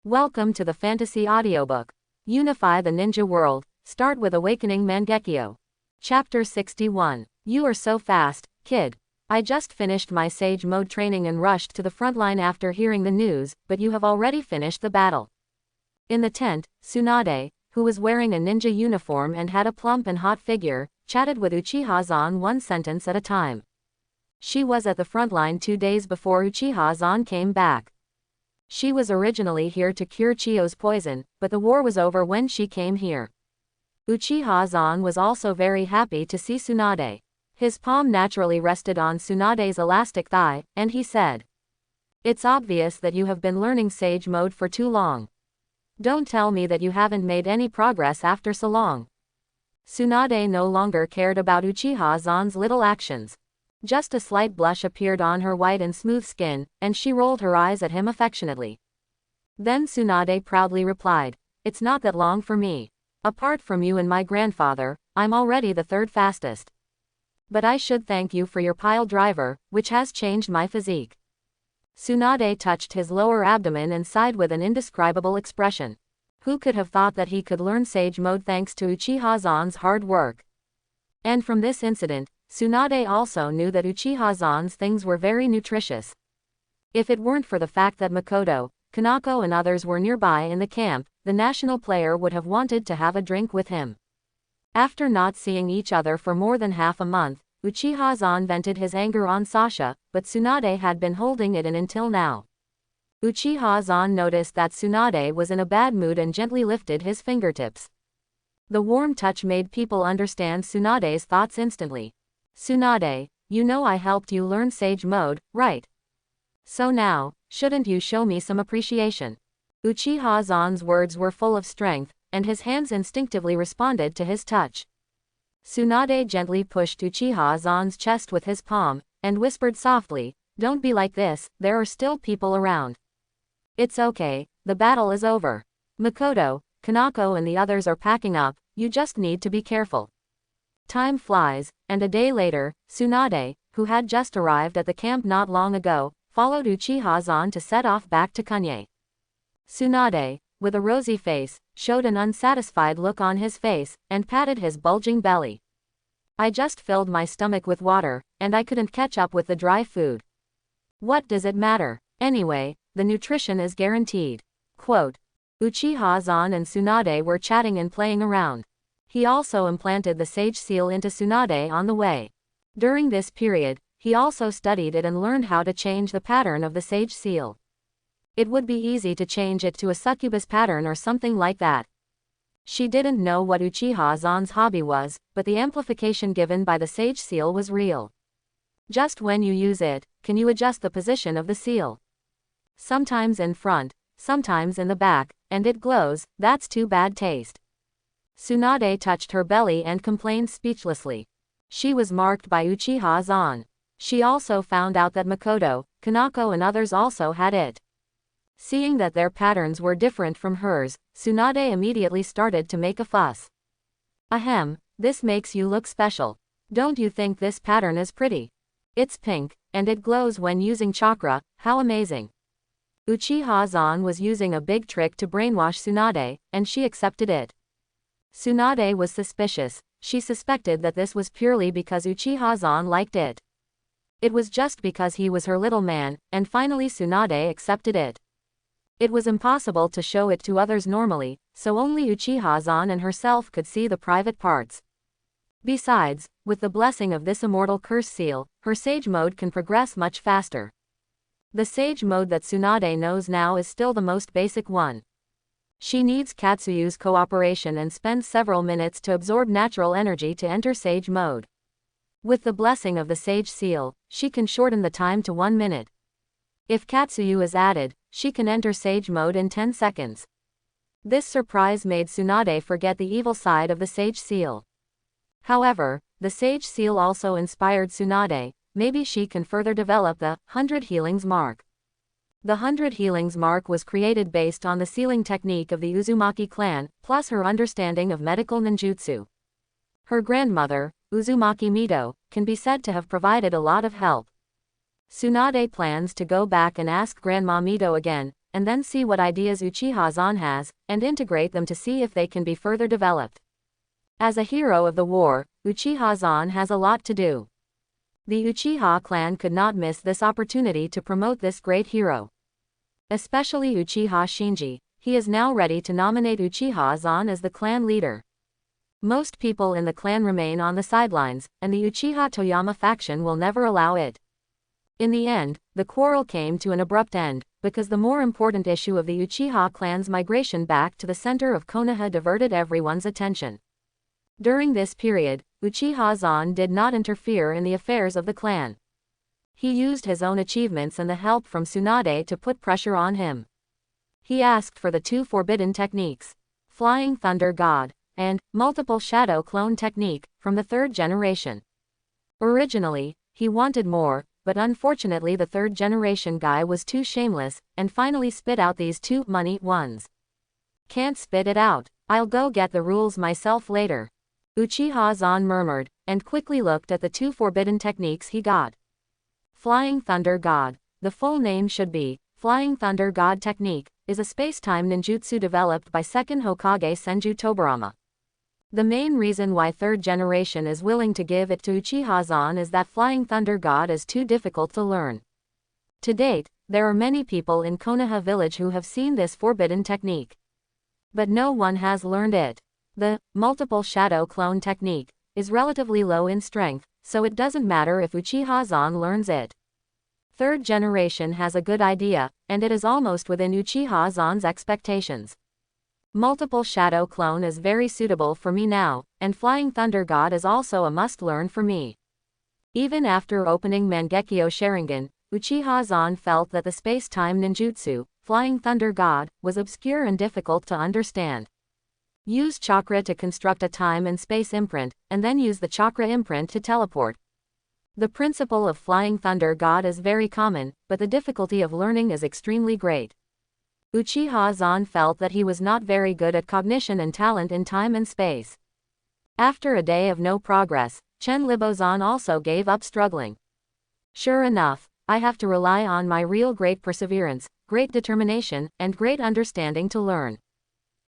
Welcome to the fantasy audiobook. Unify the ninja world. Start with Awakening Mangekyo. Chapter 61. You are so fast, kid. I just finished my sage mode training and rushed to the front line after hearing the news, but you have already finished the battle. In the tent, Tsunade, who was wearing a ninja uniform and had a plump and hot figure, chatted with Uchiha-san one sentence at a time. She was at the front line 2 days before Uchiha-san came back. She was originally here to cure Chiyo's poison, but the war was over when she came here. Uchiha-san was also very happy to see Tsunade. His palm naturally rested on Tsunade's elastic thigh, and he said, "It's obvious that you have been learning sage mode for too long. Don't tell me that you haven't made any progress after so long." Tsunade no longer cared about Uchiha-san's little actions. Just a slight blush appeared on her white and smooth skin, and she rolled her eyes at him affectionately. Then Tsunade proudly replied, "It's not that long for me. Apart from you and my grandfather, I'm already the third fastest. But I should thank you for your pile driver, which has changed my physique." Tsunade touched his lower abdomen and sighed with an indescribable expression. Who could have thought that he could learn sage mode thanks to Uchiha-san's hard work? And from this incident, Tsunade also knew that Uchiha-san's things were very nutritious. If it weren't for the fact that Makoto, Kanako and others were nearby in the camp, the national player would have wanted to have a drink with him. After not seeing each other for more than half a month, Uchiha-san vented his anger on Sasha, but Tsunade had been holding it in until now. Uchiha-san noticed that Tsunade was in a bad mood and gently lifted his fingertips. The warm touch made people understand Tsunade's thoughts instantly. "Tsunade, you know I helped you learn sage mode, right? So now, shouldn't you show me some appreciation?" Uchiha-san's words were full of strength, and his hands instinctively responded to his touch. Tsunade gently pushed Uchiha-san's chest with his palm, and whispered softly, "Don't be like this, there are still people around. It's okay, the battle is over. Makoto, Kanako and the others are packing up, you just need to be careful." Time flies, and a day later, Tsunade, who had just arrived at the camp not long ago, followed Uchiha-san to set off back to Kunye. Tsunade, with a rosy face, showed an unsatisfied look on his face, and patted his bulging belly. "I just filled my stomach with water, and I couldn't catch up with the dry food. What does it matter? Anyway, the nutrition is guaranteed." Quote. Uchiha-san and Tsunade were chatting and playing around. He also implanted the sage seal into Tsunade on the way. During this period, he also studied it and learned how to change the pattern of the sage seal. It would be easy to change it to a succubus pattern or something like that. She didn't know what Uchiha-san's hobby was, but the amplification given by the sage seal was real. Just when you use it, can you adjust the position of the seal? Sometimes in front, sometimes in the back, and it glows, that's too bad taste. Tsunade touched her belly and complained speechlessly. She was marked by Uchiha-san. She also found out that Makoto, Kanako and others also had it. Seeing that their patterns were different from hers, Tsunade immediately started to make a fuss. "Ahem, this makes you look special. Don't you think this pattern is pretty? It's pink, and it glows when using chakra, how amazing." Uchiha-san was using a big trick to brainwash Tsunade, and she accepted it. Tsunade was suspicious. She suspected that this was purely because Uchiha-san liked it. It was just because he was her little man, and finally Tsunade accepted it. It was impossible to show it to others normally, so only Uchiha-san and herself could see the private parts. Besides, with the blessing of this immortal curse seal, her sage mode can progress much faster. The sage mode that Tsunade knows now is still the most basic one. She needs Katsuyu's cooperation and spends several minutes to absorb natural energy to enter sage mode. With the blessing of the sage seal, she can shorten the time to 1 minute. If Katsuyu is added, she can enter sage mode in 10 seconds. This surprise made Tsunade forget the evil side of the sage seal. However, the sage seal also inspired Tsunade. Maybe she can further develop the 100 healings mark. The 100 healings mark was created based on the sealing technique of the Uzumaki clan, plus her understanding of medical ninjutsu. Her grandmother, Uzumaki Mito, can be said to have provided a lot of help. Tsunade plans to go back and ask Grandma Mito again, and then see what ideas Uchiha Zan has, and integrate them to see if they can be further developed. As a hero of the war, Uchiha Zan has a lot to do. The Uchiha clan could not miss this opportunity to promote this great hero. Especially Uchiha Shinji, he is now ready to nominate Uchiha Zan as the clan leader. Most people in the clan remain on the sidelines, and the Uchiha Toyama faction will never allow it. In the end, the quarrel came to an abrupt end, because the more important issue of the Uchiha clan's migration back to the center of Konoha diverted everyone's attention. During this period, Uchiha Zan did not interfere in the affairs of the clan. He used his own achievements and the help from Tsunade to put pressure on him. He asked for the two forbidden techniques, Flying Thunder God, and Multiple Shadow Clone Technique, from the third generation. Originally, he wanted more, but unfortunately the third generation guy was too shameless, and finally spit out these two money ones. Can't spit it out, I'll go get the rules myself later. Uchiha Zan murmured, and quickly looked at the two forbidden techniques he got. Flying Thunder God, the full name should be, Flying Thunder God Technique, is a space-time ninjutsu developed by second Hokage Senju Tobirama. The main reason why third generation is willing to give it to Uchiha Zan is that Flying Thunder God is too difficult to learn. To date, there are many people in Konoha village who have seen this forbidden technique. But no one has learned it. The Multiple Shadow Clone Technique is relatively low in strength, so it doesn't matter if Uchiha Zan learns it. Third generation has a good idea, and it is almost within Uchiha Zan's expectations. Multiple Shadow Clone is very suitable for me now, and Flying Thunder God is also a must-learn for me. Even after opening Mangekyo Sharingan, Uchiha Zan felt that the space-time ninjutsu, Flying Thunder God, was obscure and difficult to understand. Use chakra to construct a time and space imprint, and then use the chakra imprint to teleport. The principle of Flying Thunder God is very common, but the difficulty of learning is extremely great. Uchiha Zan felt that he was not very good at cognition and talent in time and space. After a day of no progress, Chen Libozan also gave up struggling. Sure enough, I have to rely on my real great perseverance, great determination, and great understanding to learn.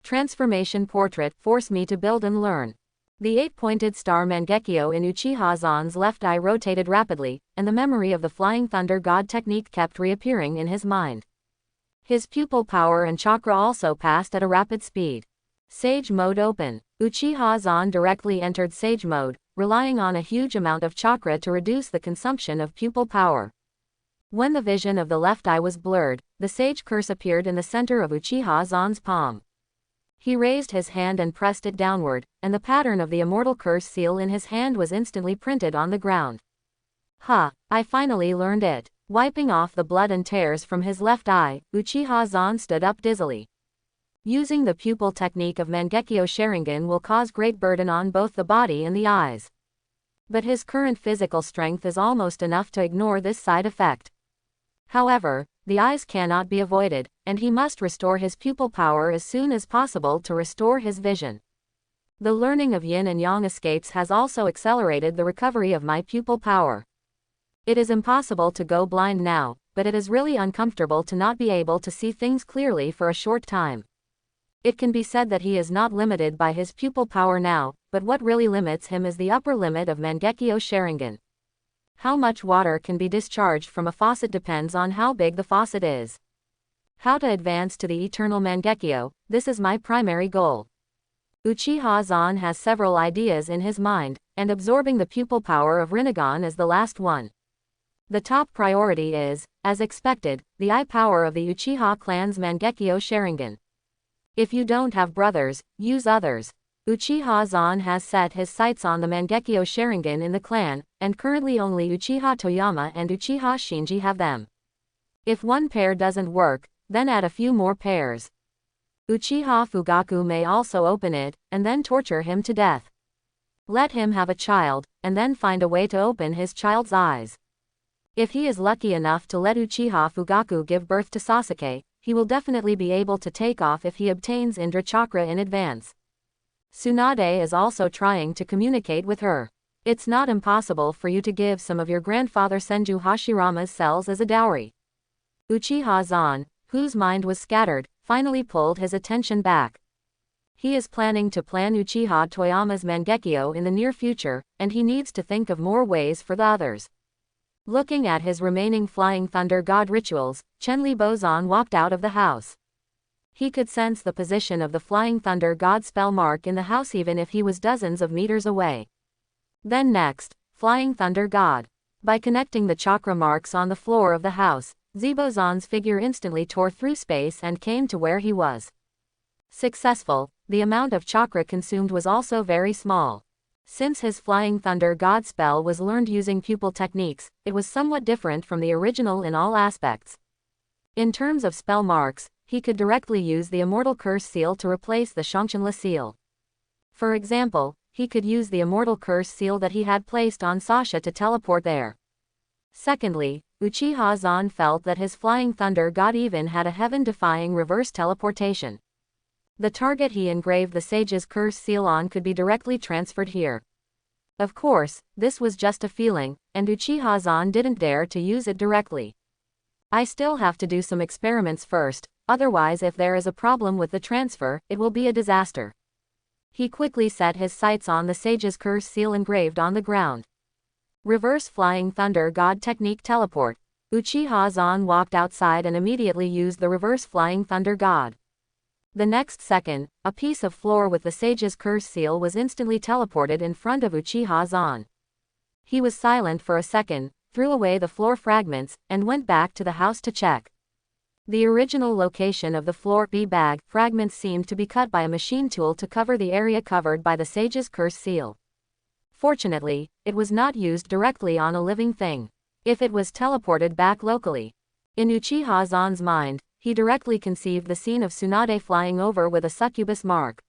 Transformation Portrait force me to build and learn. The 8-pointed star Mangekyo in Uchiha Zan's left eye rotated rapidly, and the memory of the Flying Thunder God technique kept reappearing in his mind. His pupil power and chakra also passed at a rapid speed. Sage Mode Open. Uchiha Zan directly entered Sage Mode, relying on a huge amount of chakra to reduce the consumption of pupil power. When the vision of the left eye was blurred, the Sage Curse appeared in the center of Uchiha Zan's palm. He raised his hand and pressed it downward, and the pattern of the immortal curse seal in his hand was instantly printed on the ground. I finally learned it. Wiping off the blood and tears from his left eye, Uchiha Zan stood up dizzily. Using the pupil technique of Mangekyo Sharingan will cause great burden on both the body and the eyes. But his current physical strength is almost enough to ignore this side effect. However, the eyes cannot be avoided, and he must restore his pupil power as soon as possible to restore his vision. The learning of yin and yang escapes has also accelerated the recovery of my pupil power. It is impossible to go blind now, but it is really uncomfortable to not be able to see things clearly for a short time. It can be said that he is not limited by his pupil power now, but what really limits him is the upper limit of Mangekyo Sharingan. How much water can be discharged from a faucet depends on how big the faucet is. How to advance to the eternal Mangekyo, this is my primary goal. Uchiha Zan has several ideas in his mind, and absorbing the pupil power of Rinnegan is the last one. The top priority is, as expected, the eye power of the Uchiha clan's Mangekyo Sharingan. If you don't have brothers, use others. Uchiha Zan has set his sights on the Mangekyo Sharingan in the clan, and currently only Uchiha Toyama and Uchiha Shinji have them. If one pair doesn't work, then add a few more pairs. Uchiha Fugaku may also open it, and then torture him to death. Let him have a child, and then find a way to open his child's eyes. If he is lucky enough to let Uchiha Fugaku give birth to Sasuke, he will definitely be able to take off if he obtains Indra Chakra in advance. Tsunade is also trying to communicate with her. It's not impossible for you to give some of your grandfather Senju Hashirama's cells as a dowry. Uchiha Zan, whose mind was scattered, finally pulled his attention back. He is planning to plan Uchiha Toyama's Mangekyo in the near future, and he needs to think of more ways for the others. Looking at his remaining Flying Thunder God rituals, Chenli Bozan walked out of the house. He could sense the position of the Flying Thunder God spell mark in the house even if he was dozens of meters away. Then next, Flying Thunder God. By connecting the chakra marks on the floor of the house, Zebozan's figure instantly tore through space and came to where he was. Successful, the amount of chakra consumed was also very small. Since his Flying Thunder God spell was learned using pupil techniques, it was somewhat different from the original in all aspects. In terms of spell marks, he could directly use the Immortal Curse seal to replace the Shangchenla seal. For example, he could use the Immortal Curse seal that he had placed on Sasha to teleport there. Secondly, Uchiha Zan felt that his Flying Thunder God even had a heaven-defying reverse teleportation. The target he engraved the Sage's Curse seal on could be directly transferred here. Of course, this was just a feeling, and Uchiha Zan didn't dare to use it directly. I still have to do some experiments first, otherwise if there is a problem with the transfer, it will be a disaster. He quickly set his sights on the Sage's Curse seal engraved on the ground. Reverse Flying Thunder God Technique Teleport. Uchiha Zan walked outside and immediately used the Reverse Flying Thunder God. The next second, a piece of floor with the Sage's Curse seal was instantly teleported in front of Uchiha Zan. He was silent for a second, threw away the floor fragments, and went back to the house to check. The original location of the floor bag fragments seemed to be cut by a machine tool to cover the area covered by the Sage's Curse seal. Fortunately, it was not used directly on a living thing. If it was teleported back locally. In Uchiha Zan's mind, he directly conceived the scene of Tsunade flying over with a succubus mark.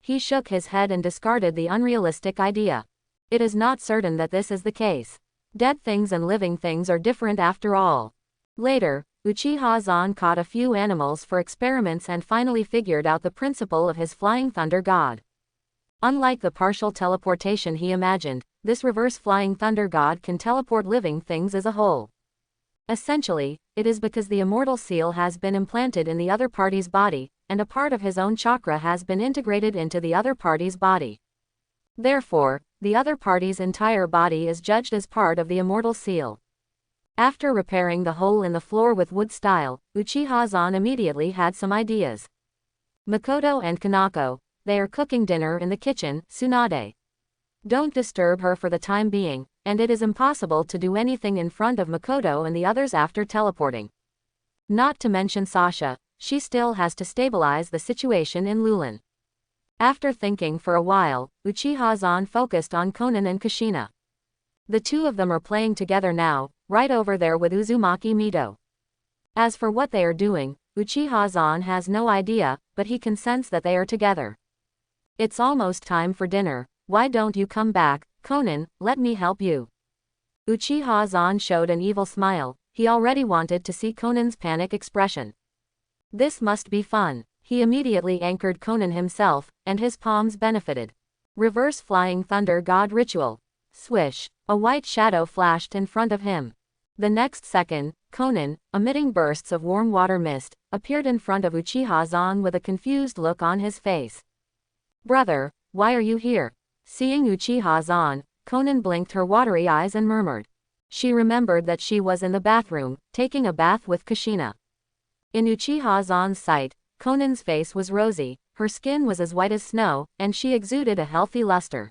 He shook his head and discarded the unrealistic idea. It is not certain that this is the case. Dead things and living things are different after all. Later, Uchiha Zan caught a few animals for experiments and finally figured out the principle of his Flying Thunder God. Unlike the partial teleportation he imagined, this reverse Flying Thunder God can teleport living things as a whole. Essentially, it is because the Immortal Seal has been implanted in the other party's body, and a part of his own chakra has been integrated into the other party's body. Therefore, the other party's entire body is judged as part of the Immortal Seal. After repairing the hole in the floor with wood style, Uchiha Zan immediately had some ideas. Makoto and Kanako, they are cooking dinner in the kitchen, Tsunade. Don't disturb her for the time being, and it is impossible to do anything in front of Makoto and the others after teleporting. Not to mention Sasha, she still has to stabilize the situation in Lulin. After thinking for a while, Uchiha Zan focused on Konan and Kushina. The two of them are playing together now, right over there with Uzumaki Mito. As for what they are doing, Uchiha Zan has no idea, but he can sense that they are together. It's almost time for dinner. Why don't you come back, Konan, let me help you. Uchiha Zan showed an evil smile. He already wanted to see Konan's panic expression. This must be fun. He immediately anchored Konan himself, and his palms benefited. Reverse Flying Thunder God Ritual. Swish, a white shadow flashed in front of him. The next second, Konan, emitting bursts of warm water mist, appeared in front of Uchiha Zan with a confused look on his face. Brother, why are you here? Seeing Uchiha Zan, Konan blinked her watery eyes and murmured. She remembered that she was in the bathroom, taking a bath with Kushina. In Uchiha Zan's sight, Konan's face was rosy, her skin was as white as snow, and she exuded a healthy luster.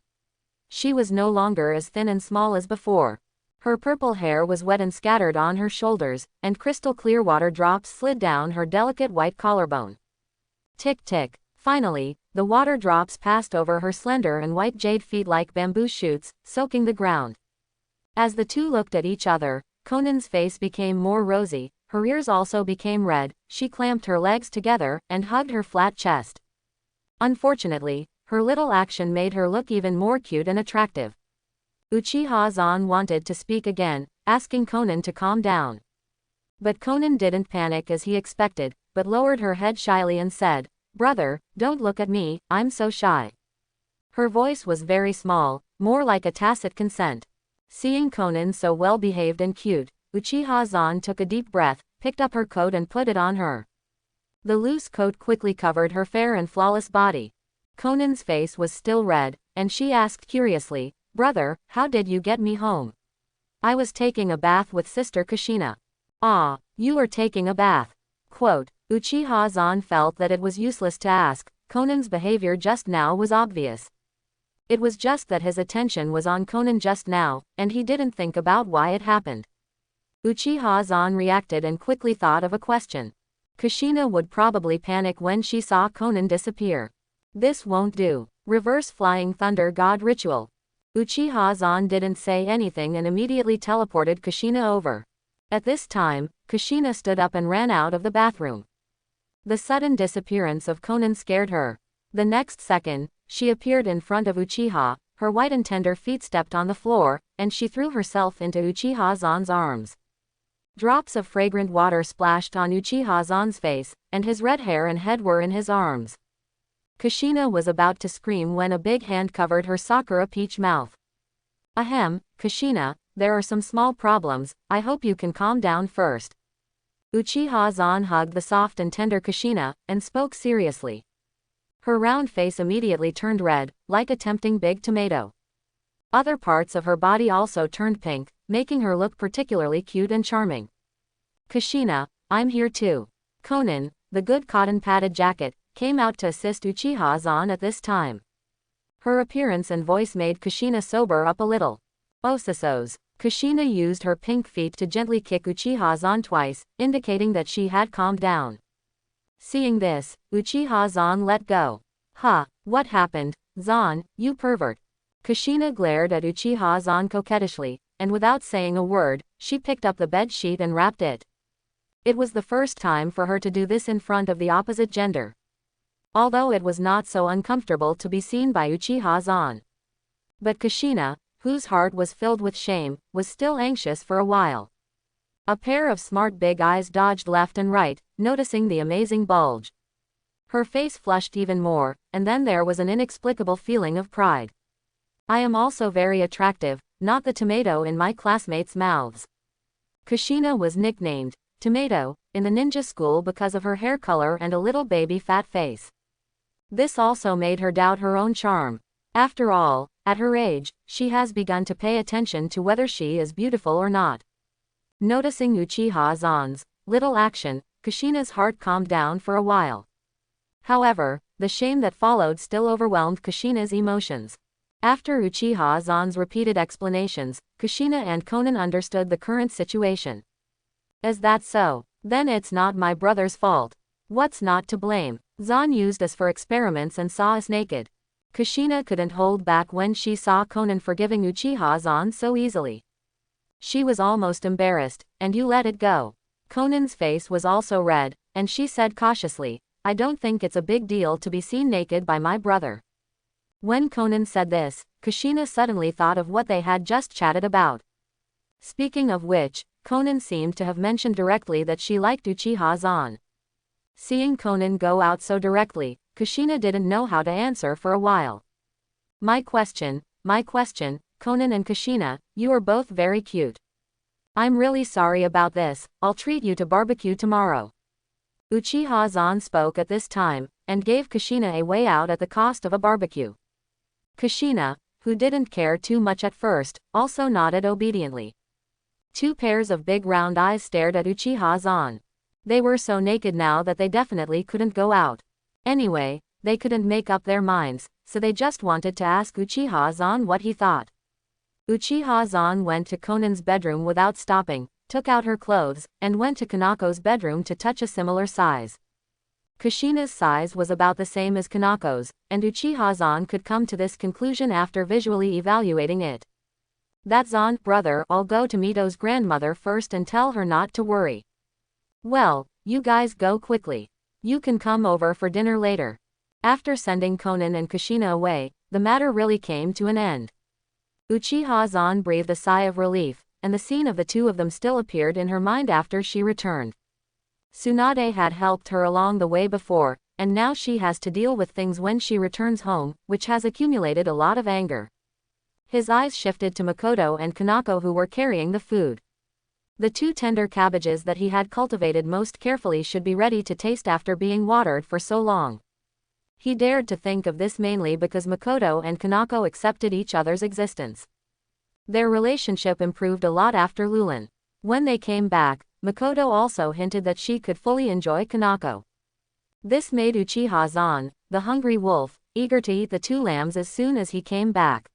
She was no longer as thin and small as before. Her purple hair was wet and scattered on her shoulders, and crystal clear water drops slid down her delicate white collarbone. Tick tick. Finally, the water drops passed over her slender and white jade feet like bamboo shoots, soaking the ground. As the two looked at each other, Konan's face became more rosy, her ears also became red, she clamped her legs together, and hugged her flat chest. Unfortunately, her little action made her look even more cute and attractive. Uchiha Zan wanted to speak again, asking Konan to calm down. But Konan didn't panic as he expected, but lowered her head shyly and said, Brother, don't look at me, I'm so shy. Her voice was very small, more like a tacit consent. Seeing Konan so well behaved and cute, Uchiha Zan took a deep breath, picked up her coat and put it on her. The loose coat quickly covered her fair and flawless body. Conan's face was still red, and she asked curiously, "Brother, how did you get me home?" "I was taking a bath with Sister Kushina." "Ah, you were taking a bath." Quote, Uchiha Zan felt that it was useless to ask. Conan's behavior just now was obvious. It was just that his attention was on Conan just now, and he didn't think about why it happened. Uchiha Zan reacted and quickly thought of a question. Kushina would probably panic when she saw Conan disappear. This won't do. Reverse Flying Thunder God Ritual. Uchiha Zan didn't say anything and immediately teleported Kushina over. At this time, Kushina stood up and ran out of the bathroom. The sudden disappearance of Conan scared her. The next second, she appeared in front of Uchiha, her white and tender feet stepped on the floor, and she threw herself into Uchiha Zan's arms. Drops of fragrant water splashed on Uchiha Zan's face, and his red hair and head were in his arms. Kushina was about to scream when a big hand covered her Sakura peach mouth. "Ahem, Kushina, there are some small problems, I hope you can calm down first." Uchiha Zan hugged the soft and tender Kushina, and spoke seriously. Her round face immediately turned red, like a tempting big tomato. Other parts of her body also turned pink, making her look particularly cute and charming. "Kushina, I'm here too." Conan, the good cotton padded jacket, came out to assist Uchiha Zan at this time. Her appearance and voice made Kushina sober up a little. "Osisos." Kushina used her pink feet to gently kick Uchiha Zan twice, indicating that she had calmed down. Seeing this, Uchiha Zan let go. "Huh, what happened, Zan, you pervert?" Kushina glared at Uchiha Zan coquettishly, and without saying a word, she picked up the bed sheet and wrapped it. It was the first time for her to do this in front of the opposite gender. Although it was not so uncomfortable to be seen by Uchiha Zan. But Kushina, whose heart was filled with shame, was still anxious for a while. A pair of smart big eyes dodged left and right, noticing the amazing bulge. Her face flushed even more, and then there was an inexplicable feeling of pride. "I am also very attractive, not the tomato in my classmates' mouths." Kushina was nicknamed Tomato in the ninja school because of her hair color and a little baby fat face. This also made her doubt her own charm. After all, at her age, she has begun to pay attention to whether she is beautiful or not. Noticing Uchiha Zan's little action, Kushina's heart calmed down for a while. However, the shame that followed still overwhelmed Kushina's emotions. After Uchiha Zan's repeated explanations, Kushina and Conan understood the current situation. "Is that so? Then it's not my brother's fault. What's not to blame? Zan used us for experiments and saw us naked." Kushina couldn't hold back when she saw Conan forgiving Uchiha Zan so easily. She was almost embarrassed, "And you let it go." Conan's face was also red, and she said cautiously, "I don't think it's a big deal to be seen naked by my brother." When Conan said this, Kushina suddenly thought of what they had just chatted about. Speaking of which, Conan seemed to have mentioned directly that she liked Uchiha Zan. Seeing Conan go out so directly, Kushina didn't know how to answer for a while. My question, Conan and Kushina, you are both very cute. I'm really sorry about this, I'll treat you to barbecue tomorrow." Uchiha Zan spoke at this time, and gave Kushina a way out at the cost of a barbecue. Kushina, who didn't care too much at first, also nodded obediently. Two pairs of big round eyes stared at Uchiha Zan. They were so naked now that they definitely couldn't go out. Anyway, they couldn't make up their minds, so they just wanted to ask Uchiha Zan what he thought. Uchiha Zan went to Conan's bedroom without stopping, took out her clothes, and went to Kanako's bedroom to touch a similar size. Kushina's size was about the same as Kanako's, and Uchiha Zan could come to this conclusion after visually evaluating it. "That Zan, brother, I'll go to Mito's grandmother first and tell her not to worry." "Well, you guys go quickly. You can come over for dinner later." After sending Conan and Kushina away, the matter really came to an end. Uchiha Zan breathed a sigh of relief, and the scene of the two of them still appeared in her mind after she returned. Tsunade had helped her along the way before, and now she has to deal with things when she returns home, which has accumulated a lot of anger. His eyes shifted to Makoto and Kanako who were carrying the food. The 2 tender cabbages that he had cultivated most carefully should be ready to taste after being watered for so long. He dared to think of this mainly because Makoto and Kanako accepted each other's existence. Their relationship improved a lot after Lulin. When they came back, Makoto also hinted that she could fully enjoy Kanako. This made Uchiha-zan, the hungry wolf, eager to eat the 2 lambs as soon as he came back.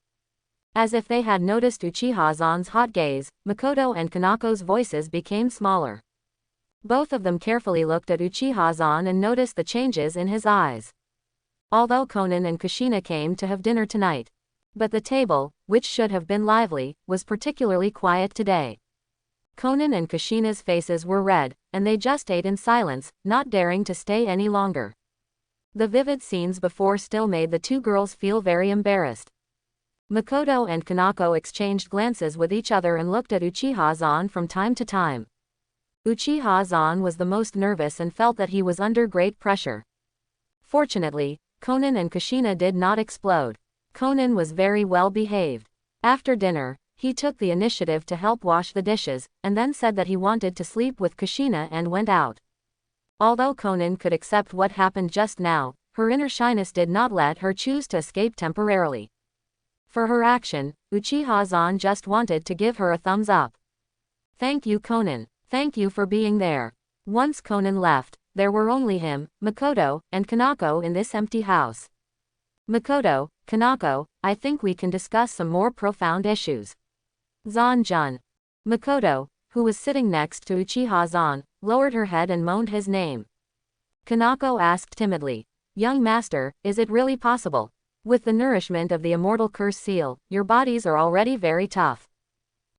As if they had noticed Uchiha-zan's hot gaze, Makoto and Kanako's voices became smaller. Both of them carefully looked at Uchiha-zan and noticed the changes in his eyes. Although Konan and Kushina came to have dinner tonight. But the table, which should have been lively, was particularly quiet today. Konan and Kushina's faces were red, and they just ate in silence, not daring to stay any longer. The vivid scenes before still made the 2 girls feel very embarrassed. Makoto and Kanako exchanged glances with each other and looked at Uchiha-zan from time to time. Uchiha-zan was the most nervous and felt that he was under great pressure. Fortunately, Konan and Kushina did not explode. Konan was very well behaved. After dinner, he took the initiative to help wash the dishes, and then said that he wanted to sleep with Kushina and went out. Although Konan could accept what happened just now, her inner shyness did not let her choose to escape temporarily. For her action, Uchiha-zan just wanted to give her a thumbs up. Thank you, Konan. Thank you for being there. Once Konan left, there were only him, Makoto, and Kanako in this empty house. Makoto, Kanako, I think we can discuss some more profound issues. Zan-jun. Makoto, who was sitting next to Uchiha-zan, lowered her head and moaned his name. Kanako asked timidly, Young master, is it really possible? With the nourishment of the immortal curse seal, your bodies are already very tough.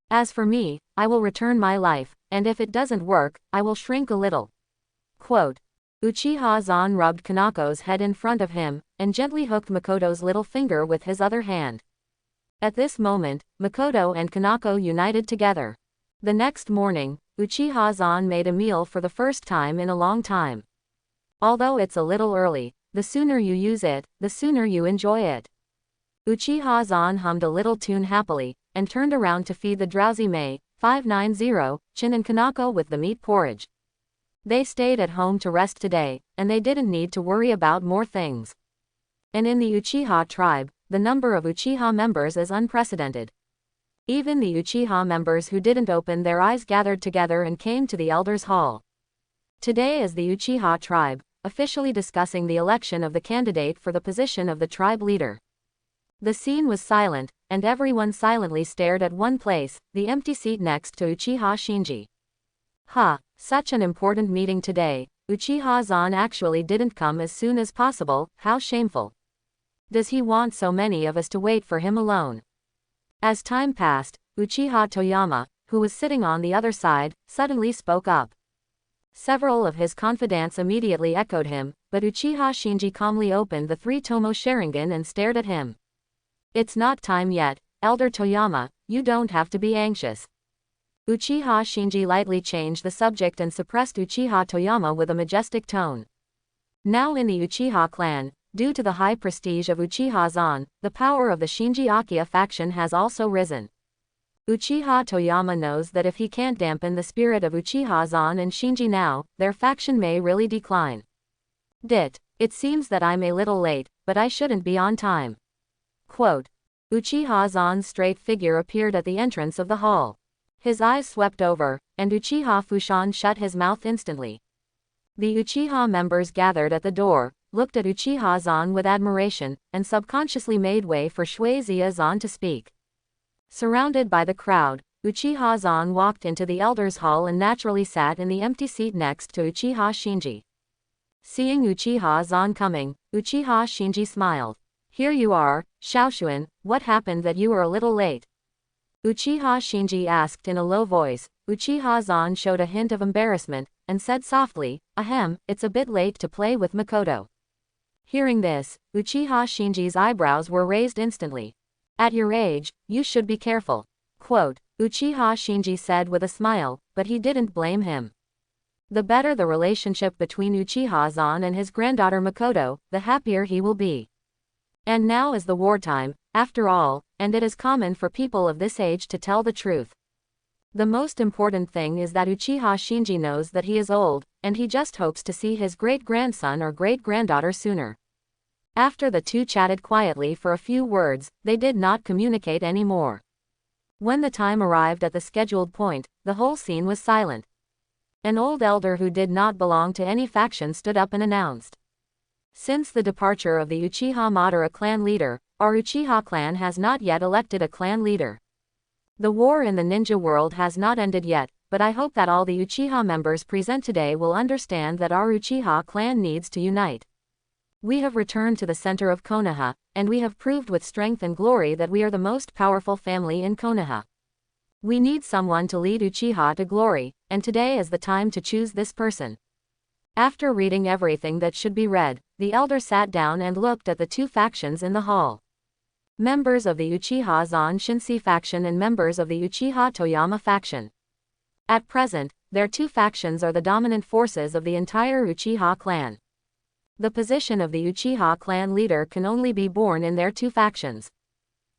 As for me, I will return my life, and if it doesn't work, I will shrink a little. Quote. Uchiha-zan rubbed Kanako's head in front of him, and gently hooked Makoto's little finger with his other hand. At this moment, Makoto and Kanako united together. The next morning, Uchiha-zan made a meal for the first time in a long time. Although it's a little early, the sooner you use it, the sooner you enjoy it. Uchiha-zan hummed a little tune happily, and turned around to feed the drowsy Mei, 590, Chin and Kanako with the meat porridge. They stayed at home to rest today, and they didn't need to worry about more things. And in the Uchiha tribe, the number of Uchiha members is unprecedented. Even the Uchiha members who didn't open their eyes gathered together and came to the Elders' Hall. Today is the Uchiha tribe, officially discussing the election of the candidate for the position of the tribe leader. The scene was silent, and everyone silently stared at one place, the empty seat next to Uchiha Shinji. Such an important meeting today. Uchiha-zan actually didn't come as soon as possible, how shameful. Does he want so many of us to wait for him alone? As time passed, Uchiha Toyama, who was sitting on the other side, suddenly spoke up. Several of his confidants immediately echoed him, but Uchiha Shinji calmly opened the 3-tomo Sharingan and stared at him. It's not time yet, Elder Toyama, you don't have to be anxious. Uchiha Shinji lightly changed the subject and suppressed Uchiha Toyama with a majestic tone. Now in the Uchiha clan, due to the high prestige of Uchiha-zan, the power of the Shinji Akiya faction has also risen. Uchiha Toyama knows that if he can't dampen the spirit of Uchiha-zan and Shinji now, their faction may really decline. It seems that I'm a little late, but I shouldn't be on time. Quote. Uchiha-zan's straight figure appeared at the entrance of the hall. His eyes swept over, and Uchiha Fushan shut his mouth instantly. The Uchiha members gathered at the door, looked at Uchiha-zan with admiration, and subconsciously made way for Shueisha-zan to speak. Surrounded by the crowd, Uchiha-zan walked into the Elders' Hall and naturally sat in the empty seat next to Uchiha Shinji. Seeing Uchiha-zan coming, Uchiha Shinji smiled. Here you are, Shaoshuan, what happened that you were a little late? Uchiha Shinji asked in a low voice. Uchiha-zan showed a hint of embarrassment, and said softly, Ahem, it's a bit late to play with Makoto. Hearing this, Uchiha Shinji's eyebrows were raised instantly. At your age, you should be careful. Quote, Uchiha Shinji said with a smile, but he didn't blame him. The better the relationship between Uchiha-zan and his granddaughter Makoto, the happier he will be. And now is the wartime, after all, and it is common for people of this age to tell the truth. The most important thing is that Uchiha Shinji knows that he is old, and he just hopes to see his great-grandson or great-granddaughter sooner. After the two chatted quietly for a few words, they did not communicate anymore. When the time arrived at the scheduled point, the whole scene was silent. An old elder who did not belong to any faction stood up and announced. Since the departure of the Uchiha Madara clan leader, our Uchiha clan has not yet elected a clan leader. The war in the ninja world has not ended yet, but I hope that all the Uchiha members present today will understand that our Uchiha clan needs to unite. We have returned to the center of Konoha, and we have proved with strength and glory that we are the most powerful family in Konoha. We need someone to lead Uchiha to glory, and today is the time to choose this person. After reading everything that should be read, the elder sat down and looked at the two factions in the hall. Members of the Uchiha Zan Shinsi faction and members of the Uchiha Toyama faction. At present, their two factions are the dominant forces of the entire Uchiha clan. The position of the Uchiha clan leader can only be born in their two factions.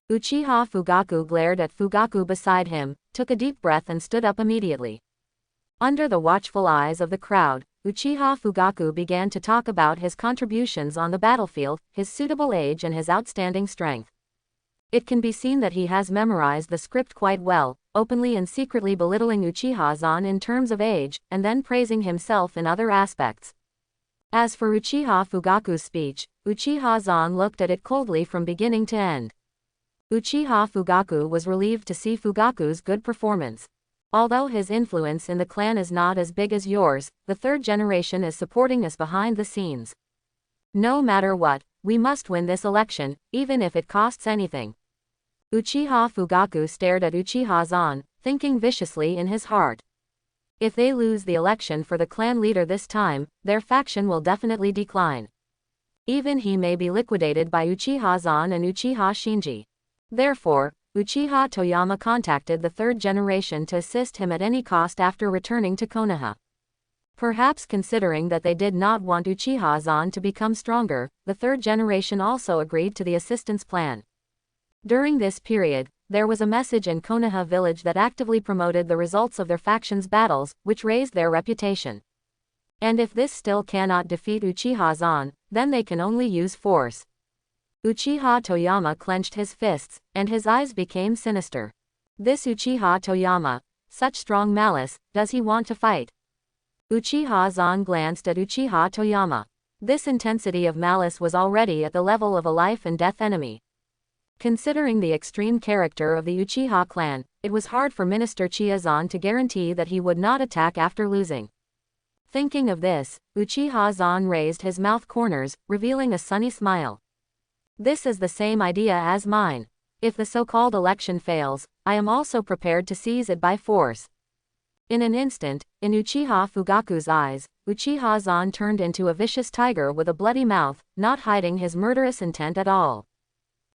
Uchiha Fugaku glared at Fugaku beside him, took a deep breath and stood up immediately. Under the watchful eyes of the crowd, Uchiha Fugaku began to talk about his contributions on the battlefield, his suitable age and his outstanding strength. It can be seen that he has memorized the script quite well, openly and secretly belittling Uchiha Zan in terms of age, and then praising himself in other aspects. As for Uchiha Fugaku's speech, Uchiha Zan looked at it coldly from beginning to end. Uchiha Fugaku was relieved to see Fugaku's good performance. Although his influence in the clan is not as big as yours, the third generation is supporting us behind the scenes. No matter what, we must win this election, even if it costs anything. Uchiha Fugaku stared at Uchiha Zan, thinking viciously in his heart. If they lose the election for the clan leader this time, their faction will definitely decline. Even he may be liquidated by Uchiha Zan and Uchiha Shinji. Therefore, Uchiha Toyama contacted the third generation to assist him at any cost after returning to Konoha. Perhaps considering that they did not want Uchiha Zan to become stronger, the third generation also agreed to the assistance plan. During this period, there was a message in Konoha village that actively promoted the results of their faction's battles, which raised their reputation. And if this still cannot defeat Uchiha Zan, then they can only use force. Uchiha Toyama clenched his fists, and his eyes became sinister. This Uchiha Toyama, such strong malice, does he want to fight? Uchiha Zan glanced at Uchiha Toyama. This intensity of malice was already at the level of a life-and-death enemy. Considering the extreme character of the Uchiha clan, it was hard for Minister Chiazan to guarantee that he would not attack after losing. Thinking of this, Uchiha Zan raised his mouth corners, revealing a sunny smile. This is the same idea as mine. If the so-called election fails, I am also prepared to seize it by force. In an instant, in Uchiha Fugaku's eyes, Uchiha Zan turned into a vicious tiger with a bloody mouth, not hiding his murderous intent at all.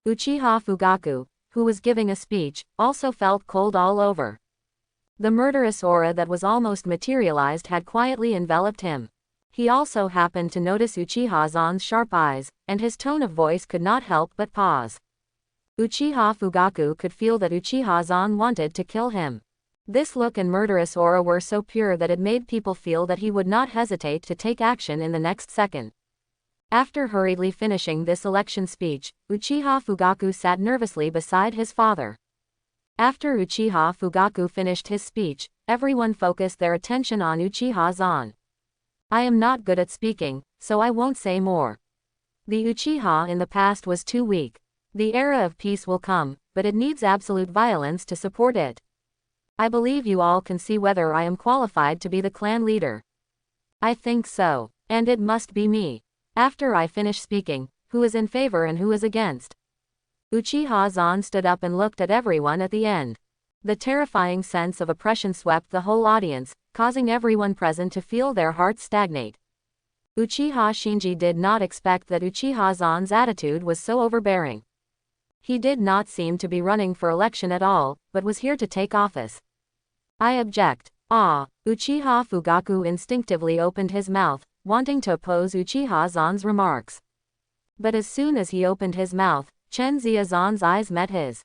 Uchiha Fugaku, who was giving a speech, also felt cold all over. The murderous aura that was almost materialized had quietly enveloped him. He also happened to notice Uchiha Zan's sharp eyes, and his tone of voice could not help but pause. Uchiha Fugaku could feel that Uchiha Zan wanted to kill him. This look and murderous aura were so pure that it made people feel that he would not hesitate to take action in the next second. After hurriedly finishing this election speech, Uchiha Fugaku sat nervously beside his father. After Uchiha Fugaku finished his speech, everyone focused their attention on Uchiha Zan. I am not good at speaking, so I won't say more. The Uchiha in the past was too weak. The era of peace will come, but it needs absolute violence to support it. I believe you all can see whether I am qualified to be the clan leader. I think so, and it must be me. After I finish speaking, who is in favor and who is against? Uchiha Zan stood up and looked at everyone at the end. The terrifying sense of oppression swept the whole audience, causing everyone present to feel their hearts stagnate. Uchiha Shinji did not expect that Uchiha Zan's attitude was so overbearing. He did not seem to be running for election at all, but was here to take office. I object. Uchiha Fugaku instinctively opened his mouth, wanting to oppose Uchiha Zan's remarks. But as soon as he opened his mouth, Chen Ziazan's eyes met his.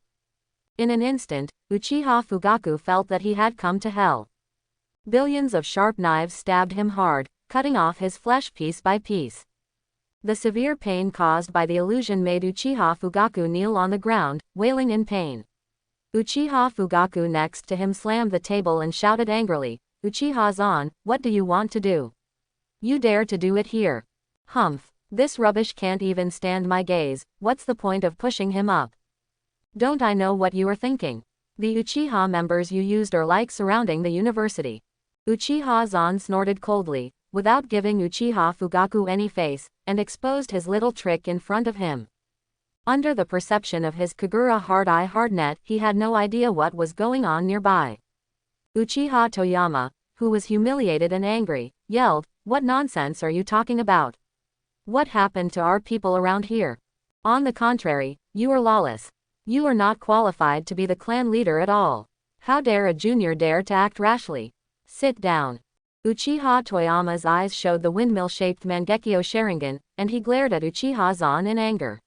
In an instant, Uchiha Fugaku felt that he had come to hell. Billions of sharp knives stabbed him hard, cutting off his flesh piece by piece. The severe pain caused by the illusion made Uchiha Fugaku kneel on the ground, wailing in pain. Uchiha Fugaku next to him slammed the table and shouted angrily, "Uchiha-san, what do you want to do? You dare to do it here? Humph, this rubbish can't even stand my gaze, what's the point of pushing him up? Don't I know what you are thinking? The Uchiha members you used are like surrounding the university." Uchiha-san snorted coldly, without giving Uchiha Fugaku any face, and exposed his little trick in front of him. Under the perception of his Kagura hard-eye hardnet, he had no idea what was going on nearby. Uchiha Toyama, who was humiliated and angry, yelled, "What nonsense are you talking about? What happened to our people around here? On the contrary, you are lawless. You are not qualified to be the clan leader at all. How dare a junior dare to act rashly? Sit down." Uchiha Toyama's eyes showed the windmill-shaped Mangekyo Sharingan, and he glared at Uchiha-san in anger.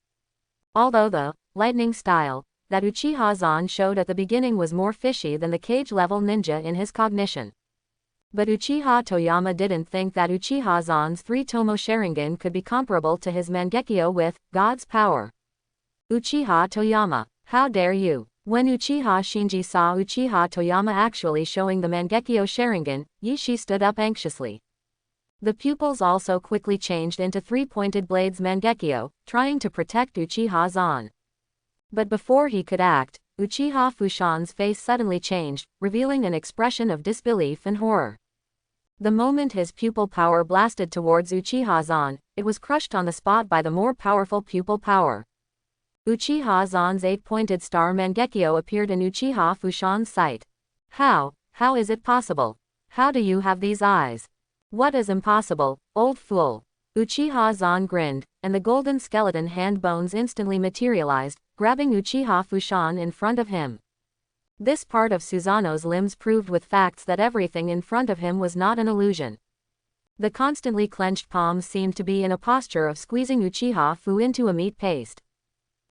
Although the lightning style that Uchiha-san showed at the beginning was more fishy than the cage-level ninja in his cognition. But Uchiha Toyama didn't think that Uchiha-san's 3-tomo Sharingan could be comparable to his Mangekyo with God's power. Uchiha Toyama, how dare you? When Uchiha Shinji saw Uchiha Toyama actually showing the Mangekyo Sharingan, Yishi stood up anxiously. The pupils also quickly changed into 3-pointed blades Mangekyo, trying to protect Uchiha-san. But before he could act, Uchiha Fushan's face suddenly changed, revealing an expression of disbelief and horror. The moment his pupil power blasted towards Uchiha-san, it was crushed on the spot by the more powerful pupil power. Uchiha-san's 8-pointed star Mangekyo appeared in Uchiha Fushan's sight. How is it possible? How do you have these eyes? What is impossible, old fool? Uchiha-san grinned, and the golden skeleton hand bones instantly materialized, grabbing Uchiha Fushan in front of him. This part of Suzano's limbs proved with facts that everything in front of him was not an illusion. The constantly clenched palms seemed to be in a posture of squeezing Uchiha Fu into a meat paste.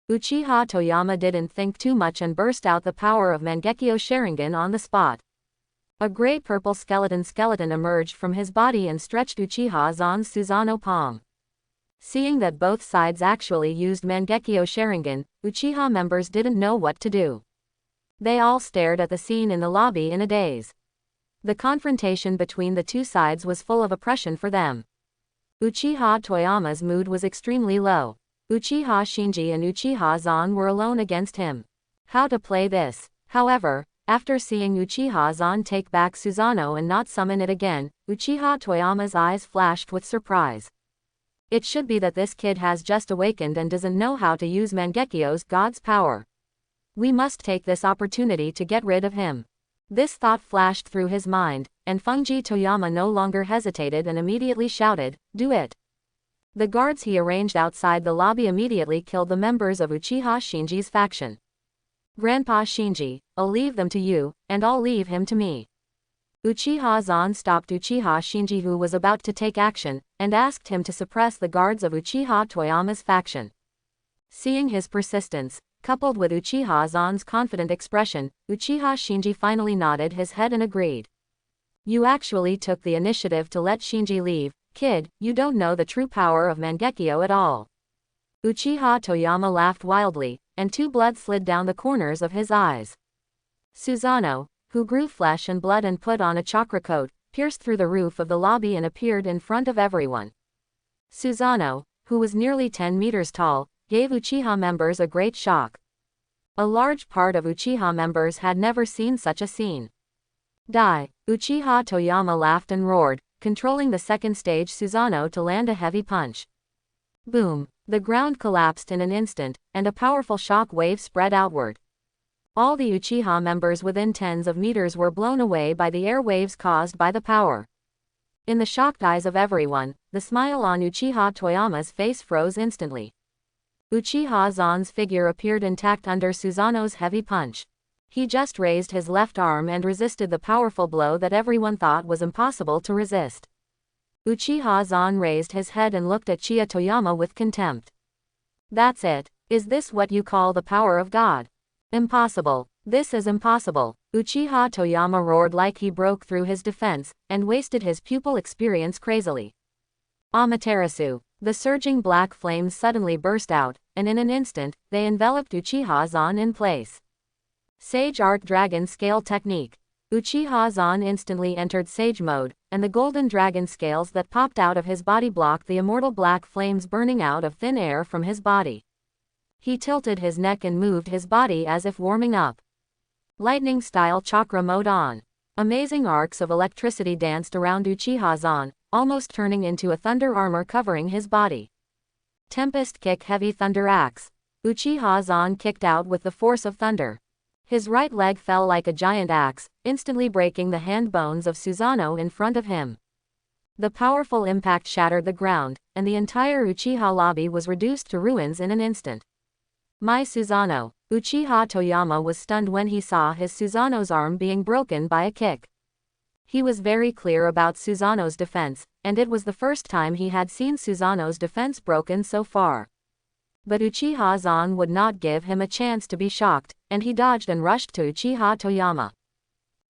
Uchiha Toyama didn't think too much and burst out the power of Mangekyo Sharingan on the spot. A gray-purple skeleton emerged from his body and stretched Uchiha-san's Suzano palm. Seeing that both sides actually used Mangekyo Sharingan, Uchiha members didn't know what to do. They all stared at the scene in the lobby in a daze. The confrontation between the two sides was full of oppression for them. Uchiha Toyama's mood was extremely low. Uchiha Shinji and Uchiha-san were alone against him. How to play this? However, after seeing Uchiha-san take back Suzano and not summon it again, Uchiha Toyama's eyes flashed with surprise. It should be that this kid has just awakened and doesn't know how to use Mangekyo's God's power. We must take this opportunity to get rid of him. This thought flashed through his mind, and Fungi Toyama no longer hesitated and immediately shouted, "Do it!" The guards he arranged outside the lobby immediately killed the members of Uchiha Shinji's faction. "Grandpa Shinji, I'll leave them to you, and I'll leave him to me." Uchiha-san stopped Uchiha Shinji, who was about to take action, and asked him to suppress the guards of Uchiha Toyama's faction. Seeing his persistence, coupled with Uchiha-san's confident expression, Uchiha Shinji finally nodded his head and agreed. "You actually took the initiative to let Shinji leave. Kid, you don't know the true power of Mangekyo at all." Uchiha Toyama laughed wildly, and two blood slid down the corners of his eyes. Suzano, who grew flesh and blood and put on a chakra coat, pierced through the roof of the lobby and appeared in front of everyone. Suzano, who was nearly 10 meters tall, gave Uchiha members a great shock. A large part of Uchiha members had never seen such a scene. "Die!" Uchiha Toyama laughed and roared, controlling the second stage Suzano to land a heavy punch. Boom! The ground collapsed in an instant, and a powerful shock wave spread outward. All the Uchiha members within tens of meters were blown away by the air waves caused by the power. In the shocked eyes of everyone, the smile on Uchiha Toyama's face froze instantly. Uchiha-san's figure appeared intact under Suzano's heavy punch. He just raised his left arm and resisted the powerful blow that everyone thought was impossible to resist. Uchiha-san raised his head and looked at Chiya Toyama with contempt. "That's it. Is this what you call the power of God? Impossible. This is impossible. Uchiha Toyama roared like he broke through his defense, and wasted his pupil experience crazily. Amaterasu. The surging black flames suddenly burst out, and in an instant, they enveloped Uchiha Zan in place. Sage Art Dragon Scale Technique. Uchiha Zan instantly entered Sage mode, and the golden dragon scales that popped out of his body blocked the immortal black flames burning out of thin air from his body. He tilted his neck and moved his body as if warming up. Lightning Style Chakra Mode on. Amazing arcs of electricity danced around Uchiha Zan, almost turning into a thunder armor covering his body. Tempest Kick Heavy Thunder Axe. Uchiha Zan kicked out with the force of thunder. His right leg fell like a giant axe, instantly breaking the hand bones of Suzano in front of him. The powerful impact shattered the ground, and the entire Uchiha lobby was reduced to ruins in an instant. My Suzano. Uchiha Toyama was stunned when he saw his Suzano's arm being broken by a kick. He was very clear about Suzano's defense, and it was the first time he had seen Suzano's defense broken so far. But Uchiha Zan would not give him a chance to be shocked, and he dodged and rushed to Uchiha Toyama.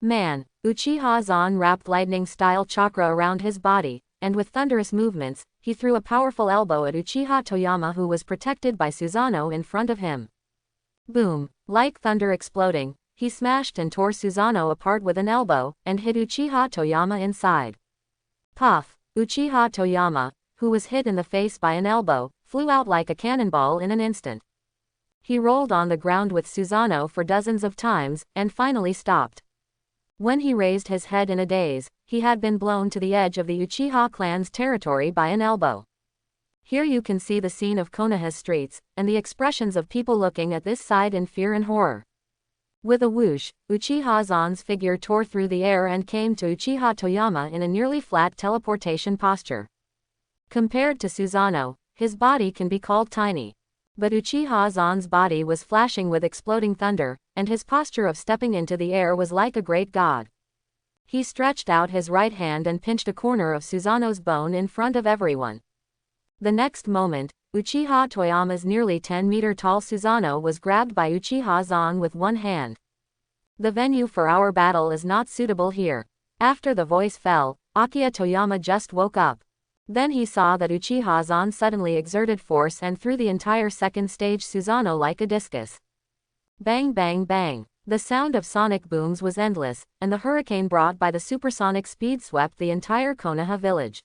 Man. Uchiha Zan wrapped lightning-style chakra around his body, and with thunderous movements, he threw a powerful elbow at Uchiha Toyama, who was protected by Suzano in front of him. Boom. Like thunder exploding, he smashed and tore Suzano apart with an elbow, and hit Uchiha Toyama inside. Puff. Uchiha Toyama, who was hit in the face by an elbow, flew out like a cannonball in an instant. He rolled on the ground with Suzano for dozens of times, and finally stopped. When he raised his head in a daze, he had been blown to the edge of the Uchiha clan's territory by an elbow. Here you can see the scene of Konoha's streets, and the expressions of people looking at this side in fear and horror. With a whoosh, Uchiha Zan's figure tore through the air and came to Uchiha Toyama in a nearly flat teleportation posture. Compared to Suzano, his body can be called tiny. But Uchiha Zan's body was flashing with exploding thunder, and his posture of stepping into the air was like a great god. He stretched out his right hand and pinched a corner of Suzano's bone in front of everyone. The next moment, Uchiha Toyama's nearly 10-meter-tall Suzano was grabbed by Uchiha Zan with one hand. The venue for our battle is not suitable here. After the voice fell, Akira Toyama just woke up. Then he saw that Uchiha Zan suddenly exerted force and threw the entire second stage Suzano like a discus. Bang bang bang. The sound of sonic booms was endless, and the hurricane brought by the supersonic speed swept the entire Konoha village.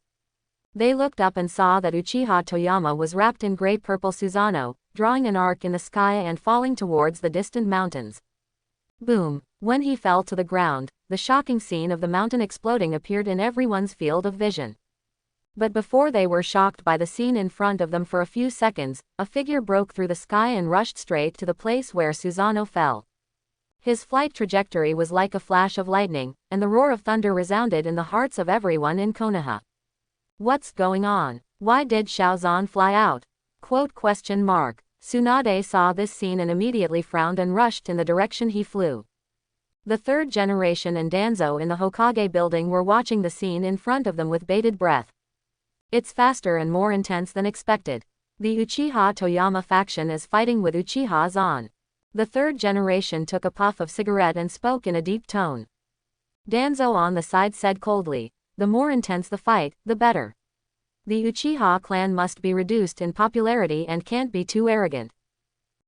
They looked up and saw that Uchiha Toyama was wrapped in gray-purple Suzano, drawing an arc in the sky and falling towards the distant mountains. Boom. When he fell to the ground, the shocking scene of the mountain exploding appeared in everyone's field of vision. But before they were shocked by the scene in front of them for a few seconds, a figure broke through the sky and rushed straight to the place where Suzano fell. His flight trajectory was like a flash of lightning, and the roar of thunder resounded in the hearts of everyone in Konoha. What's going on? Why did Shaozan fly out? Tsunade saw this scene and immediately frowned and rushed in the direction he flew. The third generation and Danzo in the Hokage building were watching the scene in front of them with bated breath. It's faster and more intense than expected. The Uchiha Toyama faction is fighting with Uchiha Zan. The third generation took a puff of cigarette and spoke in a deep tone. Danzo on the side said coldly, "The more intense the fight, the better. The Uchiha clan must be reduced in popularity and can't be too arrogant."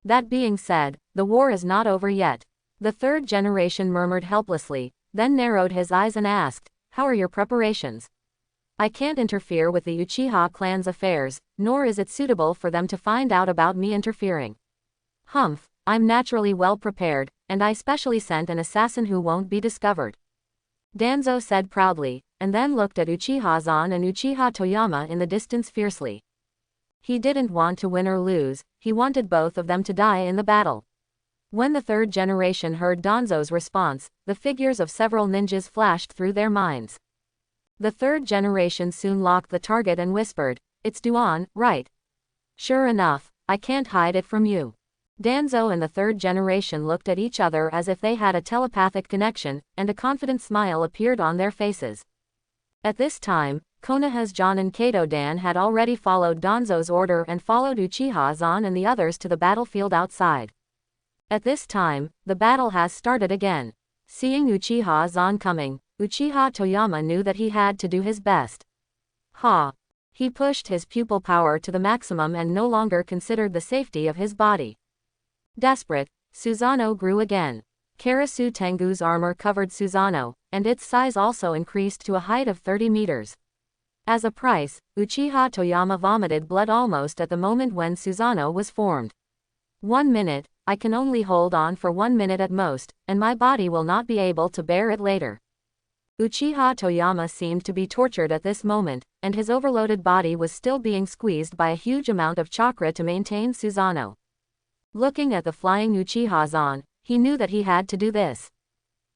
That being said, the war is not over yet. The third generation murmured helplessly, then narrowed his eyes and asked, "How are your preparations?" "I can't interfere with the Uchiha clan's affairs, nor is it suitable for them to find out about me interfering. Humph, I'm naturally well prepared, and I specially sent an assassin who won't be discovered," Danzo said proudly, and then looked at Uchiha Zan and Uchiha Toyama in the distance fiercely. He didn't want to win or lose, he wanted both of them to die in the battle. When the third generation heard Danzo's response, the figures of several ninjas flashed through their minds. The third generation soon locked the target and whispered, "It's Duan, right?" "Sure enough, I can't hide it from you." Danzo and the third generation looked at each other as if they had a telepathic connection, and a confident smile appeared on their faces. At this time, Konoha's Jonin Kato Dan had already followed Danzo's order and followed Uchiha Zan and the others to the battlefield outside. At this time, the battle has started again. Seeing Uchiha Zan coming, Uchiha Toyama knew that he had to do his best. Ha! He pushed his pupil power to the maximum and no longer considered the safety of his body. Desperate, Suzano grew again. Karasu Tengu's armor covered Suzano, and its size also increased to a height of 30 meters. As a price, Uchiha Toyama vomited blood almost at the moment when Suzano was formed. 1 minute, I can only hold on for 1 minute at most, and my body will not be able to bear it later. Uchiha Toyama seemed to be tortured at this moment, and his overloaded body was still being squeezed by a huge amount of chakra to maintain Suzano. Looking at the flying Uchiha Zan, he knew that he had to do this.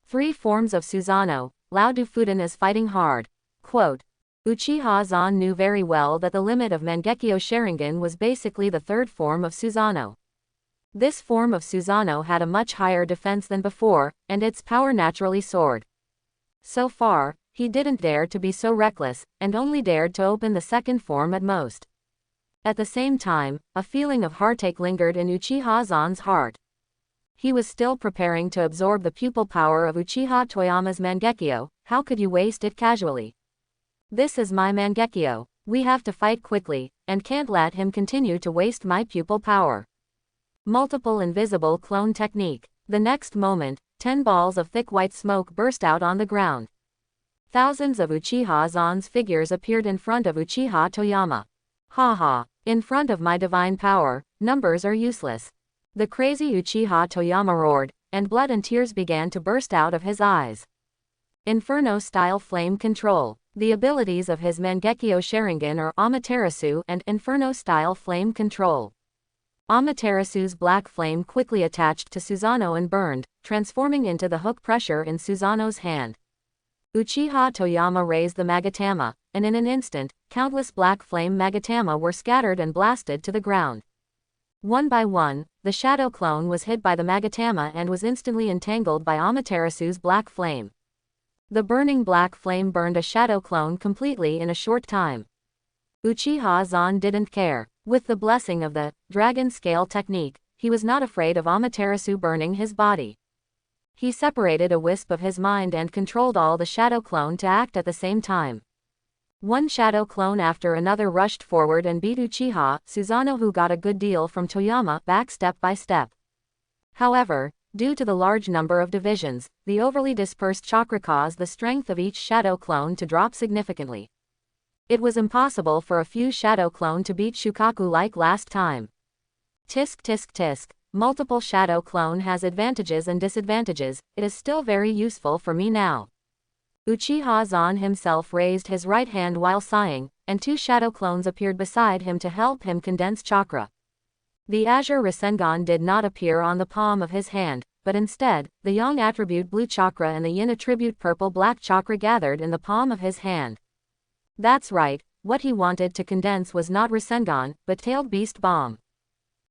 3 forms of Suzano, Lao Du Fuden is fighting hard. Quote, Uchiha Zan knew very well that the limit of Mangekyo Sharingan was basically the 3rd form of Suzano. This form of Suzano had a much higher defense than before, and its power naturally soared. So far, he didn't dare to be so reckless, and only dared to open the 2nd form at most. At the same time, a feeling of heartache lingered in Uchiha Zan's heart. He was still preparing to absorb the pupil power of Uchiha Toyama's Mangekyo. How could you waste it casually? This is my Mangekyo. We have to fight quickly, and can't let him continue to waste my pupil power. Multiple invisible clone technique. The next moment, 10 balls of thick white smoke burst out on the ground. Thousands of Uchiha Zan's figures appeared in front of Uchiha Toyama. Ha ha, in front of my divine power, numbers are useless. The crazy Uchiha Toyama roared, and blood and tears began to burst out of his eyes. Inferno-style flame control. The abilities of his Mangekyo Sharingan are Amaterasu and Inferno-style flame control. Amaterasu's black flame quickly attached to Suzano and burned, transforming into the hook pressure in Suzano's hand. Uchiha Toyama raised the Magatama, and in an instant, countless black flame Magatama were scattered and blasted to the ground. One by one, the shadow clone was hit by the Magatama and was instantly entangled by Amaterasu's black flame. The burning black flame burned a shadow clone completely in a short time. Uchiha Zan didn't care. With the blessing of the dragon scale technique, he was not afraid of Amaterasu burning his body. He separated a wisp of his mind and controlled all the shadow clone to act at the same time. One shadow clone after another rushed forward and beat Uchiha Suzano, who got a good deal from Toyama, back step by step. However, due to the large number of divisions, the overly dispersed chakra caused the strength of each shadow clone to drop significantly. It was impossible for a few shadow clone to beat Shukaku like last time. Tisk tisk tisk, multiple shadow clone has advantages and disadvantages, it is still very useful for me now. Uchiha Zan himself raised his right hand while sighing, and 2 shadow clones appeared beside him to help him condense chakra. The Azure Rasengan did not appear on the palm of his hand, but instead, the Yang attribute blue chakra and the Yin attribute purple-black chakra gathered in the palm of his hand. That's right, what he wanted to condense was not Rasengan, but Tailed Beast Bomb.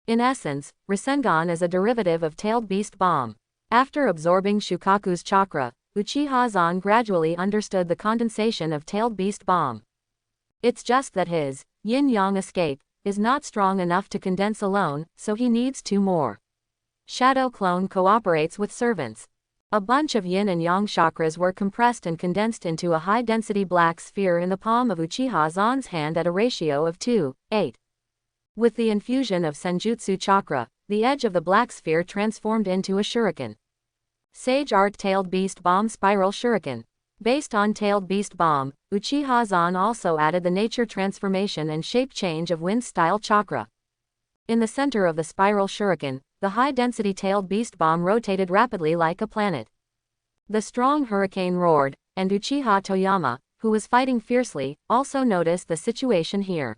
In essence, Rasengan is a derivative of Tailed Beast Bomb. After absorbing Shukaku's chakra, Uchiha Zan gradually understood the condensation of Tailed Beast Bomb. It's just that his yin-yang escape is not strong enough to condense alone, so he needs 2 more. Shadow Clone cooperates with servants. A bunch of yin and yang chakras were compressed and condensed into a high-density black sphere in the palm of Uchiha Zan's hand at a ratio of 2:8. With the infusion of Senjutsu chakra, the edge of the black sphere transformed into a shuriken. Sage Art Tailed Beast Bomb Spiral Shuriken. Based on Tailed Beast Bomb, Uchiha Zan also added the nature transformation and shape change of Wind-style chakra. In the center of the spiral shuriken, the high-density Tailed Beast Bomb rotated rapidly like a planet. The strong hurricane roared, and Uchiha Toyama, who was fighting fiercely, also noticed the situation here.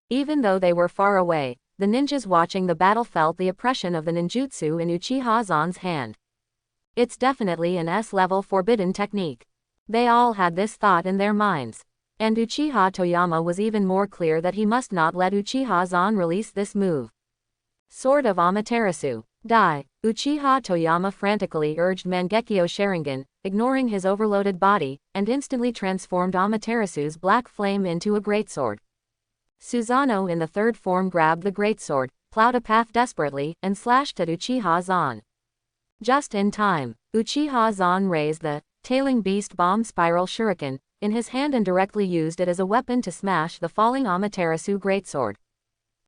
Even though they were far away, the ninjas watching the battle felt the oppression of the ninjutsu in Uchiha Zan's hand. It's definitely an S-level forbidden technique. They all had this thought in their minds. And Uchiha Toyama was even more clear that he must not let Uchiha Zan release this move. Sword of Amaterasu. Die. Uchiha Toyama frantically urged Mangekyo Sharingan, ignoring his overloaded body, and instantly transformed Amaterasu's black flame into a greatsword. Suzano in the 3rd form grabbed the greatsword, plowed a path desperately, and slashed at Uchiha Zan. Just in time, Uchiha Zan raised the tailing beast bomb spiral shuriken in his hand and directly used it as a weapon to smash the falling Amaterasu greatsword.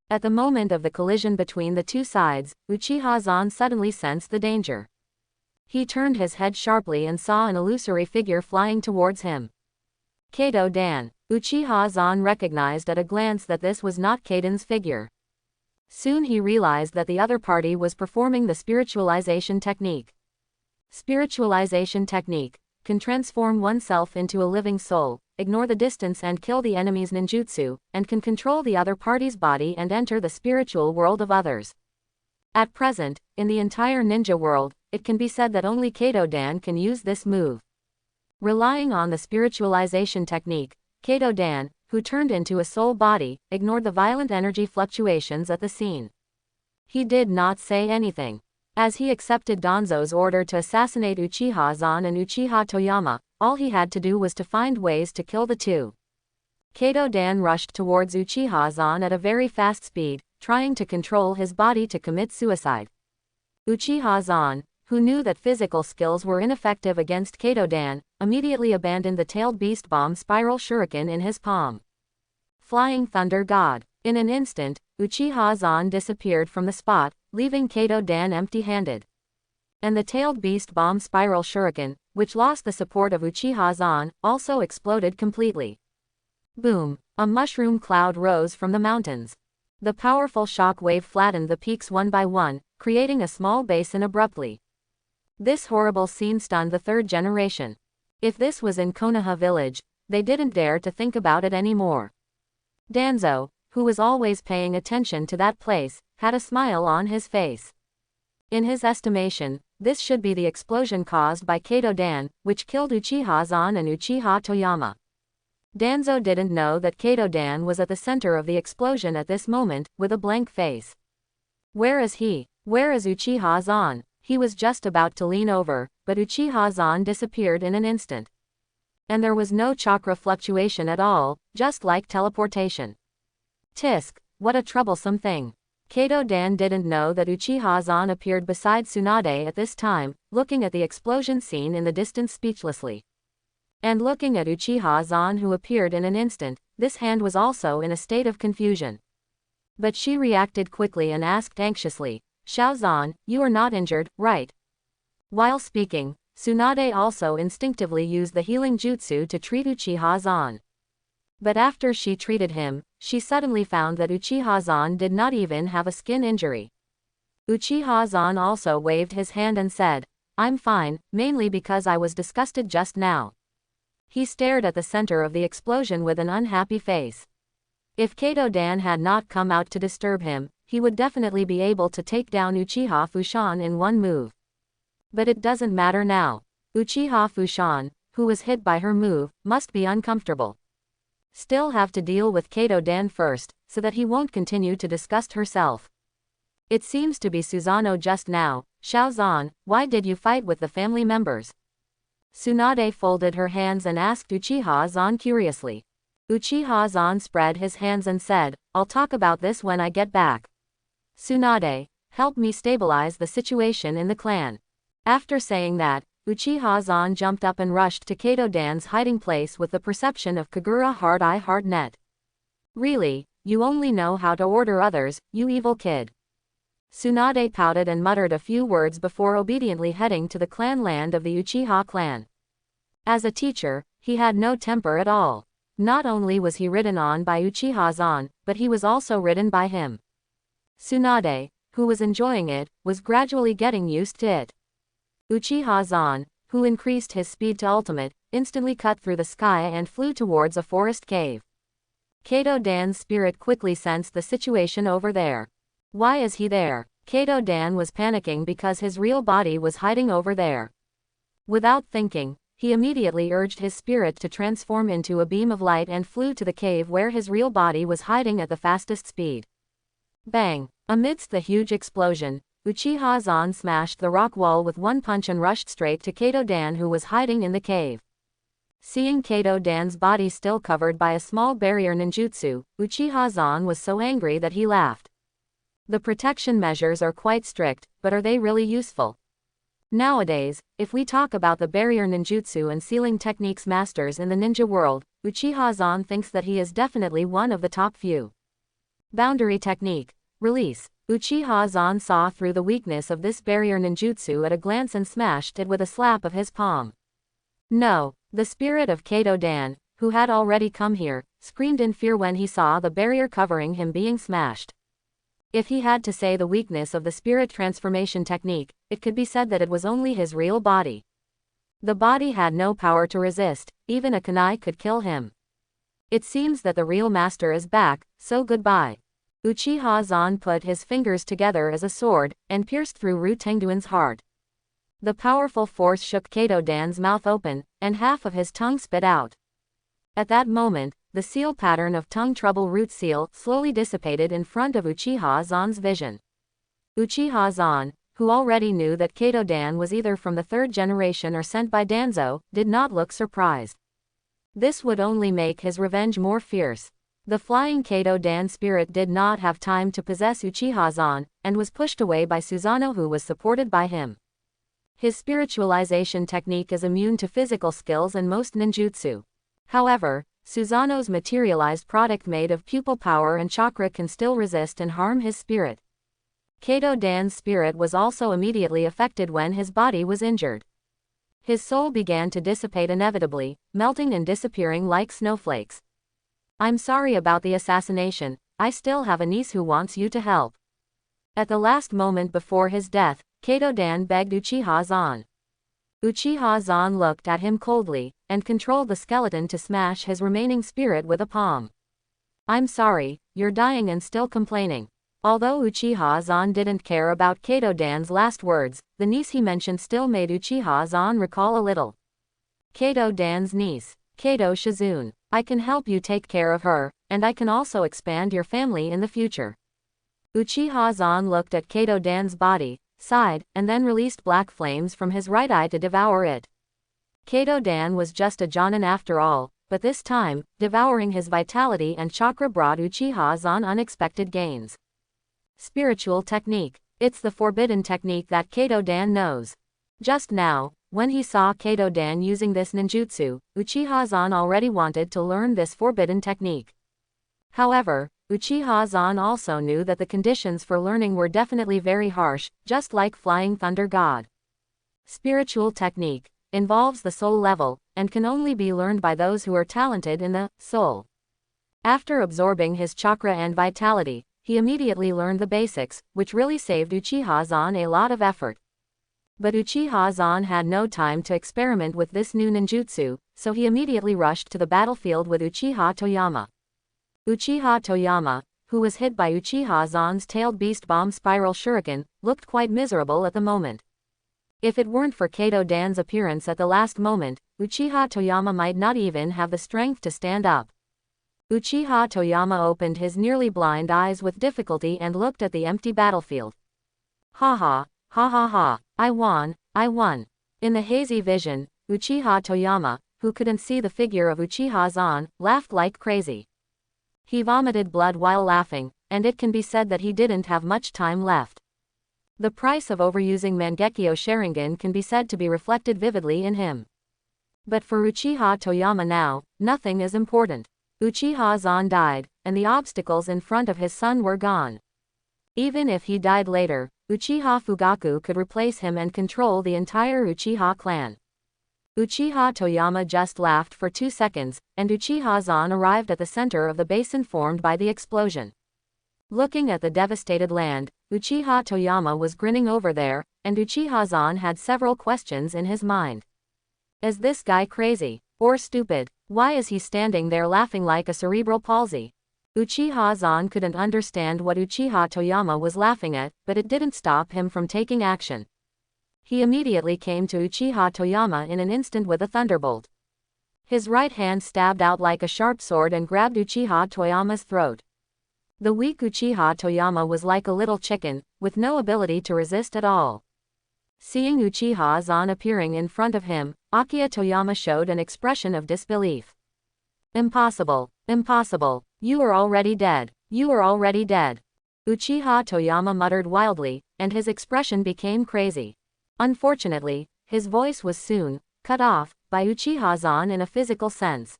At the moment of the collision between the two sides, Uchiha Zan suddenly sensed the danger. He turned his head sharply and saw an illusory figure flying towards him. Kato Dan. Uchiha Zan recognized at a glance that this was not Kaiden's figure. Soon he realized that the other party was performing the spiritualization technique. Spiritualization technique can transform oneself into a living soul, ignore the distance and kill the enemy's ninjutsu, and can control the other party's body and enter the spiritual world of others. At present, in the entire ninja world, it can be said that only Kato Dan can use this move. Relying on the spiritualization technique, Kato Dan, who turned into a soul body, ignored the violent energy fluctuations at the scene. He did not say anything. As he accepted Danzo's order to assassinate Uchiha Zan and Uchiha Toyama, all he had to do was to find ways to kill the two. Kato Dan rushed towards Uchiha Zan at a very fast speed, trying to control his body to commit suicide. Uchiha Zan, who knew that physical skills were ineffective against Kato Dan, immediately abandoned the tailed beast bomb spiral shuriken in his palm. Flying Thunder God. In an instant, Uchiha Zan disappeared from the spot, leaving Kato Dan empty-handed. And the tailed beast bomb spiral shuriken, which lost the support of Uchiha Zan, also exploded completely. Boom! A mushroom cloud rose from the mountains. The powerful shock wave flattened the peaks one by one, creating a small basin abruptly. This horrible scene stunned the third generation. If this was in Konaha village, they didn't dare to think about it anymore. Danzo, who was always paying attention to that place, had a smile on his face. In his estimation, this should be the explosion caused by Kato Dan, which killed Uchiha Zan and Uchiha Toyama. Danzo didn't know that Kato Dan was at the center of the explosion at this moment, with a blank face. Where is he? Where is Uchiha Zan? He was just about to lean over, but Uchiha Zan disappeared in an instant. And there was no chakra fluctuation at all, just like teleportation. Tisk, what a troublesome thing. Kato Dan didn't know that Uchiha Zan appeared beside Tsunade at this time, looking at the explosion scene in the distance speechlessly. And looking at Uchiha Zan, who appeared in an instant, this hand was also in a state of confusion. But she reacted quickly and asked anxiously, Xiao Zan, you are not injured, right? While speaking, Tsunade also instinctively used the healing jutsu to treat Uchiha Zan. But after she treated him, she suddenly found that Uchiha Zan did not even have a skin injury. Uchiha Zan also waved his hand and said, I'm fine, mainly because I was disgusted just now. He stared at the center of the explosion with an unhappy face. If Kato Dan had not come out to disturb him, he would definitely be able to take down Uchiha Fushan in one move. But it doesn't matter now. Uchiha Fushan, who was hit by her move, must be uncomfortable. Still have to deal with Kato Dan first, so that he won't continue to disgust herself. It seems to be Suzano just now. Xiao Zan, why did you fight with the family members? Tsunade folded her hands and asked Uchiha Zan curiously. Uchiha Zan spread his hands and said, I'll talk about this when I get back. Tsunade, help me stabilize the situation in the clan. After saying that, Uchiha Zan jumped up and rushed to Kato Dan's hiding place with the perception of Kagura Hard Eye Hard Net. Really, you only know how to order others, you evil kid. Tsunade pouted and muttered a few words before obediently heading to the clan land of the Uchiha clan. As a teacher, he had no temper at all. Not only was he ridden on by Uchiha Zan, but he was also ridden by him. Tsunade, who was enjoying it, was gradually getting used to it. Uchiha Zan, who increased his speed to ultimate, instantly cut through the sky and flew towards a forest cave. Kato Dan's spirit quickly sensed the situation over there. Why is he there? Kato Dan was panicking because his real body was hiding over there. Without thinking, he immediately urged his spirit to transform into a beam of light and flew to the cave where his real body was hiding at the fastest speed. Bang! Amidst the huge explosion, Uchiha Zan smashed the rock wall with one punch and rushed straight to Kato Dan, who was hiding in the cave. Seeing Kato Dan's body still covered by a small barrier ninjutsu, Uchiha Zan was so angry that he laughed. The protection measures are quite strict, but are they really useful? Nowadays, if we talk about the barrier ninjutsu and sealing techniques masters in the ninja world, Uchiha Zan thinks that he is definitely one of the top few. Boundary technique. Release. Uchiha Zan saw through the weakness of this barrier ninjutsu at a glance and smashed it with a slap of his palm. No, the spirit of Kato Dan, who had already come here, screamed in fear when he saw the barrier covering him being smashed. If he had to say the weakness of the spirit transformation technique, it could be said that it was only his real body. The body had no power to resist, even a kunai could kill him. It seems that the real master is back, so goodbye. Uchiha Zan put his fingers together as a sword, and pierced through Ru Tengduan's heart. The powerful force shook Kato Dan's mouth open, and half of his tongue spit out. At that moment, the seal pattern of tongue trouble root seal slowly dissipated in front of Uchiha Zan's vision. Uchiha Zan, who already knew that Kato Dan was either from the third generation or sent by Danzo, did not look surprised. This would only make his revenge more fierce. The flying Kato Dan spirit did not have time to possess Uchiha Zan, and was pushed away by Suzano, who was supported by him. His spiritualization technique is immune to physical skills and most ninjutsu. However, Suzano's materialized product made of pupil power and chakra can still resist and harm his spirit. Kato Dan's spirit was also immediately affected when his body was injured. His soul began to dissipate inevitably, melting and disappearing like snowflakes. I'm sorry about the assassination, I still have a niece who wants you to help. At the last moment before his death, Kato Dan begged Uchiha Zan. Uchiha Zan looked at him coldly, and controlled the skeleton to smash his remaining spirit with a palm. I'm sorry, you're dying and still complaining. Although Uchiha Zan didn't care about Kato Dan's last words, the niece he mentioned still made Uchiha Zan recall a little. Kato Dan's niece, Kato Shizune. I can help you take care of her, and I can also expand your family in the future. Uchiha Zan looked at Kato Dan's body, sighed, and then released black flames from his right eye to devour it. Kato Dan was just a jonin after all, but this time, devouring his vitality and chakra brought Uchiha Zan unexpected gains. Spiritual technique. It's the forbidden technique that Kato Dan knows. Just now, when he saw Kato Dan using this ninjutsu, Uchiha Zan already wanted to learn this forbidden technique. However, Uchiha Zan also knew that the conditions for learning were definitely very harsh, just like Flying Thunder God. Spiritual technique involves the soul level, and can only be learned by those who are talented in the soul. After absorbing his chakra and vitality, he immediately learned the basics, which really saved Uchiha Zan a lot of effort. But Uchiha Zan had no time to experiment with this new ninjutsu, so he immediately rushed to the battlefield with Uchiha Toyama. Uchiha Toyama, who was hit by Uchiha Zan's tailed beast bomb spiral shuriken, looked quite miserable at the moment. If it weren't for Kato Dan's appearance at the last moment, Uchiha Toyama might not even have the strength to stand up. Uchiha Toyama opened his nearly blind eyes with difficulty and looked at the empty battlefield. Ha ha, ha ha ha, I won, I won. In the hazy vision, Uchiha Toyama, who couldn't see the figure of Uchiha Zan, laughed like crazy. He vomited blood while laughing, and it can be said that he didn't have much time left. The price of overusing Mangekyo Sharingan can be said to be reflected vividly in him. But for Uchiha Toyama now, nothing is important. Uchiha Zan died, and the obstacles in front of his son were gone. Even if he died later, Uchiha Fugaku could replace him and control the entire Uchiha clan. Uchiha Toyama just laughed for 2 seconds, and Uchiha Zan arrived at the center of the basin formed by the explosion. Looking at the devastated land, Uchiha Toyama was grinning over there, and Uchiha Zan had several questions in his mind. Is this guy crazy? Or stupid? Why is he standing there laughing like a cerebral palsy? Uchiha Zan couldn't understand what Uchiha Toyama was laughing at, but it didn't stop him from taking action. He immediately came to Uchiha Toyama in an instant with a thunderbolt. His right hand stabbed out like a sharp sword and grabbed Uchiha Toyama's throat. The weak Uchiha Toyama was like a little chicken, with no ability to resist at all. Seeing Uchiha Zan appearing in front of him, Akira Toyama showed an expression of disbelief. Impossible, impossible, you are already dead, you are already dead. Uchiha Toyama muttered wildly, and his expression became crazy. Unfortunately, his voice was soon cut off by Uchiha Zan in a physical sense.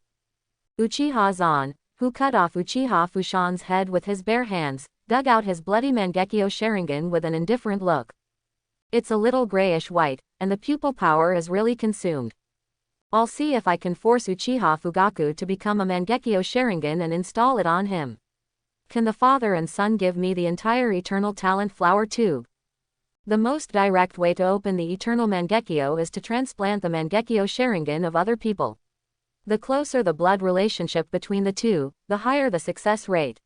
Uchiha Zan, who cut off Uchiha Fushan's head with his bare hands, dug out his bloody Mangekyo Sharingan with an indifferent look. It's a little grayish-white, and the pupil power is really consumed. I'll see if I can force Uchiha Fugaku to become a Mangekyo Sharingan and install it on him. Can the father and son give me the entire eternal talent flower tube? The most direct way to open the eternal Mangekyo is to transplant the Mangekyo Sharingan of other people. The closer the blood relationship between the two, the higher the success rate.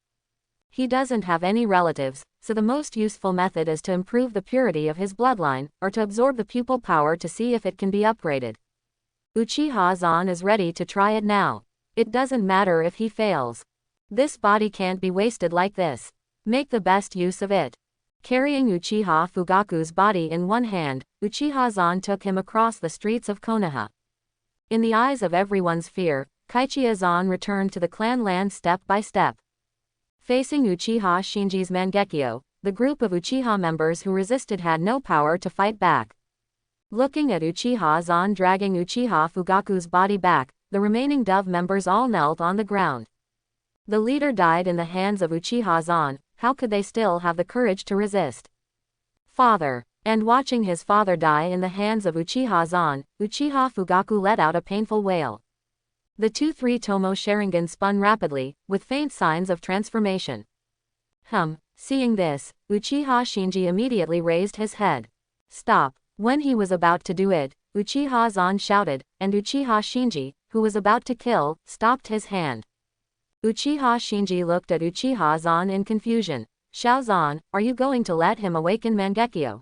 He doesn't have any relatives, so the most useful method is to improve the purity of his bloodline, or to absorb the pupil power to see if it can be upgraded. Uchiha Zan is ready to try it now. It doesn't matter if he fails. This body can't be wasted like this. Make the best use of it. Carrying Uchiha Fugaku's body in one hand, Uchiha Zan took him across the streets of Konaha. In the eyes of everyone's fear, Kaichiya Zan returned to the clan land step by step. Facing Uchiha Shinji's Mangekyo, the group of Uchiha members who resisted had no power to fight back. Looking at Uchiha Zan dragging Uchiha Fugaku's body back, the remaining Dove members all knelt on the ground. The leader died in the hands of Uchiha Zan, how could they still have the courage to resist? Father. And watching his father die in the hands of Uchiha Zan, Uchiha Fugaku let out a painful wail. The 2-3 Tomo Sharingan spun rapidly, with faint signs of transformation. Seeing this, Uchiha Shinji immediately raised his head. Stop. When he was about to do it, Uchiha Zan shouted, and Uchiha Shinji, who was about to kill, stopped his hand. Uchiha Shinji looked at Uchiha Zan in confusion. Shao Zan, are you going to let him awaken Mangekyo?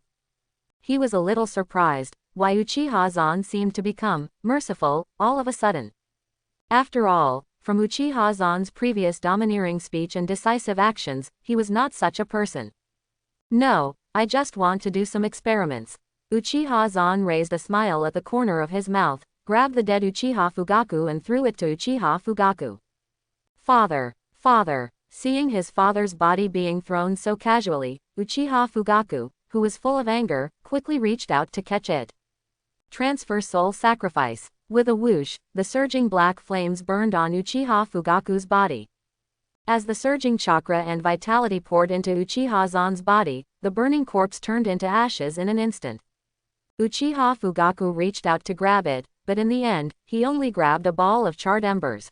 He was a little surprised, why Uchiha Zan seemed to become merciful all of a sudden. After all, from Uchiha Zan's previous domineering speech and decisive actions, he was not such a person. No, I just want to do some experiments. Uchiha Zan raised a smile at the corner of his mouth, grabbed the dead Uchiha Fugaku and threw it to Uchiha Fugaku. Father. Seeing his father's body being thrown so casually, Uchiha Fugaku, who was full of anger, quickly reached out to catch it. Transfer soul sacrifice. With a whoosh, the surging black flames burned on Uchiha Fugaku's body. As the surging chakra and vitality poured into Uchiha Zan's body, the burning corpse turned into ashes in an instant. Uchiha Fugaku reached out to grab it, but in the end, he only grabbed a ball of charred embers.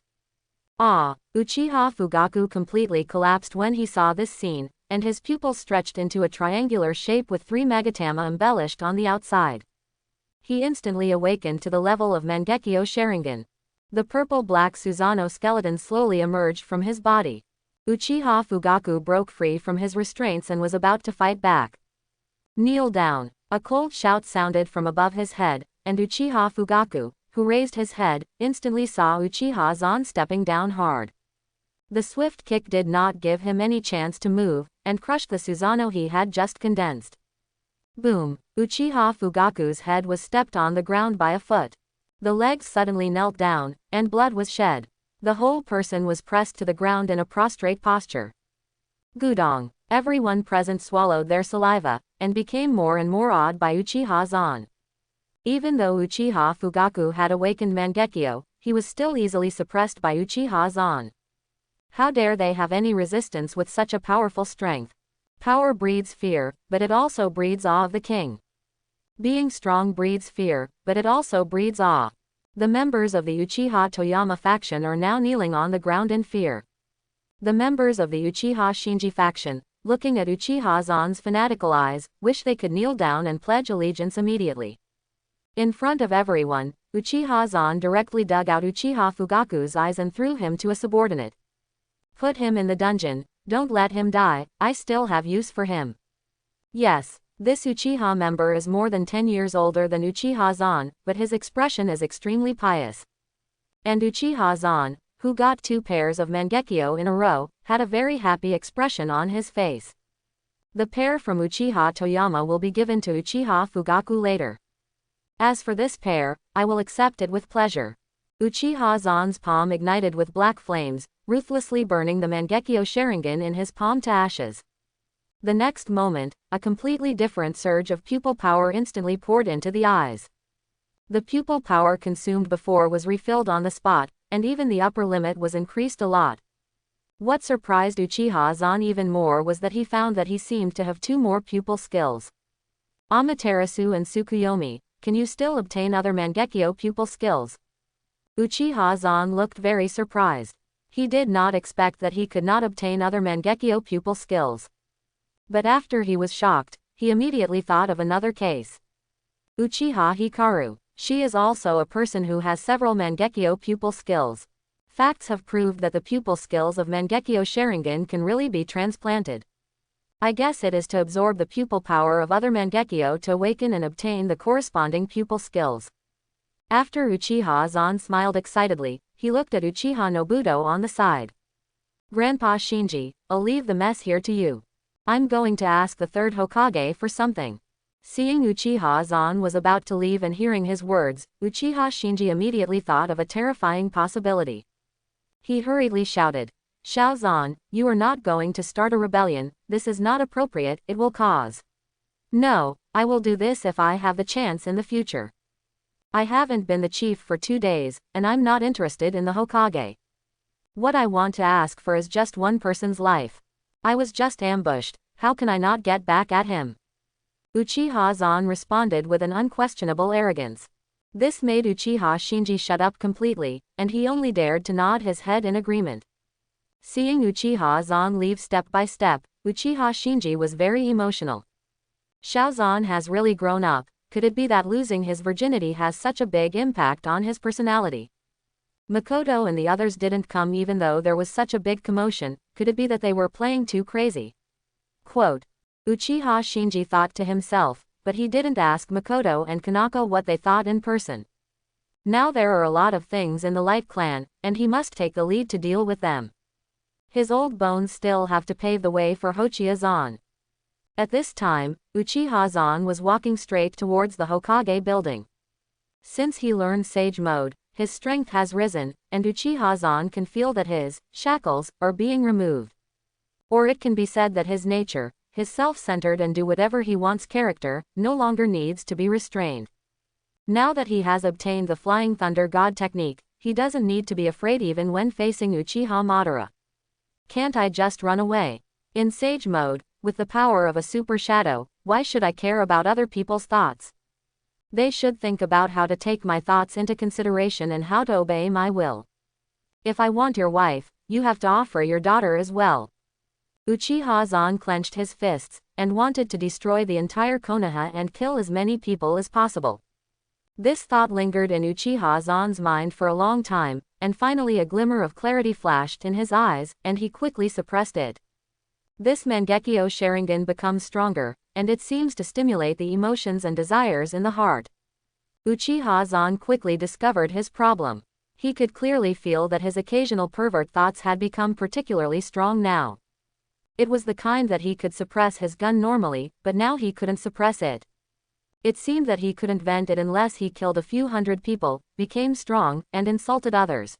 Uchiha Fugaku completely collapsed when he saw this scene, and his pupils stretched into a triangular shape with 3 Magatama embellished on the outside. He instantly awakened to the level of Mangekyo Sharingan. The purple-black Suzano skeleton slowly emerged from his body. Uchiha Fugaku broke free from his restraints and was about to fight back. Kneel down. A cold shout sounded from above his head, and Uchiha Fugaku, who raised his head, instantly saw Uchiha Zan stepping down hard. The swift kick did not give him any chance to move, and crushed the Suzano he had just condensed. Boom! Uchiha Fugaku's head was stepped on the ground by a foot. The legs suddenly knelt down, and blood was shed. The whole person was pressed to the ground in a prostrate posture. Gudong! Everyone present swallowed their saliva, and became more and more awed by Uchiha Zan. Even though Uchiha Fugaku had awakened Mangekyo, he was still easily suppressed by Uchiha Zan. How dare they have any resistance with such a powerful strength? Power breeds fear, but it also breeds awe of the king. Being strong breeds fear, but it also breeds awe. The members of the Uchiha Toyama faction are now kneeling on the ground in fear. The members of the Uchiha Shinji faction, looking at Uchiha Zan's fanatical eyes, wish they could kneel down and pledge allegiance immediately. In front of everyone, Uchiha Zan directly dug out Uchiha Fugaku's eyes and threw him to a subordinate. Put him in the dungeon, don't let him die, I still have use for him. Yes, this Uchiha member is more than 10 years older than Uchiha Zan, but his expression is extremely pious. And Uchiha Zan, who got 2 pairs of Mangekyo in a row, had a very happy expression on his face. The pair from Uchiha Toyama will be given to Uchiha Fugaku later. As for this pair, I will accept it with pleasure. Uchiha Zan's palm ignited with black flames, ruthlessly burning the Mangekyo Sharingan in his palm to ashes. The next moment, a completely different surge of pupil power instantly poured into the eyes. The pupil power consumed before was refilled on the spot, and even the upper limit was increased a lot. What surprised Uchiha Zan even more was that he found that he seemed to have 2 more pupil skills. Amaterasu and Tsukuyomi, can you still obtain other Mangekyo pupil skills? Uchiha Zan looked very surprised. He did not expect that he could not obtain other Mangekyo pupil skills. But after he was shocked, he immediately thought of another case. Uchiha Hikaru. She is also a person who has several Mangekyo pupil skills. Facts have proved that the pupil skills of Mangekyo Sharingan can really be transplanted. I guess it is to absorb the pupil power of other Mangekyo to awaken and obtain the corresponding pupil skills. After Uchiha Zan smiled excitedly, he looked at Uchiha Nobuto on the side. Grandpa Shinji, I'll leave the mess here to you. I'm going to ask the 3rd Hokage for something. Seeing Uchiha Zan was about to leave and hearing his words, Uchiha Shinji immediately thought of a terrifying possibility. He hurriedly shouted, Shao Zan, you are not going to start a rebellion, this is not appropriate, it will cause. No, I will do this if I have the chance in the future. I haven't been the chief for 2 days, and I'm not interested in the Hokage. What I want to ask for is just one person's life. I was just ambushed, how can I not get back at him? Uchiha Zan responded with an unquestionable arrogance. This made Uchiha Shinji shut up completely, and he only dared to nod his head in agreement. Seeing Uchiha Zan leave step by step, Uchiha Shinji was very emotional. Shao Zan has really grown up. Could it be that losing his virginity has such a big impact on his personality? Makoto and the others didn't come even though there was such a big commotion. Could it be that they were playing too crazy? Quote. Uchiha Shinji thought to himself, but he didn't ask Makoto and Kanako what they thought in person. Now there are a lot of things in the Light Clan, and he must take the lead to deal with them. His old bones still have to pave the way for Hochiya Zan. At this time, Uchiha Zan was walking straight towards the Hokage building. Since he learned Sage Mode, his strength has risen, and Uchiha Zan can feel that his shackles are being removed. Or it can be said that his nature, his self-centered and do whatever he wants character, no longer needs to be restrained. Now that he has obtained the Flying Thunder God technique, he doesn't need to be afraid even when facing Uchiha Madara. Can't I just run away? In Sage Mode, with the power of a super shadow, why should I care about other people's thoughts? They should think about how to take my thoughts into consideration and how to obey my will. If I want your wife, you have to offer your daughter as well. Uchiha Zan clenched his fists, and wanted to destroy the entire Konaha and kill as many people as possible. This thought lingered in Uchiha Zan's mind for a long time, and finally a glimmer of clarity flashed in his eyes, and he quickly suppressed it. This Mangekyo Sharingan becomes stronger, and it seems to stimulate the emotions and desires in the heart. Uchiha Zan quickly discovered his problem. He could clearly feel that his occasional pervert thoughts had become particularly strong now. It was the kind that he could suppress his gun normally, but now he couldn't suppress it. It seemed that he couldn't vent it unless he killed a few hundred people, became strong, and insulted others.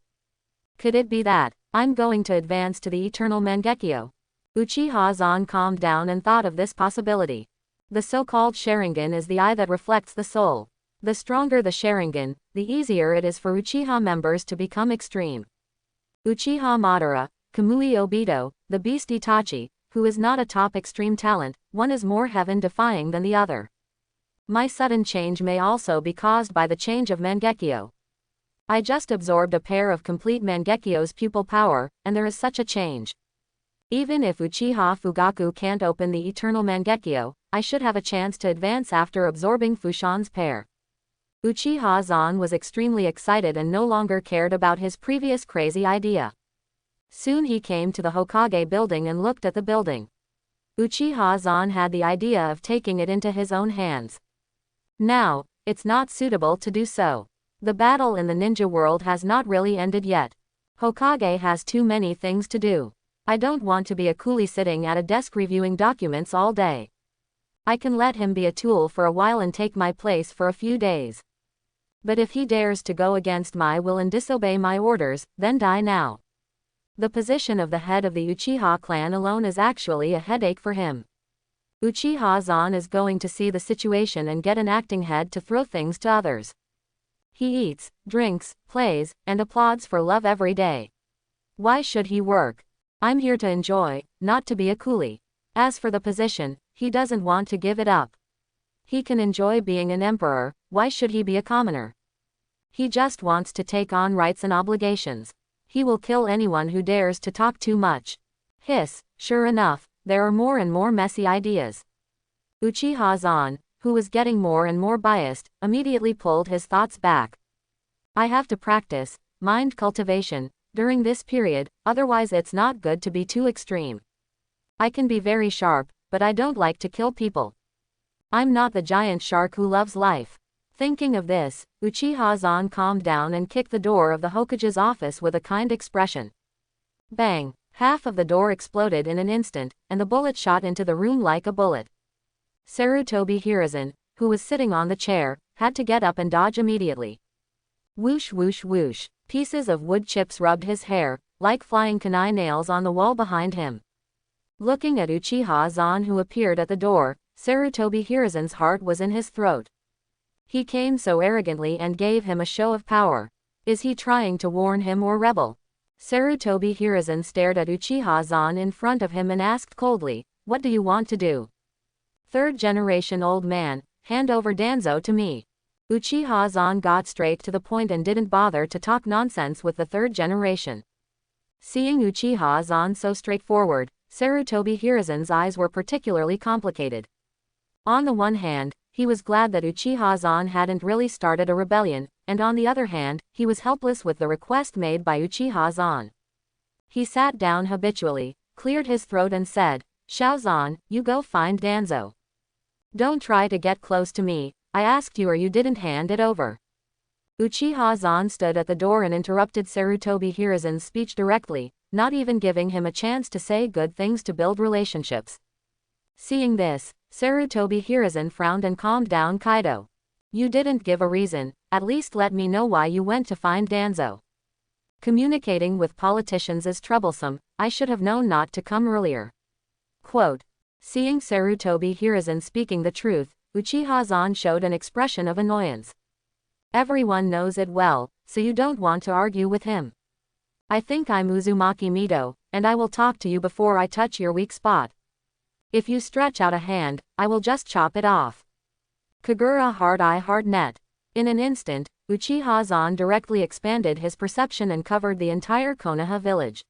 Could it be that I'm going to advance to the eternal Mangekyo? Uchiha Zan calmed down and thought of this possibility. The so-called Sharingan is the eye that reflects the soul. The stronger the Sharingan, the easier it is for Uchiha members to become extreme. Uchiha Madara, Kamui Obito, the beast Itachi, who is not a top extreme talent, one is more heaven-defying than the other. My sudden change may also be caused by the change of Mangekyo. I just absorbed a pair of complete Mangekyo's pupil power, and there is such a change. Even if Uchiha Fugaku can't open the eternal Mangekyo, I should have a chance to advance after absorbing Fushan's pair. Uchiha Zan was extremely excited and no longer cared about his previous crazy idea. Soon he came to the Hokage building and looked at the building. Uchiha Zan had the idea of taking it into his own hands. Now, it's not suitable to do so. The battle in the ninja world has not really ended yet. Hokage has too many things to do. I don't want to be a coolie sitting at a desk reviewing documents all day. I can let him be a tool for a while and take my place for a few days. But if he dares to go against my will and disobey my orders, then die now. The position of the head of the Uchiha clan alone is actually a headache for him. Uchiha Zan is going to see the situation and get an acting head to throw things to others. He eats, drinks, plays, and applauds for love every day. Why should he work? I'm here to enjoy, not to be a coolie. As for the position, he doesn't want to give it up. He can enjoy being an emperor, why should he be a commoner? He just wants to take on rights and obligations. He will kill anyone who dares to talk too much. Hiss, sure enough, there are more and more messy ideas. Uchiha Zan, who was getting more and more biased, immediately pulled his thoughts back. I have to practice mind cultivation during this period, otherwise it's not good to be too extreme. I can be very sharp, but I don't like to kill people. I'm not the giant shark who loves life. Thinking of this, Uchiha Zan calmed down and kicked the door of the Hokage's office with a kind expression. Bang! Half of the door exploded in an instant, and the bullet shot into the room like a bullet. Sarutobi Hiruzen, who was sitting on the chair, had to get up and dodge immediately. Whoosh whoosh whoosh. Pieces of wood chips rubbed his hair, like flying kunai nails on the wall behind him. Looking at Uchiha Zan who appeared at the door, Sarutobi Hiruzen's heart was in his throat. He came so arrogantly and gave him a show of power. Is he trying to warn him or rebel? Sarutobi Hiruzen stared at Uchiha Zan in front of him and asked coldly, what do you want to do? Third generation old man, hand over Danzo to me. Uchiha Zan got straight to the point and didn't bother to talk nonsense with the third generation. Seeing Uchiha Zan so straightforward, Sarutobi Hiruzen's eyes were particularly complicated. On the one hand, he was glad that Uchiha Zan hadn't really started a rebellion, and on the other hand, he was helpless with the request made by Uchiha Zan. He sat down habitually, cleared his throat and said, Shao Zan, you go find Danzo. Don't try to get close to me, I asked you or you didn't hand it over. Uchiha Zan stood at the door and interrupted Sarutobi Hiruzen's speech directly, not even giving him a chance to say good things to build relationships. Seeing this, Sarutobi Hiruzen frowned and calmed down Kaido. You didn't give a reason, at least let me know why you went to find Danzo. Communicating with politicians is troublesome, I should have known not to come earlier. Quote. Seeing Sarutobi Hiruzen speaking the truth, Uchiha Zan showed an expression of annoyance. Everyone knows it well, so you don't want to argue with him. I think I'm Uzumaki Mido, and I will talk to you before I touch your weak spot. If you stretch out a hand, I will just chop it off. Kagura hard eye hard net. In an instant, Uchiha Zan directly expanded his perception and covered the entire Konoha village.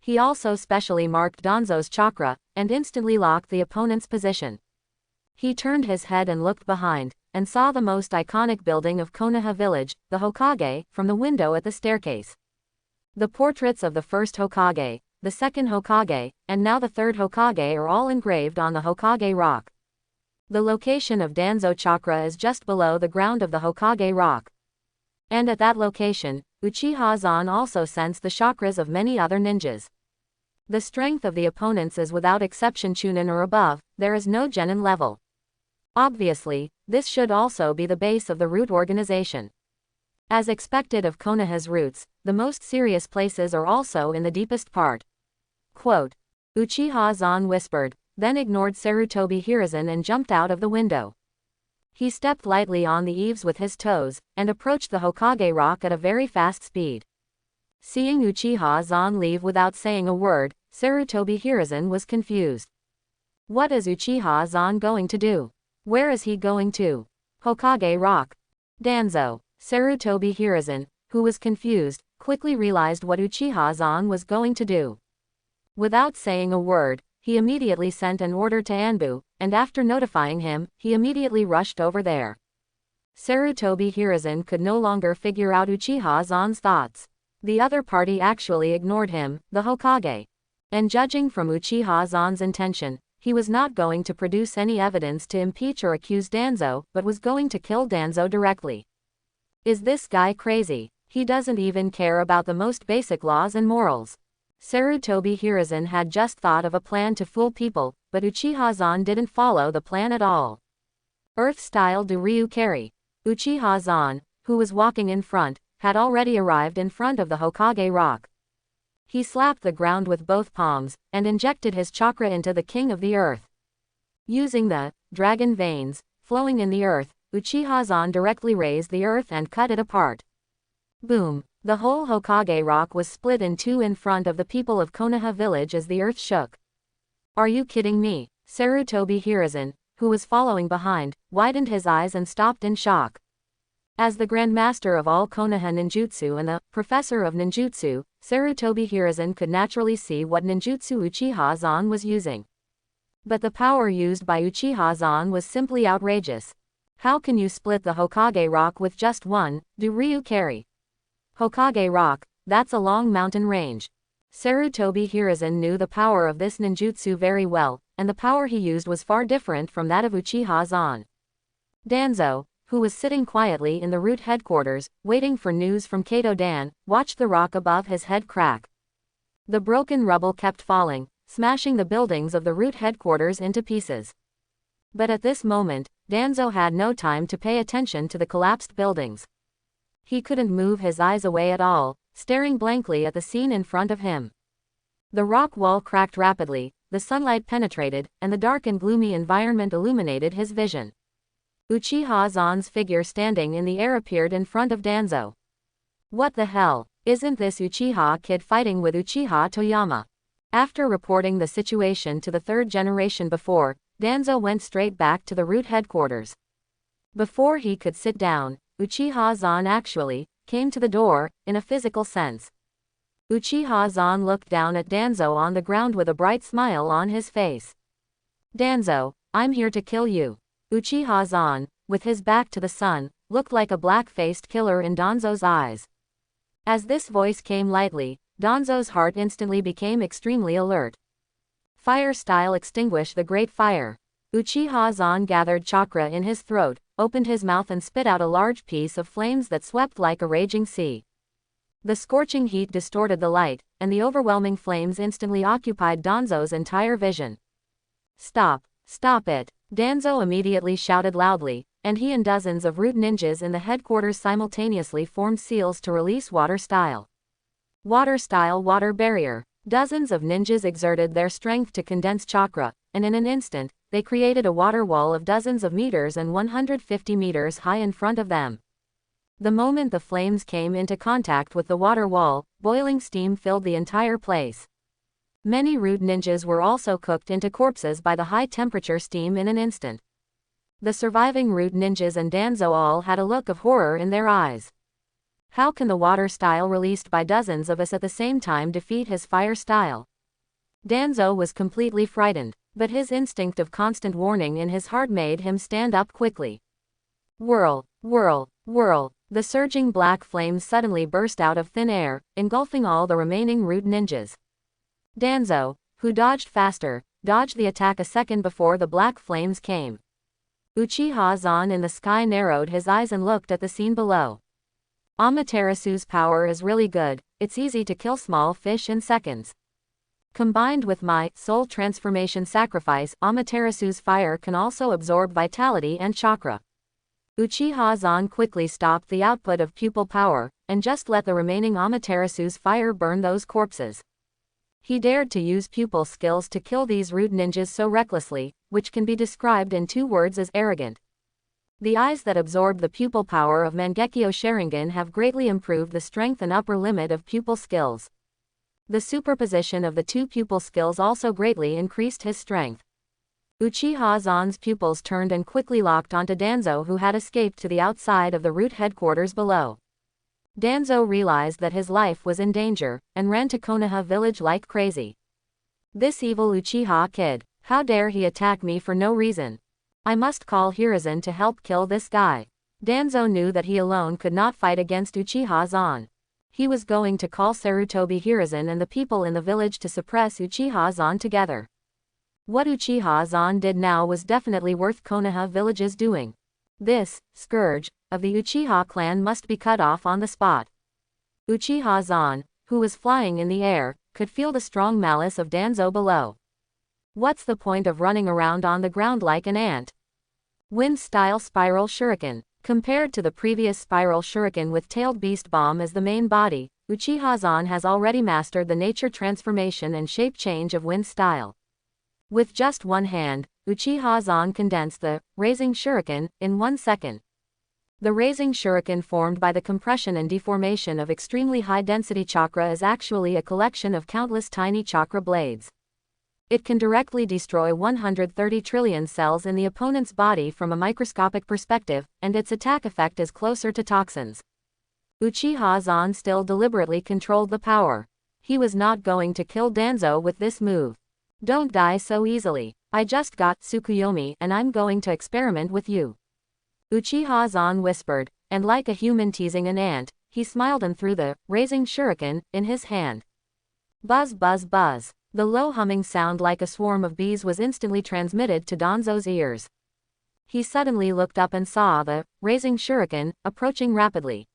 He also specially marked Danzo's chakra, and instantly locked the opponent's position. He turned his head and looked behind, and saw the most iconic building of Konoha village, the Hokage, from the window at the staircase. The portraits of the first Hokage, the second Hokage, and now the third Hokage are all engraved on the Hokage rock. The location of Danzo chakra is just below the ground of the Hokage rock. And at that location, Uchiha Zan also sensed the chakras of many other ninjas. The strength of the opponents is without exception Chunin or above, there is no Genin level. Obviously, this should also be the base of the root organization. As expected of Konoha's roots, the most serious places are also in the deepest part. Quote. Uchiha Zan whispered, then ignored Sarutobi Hiruzen and jumped out of the window. He stepped lightly on the eaves with his toes, and approached the Hokage rock at a very fast speed. Seeing Uchiha Zan leave without saying a word, Sarutobi Hiruzen was confused. What is Uchiha Zan going to do? Where is he going to? Hokage rock. Danzo. Sarutobi Hiruzen, who was confused, quickly realized what Uchiha Zan was going to do. Without saying a word, he immediately sent an order to Anbu, and after notifying him, he immediately rushed over there. Sarutobi Hiruzen could no longer figure out Uchiha Zan's thoughts. The other party actually ignored him, the Hokage. And judging from Uchiha Zan's intention, he was not going to produce any evidence to impeach or accuse Danzo, but was going to kill Danzo directly. Is this guy crazy? He doesn't even care about the most basic laws and morals. Sarutobi Hiruzen had just thought of a plan to fool people, but Uchiha Zan didn't follow the plan at all. Earth-style do Ryu carry. Uchiha Zan, who was walking in front, had already arrived in front of the Hokage rock. He slapped the ground with both palms, and injected his chakra into the king of the earth. Using the dragon veins flowing in the earth, Uchiha Zan directly raised the earth and cut it apart. Boom! The whole Hokage rock was split in two in front of the people of Konaha village as the earth shook. Are you kidding me? Sarutobi Hiruzen, who was following behind, widened his eyes and stopped in shock. As the Grandmaster of all Konaha ninjutsu and the Professor of Ninjutsu, Sarutobi Hiruzen could naturally see what ninjutsu Uchiha Zan was using. But the power used by Uchiha Zan was simply outrageous. How can you split the Hokage rock with just one, do Ryu carry? Hokage rock, that's a long mountain range. Sarutobi Hiruzen knew the power of this ninjutsu very well, and the power he used was far different from that of Uchiha Zan. Danzo, who was sitting quietly in the root headquarters, waiting for news from Kato Dan, watched the rock above his head crack. The broken rubble kept falling, smashing the buildings of the root headquarters into pieces. But at this moment, Danzo had no time to pay attention to the collapsed buildings. He couldn't move his eyes away at all, staring blankly at the scene in front of him. The rock wall cracked rapidly, the sunlight penetrated, and the dark and gloomy environment illuminated his vision. Uchiha Zan's figure standing in the air appeared in front of Danzo. What the hell? Isn't this Uchiha kid fighting with Uchiha Toyama? After reporting the situation to the third generation before, Danzo went straight back to the root headquarters. Before he could sit down, Uchiha Zan actually came to the door, in a physical sense. Uchiha Zan looked down at Danzo on the ground with a bright smile on his face. Danzo, I'm here to kill you. Uchiha Zan, with his back to the sun, looked like a black-faced killer in Danzo's eyes. As this voice came lightly, Danzo's heart instantly became extremely alert. Fire style extinguish the great fire. Uchiha Zan gathered chakra in his throat, opened his mouth and spit out a large piece of flames that swept like a raging sea. The scorching heat distorted the light, and the overwhelming flames instantly occupied Danzo's entire vision. Stop! Stop it! Danzo immediately shouted loudly, and he and dozens of root ninjas in the headquarters simultaneously formed seals to release water style. Water style water barrier. Dozens of ninjas exerted their strength to condense chakra, and in an instant, they created a water wall of dozens of meters and 150 meters high in front of them. The moment the flames came into contact with the water wall, boiling steam filled the entire place. Many root ninjas were also cooked into corpses by the high-temperature steam in an instant. The surviving root ninjas and Danzo all had a look of horror in their eyes. How can the water style released by dozens of us at the same time defeat his fire style? Danzo was completely frightened, but his instinct of constant warning in his heart made him stand up quickly. Whirl, whirl, whirl. The surging black flames suddenly burst out of thin air, engulfing all the remaining root ninjas. Danzo, who dodged faster, dodged the attack a second before the black flames came. Uchiha Zan in the sky narrowed his eyes and looked at the scene below. Amaterasu's power is really good, it's easy to kill small fish in seconds. Combined with my soul transformation sacrifice, Amaterasu's fire can also absorb vitality and chakra. Uchiha Zan quickly stopped the output of pupil power, and just let the remaining Amaterasu's fire burn those corpses. He dared to use pupil skills to kill these root ninjas so recklessly, which can be described in 2 words as arrogant. The eyes that absorb the pupil power of Mangekyo Sharingan have greatly improved the strength and upper limit of pupil skills. The superposition of the 2 pupil skills also greatly increased his strength. Uchiha Zan's pupils turned and quickly locked onto Danzo, who had escaped to the outside of the root headquarters below. Danzo realized that his life was in danger, and ran to Konaha village like crazy. This evil Uchiha kid, how dare he attack me for no reason? I must call Hiruzen to help kill this guy. Danzo knew that he alone could not fight against Uchiha Zan. He was going to call Sarutobi Hiruzen and the people in the village to suppress Uchiha Zan together. What Uchiha Zan did now was definitely worth Konaha village's doing. This scourge of the Uchiha clan must be cut off on the spot. Uchiha Zan, who was flying in the air, could feel the strong malice of Danzo below. What's the point of running around on the ground like an ant? Wind-style Spiral Shuriken. Compared to the previous Spiral Shuriken with Tailed Beast Bomb as the main body, Uchiha Zan has already mastered the nature transformation and shape change of wind style. With just one hand, Uchiha Zan condensed the raising shuriken in 1 second. The raising shuriken formed by the compression and deformation of extremely high-density chakra is actually a collection of countless tiny chakra blades. It can directly destroy 130 trillion cells in the opponent's body from a microscopic perspective, and its attack effect is closer to toxins. Uchiha Zan still deliberately controlled the power. He was not going to kill Danzo with this move. Don't die so easily. I just got Tsukuyomi and I'm going to experiment with you. Uchiha Zan whispered, and like a human teasing an ant, he smiled and threw the raising shuriken in his hand. Buzz buzz buzz. The low humming sound like a swarm of bees was instantly transmitted to Danzo's ears. He suddenly looked up and saw the raising shuriken approaching rapidly.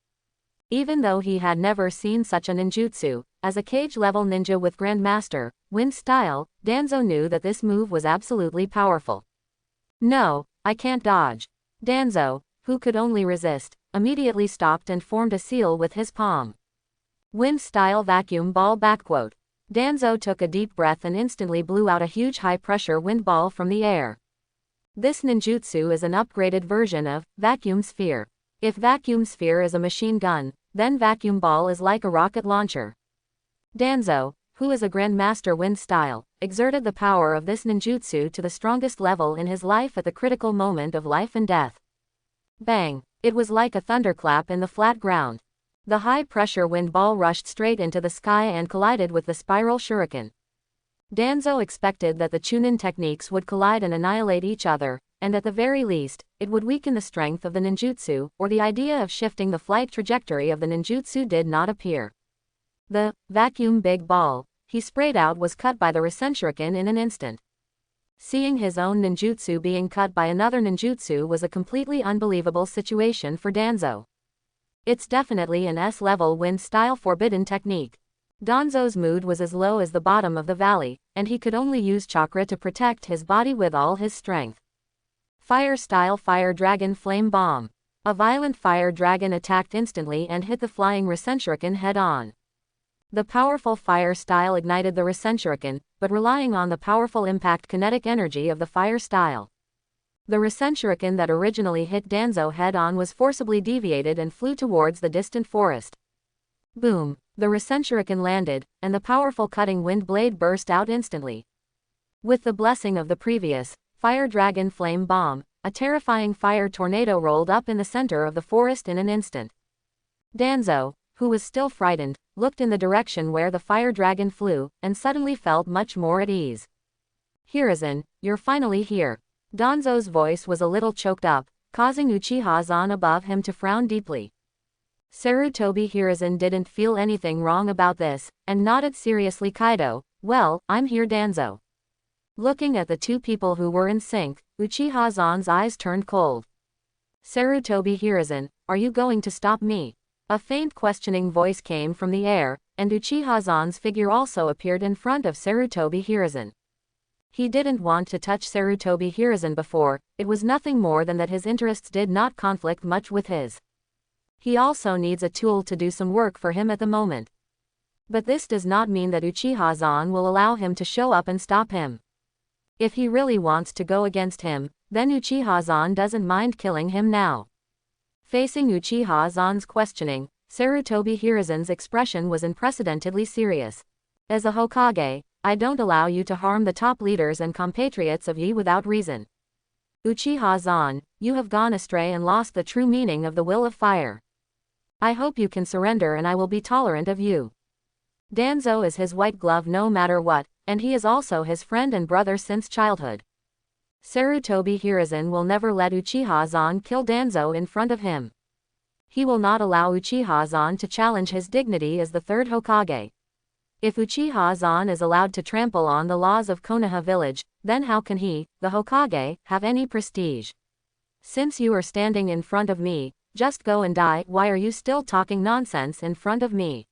Even though he had never seen such a ninjutsu, as a cage-level ninja with Grandmaster Wind style, Danzo knew that this move was absolutely powerful. No, I can't dodge. Danzo, who could only resist, immediately stopped and formed a seal with his palm. Wind-style vacuum ball backquote. Danzo took a deep breath and instantly blew out a huge high-pressure wind ball from the air. This ninjutsu is an upgraded version of vacuum sphere. If vacuum sphere is a machine gun, then vacuum ball is like a rocket launcher. Danzo, who is a Grandmaster Wind style, exerted the power of this ninjutsu to the strongest level in his life at the critical moment of life and death. Bang! It was like a thunderclap in the flat ground. The high-pressure wind ball rushed straight into the sky and collided with the spiral shuriken. Danzo expected that the Chunin techniques would collide and annihilate each other, and at the very least, it would weaken the strength of the ninjutsu, or the idea of shifting the flight trajectory of the ninjutsu did not appear. The vacuum big ball he sprayed out was cut by the Rasenshuriken in an instant. Seeing his own ninjutsu being cut by another ninjutsu was a completely unbelievable situation for Danzo. It's definitely an S-level wind-style forbidden technique. Danzo's mood was as low as the bottom of the valley, and he could only use chakra to protect his body with all his strength. Fire-style Fire Dragon Flame Bomb. A violent fire dragon attacked instantly and hit the flying Rasenshuriken head-on. The powerful fire style ignited the Rasenshuriken, but relying on the powerful impact kinetic energy of the fire style. The Rasenshuriken that originally hit Danzo head-on was forcibly deviated and flew towards the distant forest. Boom! The Rasenshuriken landed, and the powerful cutting wind blade burst out instantly. With the blessing of the previous Fire Dragon Flame Bomb, a terrifying fire tornado rolled up in the center of the forest in an instant. Danzo, who was still frightened, looked in the direction where the fire dragon flew, and suddenly felt much more at ease. Hiruzen, you're finally here. Danzo's voice was a little choked up, causing Uchiha Zan above him to frown deeply. Sarutobi Hiruzen didn't feel anything wrong about this, and nodded seriously. Kaido, well, I'm here Danzo. Looking at the two people who were in sync, Uchiha Zan's eyes turned cold. Sarutobi Hiruzen, are you going to stop me? A faint questioning voice came from the air, and Uchiha Zan's figure also appeared in front of Sarutobi Hiruzen. He didn't want to touch Sarutobi Hiruzen before, it was nothing more than that his interests did not conflict much with his. He also needs a tool to do some work for him at the moment. But this does not mean that Uchiha Zan will allow him to show up and stop him. If he really wants to go against him, then Uchiha Zan doesn't mind killing him now. Facing Uchiha Zan's questioning, Sarutobi Hiruzen's expression was unprecedentedly serious. As a Hokage, I don't allow you to harm the top leaders and compatriots of Yi without reason. Uchiha Zan, you have gone astray and lost the true meaning of the will of fire. I hope you can surrender and I will be tolerant of you. Danzo is his white glove no matter what, and he is also his friend and brother since childhood. Sarutobi Hiruzen will never let Uchiha Zan kill Danzo in front of him. He will not allow Uchiha Zan to challenge his dignity as the third Hokage. If Uchiha Zan is allowed to trample on the laws of Konoha village, then how can he, the Hokage, have any prestige? Since you are standing in front of me, just go and die. Why are you still talking nonsense in front of me?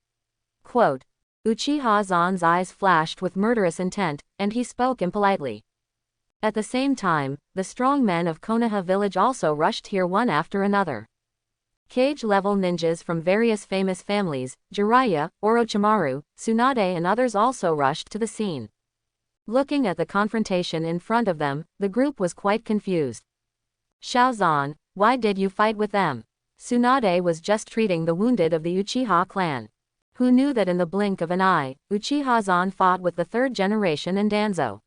Quote. Uchiha Zan's eyes flashed with murderous intent, and he spoke impolitely. At the same time, the strong men of Konoha village also rushed here one after another. Cage-level ninjas from various famous families, Jiraiya, Orochimaru, Tsunade and others also rushed to the scene. Looking at the confrontation in front of them, the group was quite confused. Shaozan, why did you fight with them? Tsunade was just treating the wounded of the Uchiha clan. Who knew that in the blink of an eye, Uchiha-zan fought with the third generation and Danzo?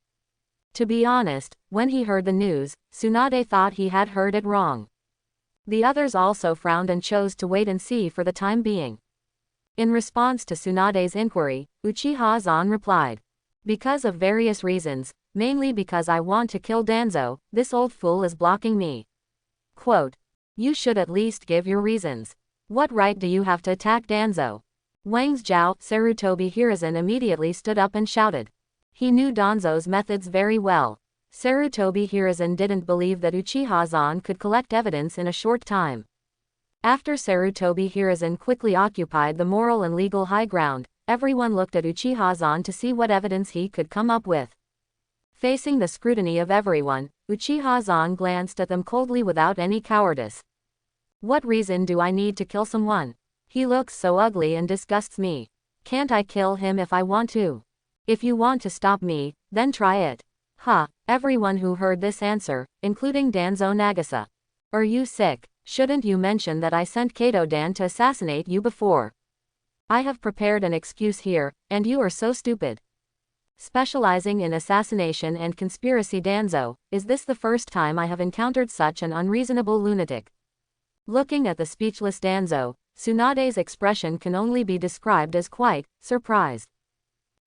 To be honest, when he heard the news, Tsunade thought he had heard it wrong. The others also frowned and chose to wait and see for the time being. In response to Tsunade's inquiry, Uchiha-zan replied, because of various reasons, mainly because I want to kill Danzo, this old fool is blocking me. Quote, you should at least give your reasons. What right do you have to attack Danzo? Wang's Zhao, Sarutobi Hiruzen immediately stood up and shouted. He knew Danzo's methods very well. Sarutobi Hiruzen didn't believe that Uchiha-zan could collect evidence in a short time. After Sarutobi Hiruzen quickly occupied the moral and legal high ground, everyone looked at Uchiha-zan to see what evidence he could come up with. Facing the scrutiny of everyone, Uchiha-zan glanced at them coldly without any cowardice. What reason do I need to kill someone? He looks so ugly and disgusts me. Can't I kill him if I want to? If you want to stop me, then try it. Ha, everyone who heard this answer, including Danzo Nagisa. Are you sick? Shouldn't you mention that I sent Kato-dan to assassinate you before? I have prepared an excuse here, and you are so stupid. Specializing in assassination and conspiracy Danzo, is this the first time I have encountered such an unreasonable lunatic? Looking at the speechless Danzo, Tsunade's expression can only be described as quite surprised.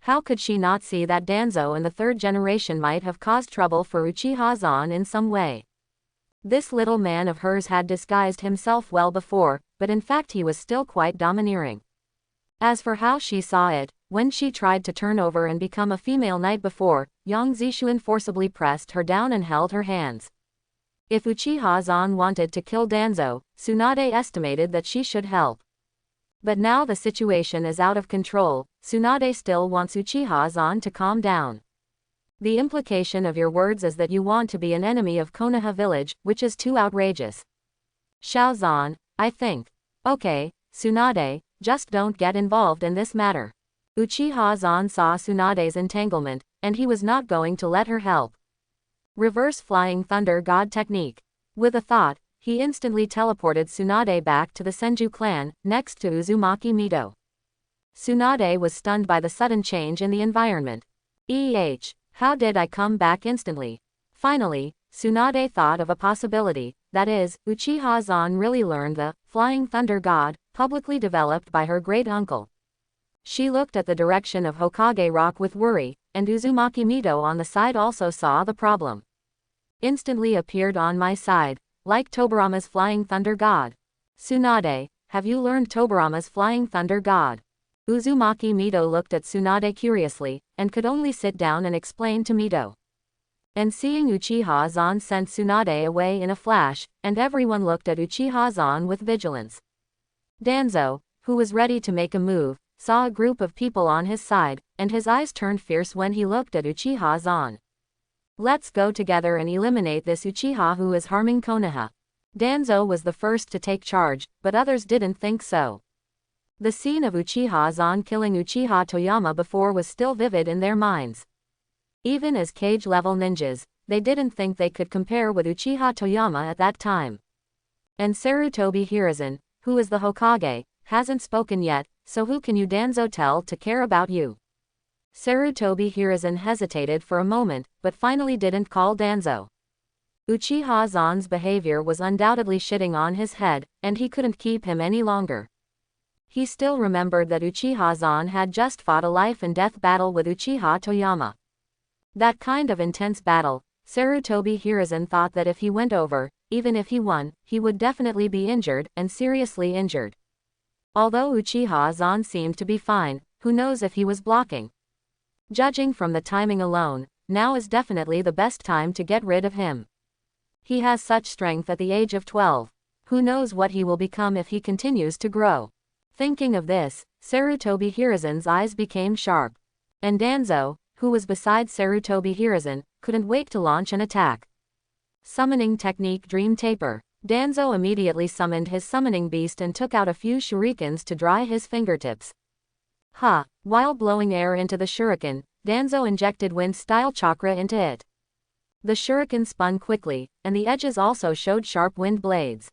How could she not see that Danzo and the third generation might have caused trouble for Uchiha-zan in some way? This little man of hers had disguised himself well before, but in fact he was still quite domineering. As for how she saw it, when she tried to turn over and become a female night before, Yang Zishuan forcibly pressed her down and held her hands. If Uchiha-zan wanted to kill Danzo, Tsunade estimated that she should help. But now the situation is out of control, Tsunade still wants Uchiha-zan to calm down. The implication of your words is that you want to be an enemy of Konaha village, which is too outrageous. Shaozan, I think. Okay, Tsunade, just don't get involved in this matter. Uchiha-zan saw Tsunade's entanglement, and he was not going to let her help. Reverse Flying Thunder God Technique. With a thought, he instantly teleported Tsunade back to the Senju clan, next to Uzumaki Mito. Tsunade was stunned by the sudden change in the environment. How did I come back instantly? Finally, Tsunade thought of a possibility, that is, Uchiha-zan really learned the Flying Thunder God, publicly developed by her great-uncle. She looked at the direction of Hokage Rock with worry, and Uzumaki Mito on the side also saw the problem. Instantly appeared on my side, like Tobarama's Flying Thunder God. Tsunade, have you learned Tobarama's Flying Thunder God? Uzumaki Mito looked at Tsunade curiously, and could only sit down and explain to Mito. And seeing Uchiha-zan sent Tsunade away in a flash, and everyone looked at Uchiha-zan with vigilance. Danzo, who was ready to make a move, saw a group of people on his side, and his eyes turned fierce when he looked at Uchiha-zan. Let's go together and eliminate this Uchiha who is harming Konaha. Danzo was the first to take charge, but others didn't think so. The scene of Uchiha-zan killing Uchiha Toyama before was still vivid in their minds. Even as cage-level ninjas, they didn't think they could compare with Uchiha Toyama at that time. And Sarutobi Hiruzen, who is the Hokage, hasn't spoken yet, so who can you Danzo tell to care about you? Sarutobi Hiruzen hesitated for a moment, but finally didn't call Danzo. Uchiha-zan's behavior was undoubtedly shitting on his head, and he couldn't keep him any longer. He still remembered that Uchiha-zan had just fought a life-and-death battle with Uchiha Toyama. That kind of intense battle, Sarutobi Hiruzen thought that if he went over, even if he won, he would definitely be injured, and seriously injured. Although Uchiha-zan seemed to be fine, who knows if he was blocking? Judging from the timing alone, now is definitely the best time to get rid of him. He has such strength at the age of 12. Who knows what he will become if he continues to grow? Thinking of this, Sarutobi Hiruzen's eyes became sharp. And Danzo, who was beside Sarutobi Hiruzen, couldn't wait to launch an attack. Summoning Technique Dream Taper. Danzo immediately summoned his summoning beast and took out a few shurikens to dry his fingertips. While blowing air into the shuriken, Danzo injected wind-style chakra into it. The shuriken spun quickly, and the edges also showed sharp wind blades.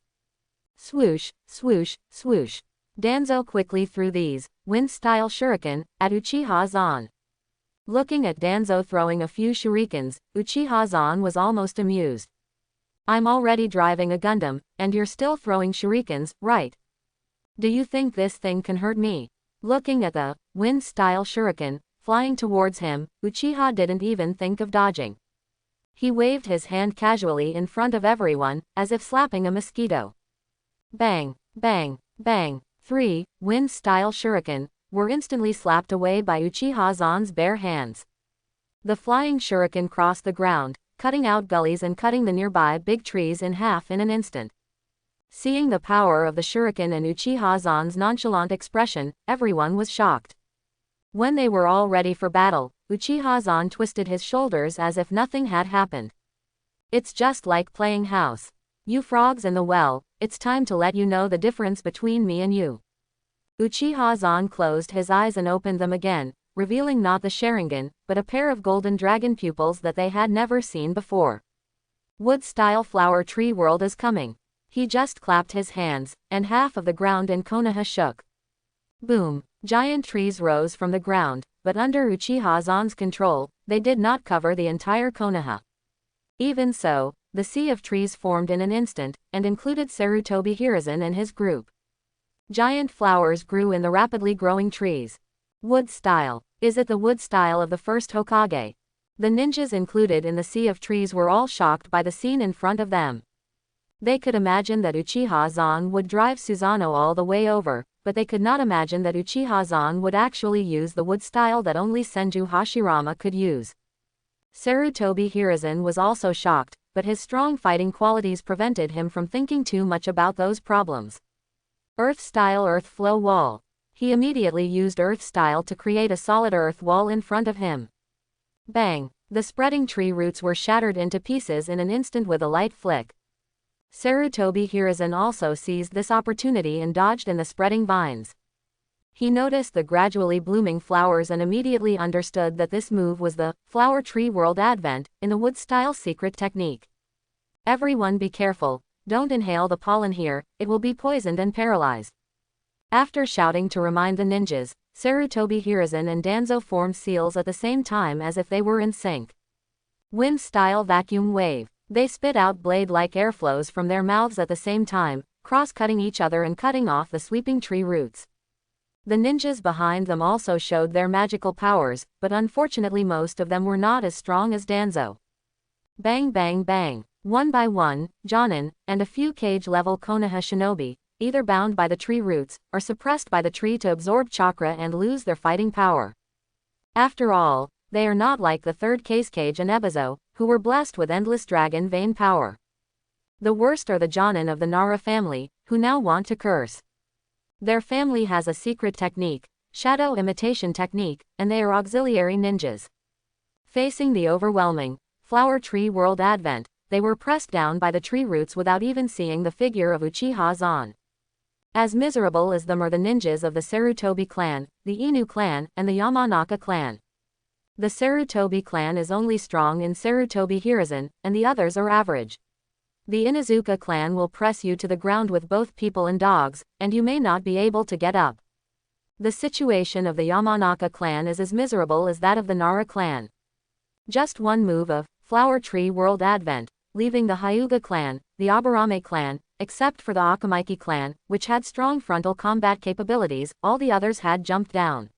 Swoosh, swoosh, swoosh. Danzo quickly threw these wind-style shuriken at Uchiha Zan. Looking at Danzo throwing a few shurikens, Uchiha Zan was almost amused. I'm already driving a Gundam, and you're still throwing shurikens, right? Do you think this thing can hurt me? Looking at the wind-style shuriken flying towards him, Uchiha didn't even think of dodging. He waved his hand casually in front of everyone, as if slapping a mosquito. Bang, bang, bang. 3 wind-style shuriken were instantly slapped away by Uchiha Zan's bare hands. The flying shuriken crossed the ground, cutting out gullies and cutting the nearby big trees in half in an instant. Seeing the power of the shuriken and Uchiha Zan's nonchalant expression, everyone was shocked. When they were all ready for battle, Uchiha Zan twisted his shoulders as if nothing had happened. It's just like playing house. You frogs in the well, it's time to let you know the difference between me and you. Uchiha Zan closed his eyes and opened them again, revealing not the Sharingan, but a pair of golden dragon pupils that they had never seen before. Wood-style flower tree world is coming. He just clapped his hands, and half of the ground in Konoha shook. Boom! Giant trees rose from the ground, but under Uchiha Zan's control, they did not cover the entire Konoha. Even so, the sea of trees formed in an instant, and included Sarutobi Hiruzen and his group. Giant flowers grew in the rapidly growing trees. Wood style. Is it the wood style of the first Hokage? The ninjas included in the sea of trees were all shocked by the scene in front of them. They could imagine that Uchiha Zan would drive Suzano all the way over, but they could not imagine that Uchiha Zan would actually use the wood style that only Senju Hashirama could use. Sarutobi Hiruzen was also shocked, but his strong fighting qualities prevented him from thinking too much about those problems. Earth-style earth flow wall. He immediately used earth-style to create a solid earth wall in front of him. Bang! The spreading tree roots were shattered into pieces in an instant with a light flick. Sarutobi Hiruzen also seized this opportunity and dodged in the spreading vines. He noticed the gradually blooming flowers and immediately understood that this move was the flower tree world advent in the wood-style secret technique. Everyone be careful, don't inhale the pollen here, it will be poisoned and paralyzed. After shouting to remind the ninjas, Sarutobi Hiruzen and Danzo formed seals at the same time as if they were in sync. Wind-style vacuum wave. They spit out blade-like airflows from their mouths at the same time, cross-cutting each other and cutting off the sweeping tree roots. The ninjas behind them also showed their magical powers, but unfortunately most of them were not as strong as Danzo. Bang bang bang. One by one, Jonin, and a few cage-level Konoha shinobi, either bound by the tree roots, or suppressed by the tree to absorb chakra and lose their fighting power. After all, they are not like the third Cage and Ebizo, who were blessed with endless dragon vein power. The worst are the Jonin of the Nara family, who now want to curse. Their family has a secret technique, shadow imitation technique, and they are auxiliary ninjas. Facing the overwhelming flower tree world advent, they were pressed down by the tree roots without even seeing the figure of Uchiha Zan. As miserable as them are the ninjas of the Sarutobi clan, the Inu clan, and the Yamanaka clan. The Sarutobi clan is only strong in Sarutobi Hiruzen, and the others are average. The Inuzuka clan will press you to the ground with both people and dogs, and you may not be able to get up. The situation of the Yamanaka clan is as miserable as that of the Nara clan. Just one move of Flower Tree World Advent, leaving the Hyuga clan, the Aburame clan, except for the Akamaki clan, which had strong frontal combat capabilities, all the others had jumped down.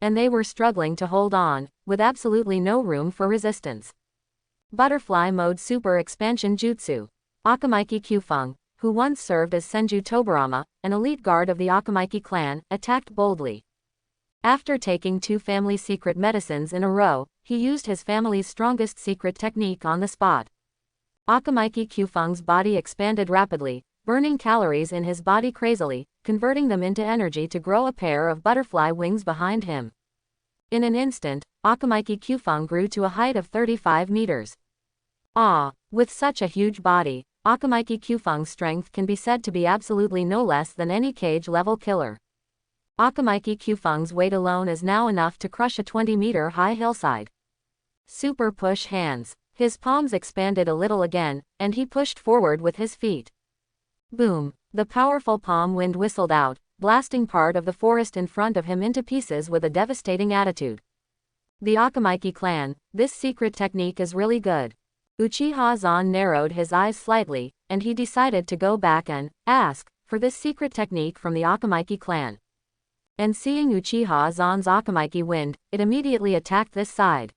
And they were struggling to hold on, with absolutely no room for resistance. Butterfly Mode Super Expansion Jutsu. Akamaki Kyufeng, who once served as Senju Tobarama, an elite guard of the Akamaki clan, attacked boldly. After taking 2 family secret medicines in a row, he used his family's strongest secret technique on the spot. Akamaki Kyufeng's body expanded rapidly, burning calories in his body crazily, converting them into energy to grow a pair of butterfly wings behind him. In an instant, Akamaki Kyufeng grew to a height of 35 meters. With such a huge body, Akamaki Kyufeng's strength can be said to be absolutely no less than any cage-level killer. Akamaki Kyufeng's weight alone is now enough to crush a 20-meter-high hillside. Super push hands. His palms expanded a little again, and he pushed forward with his feet. Boom! The powerful palm wind whistled out, blasting part of the forest in front of him into pieces with a devastating attitude. The Akamaki clan, this secret technique is really good. Uchiha Zan narrowed his eyes slightly, and he decided to go back and ask for this secret technique from the Akamaki clan. And seeing Uchiha Zan's Akamaki wind, it immediately attacked this side.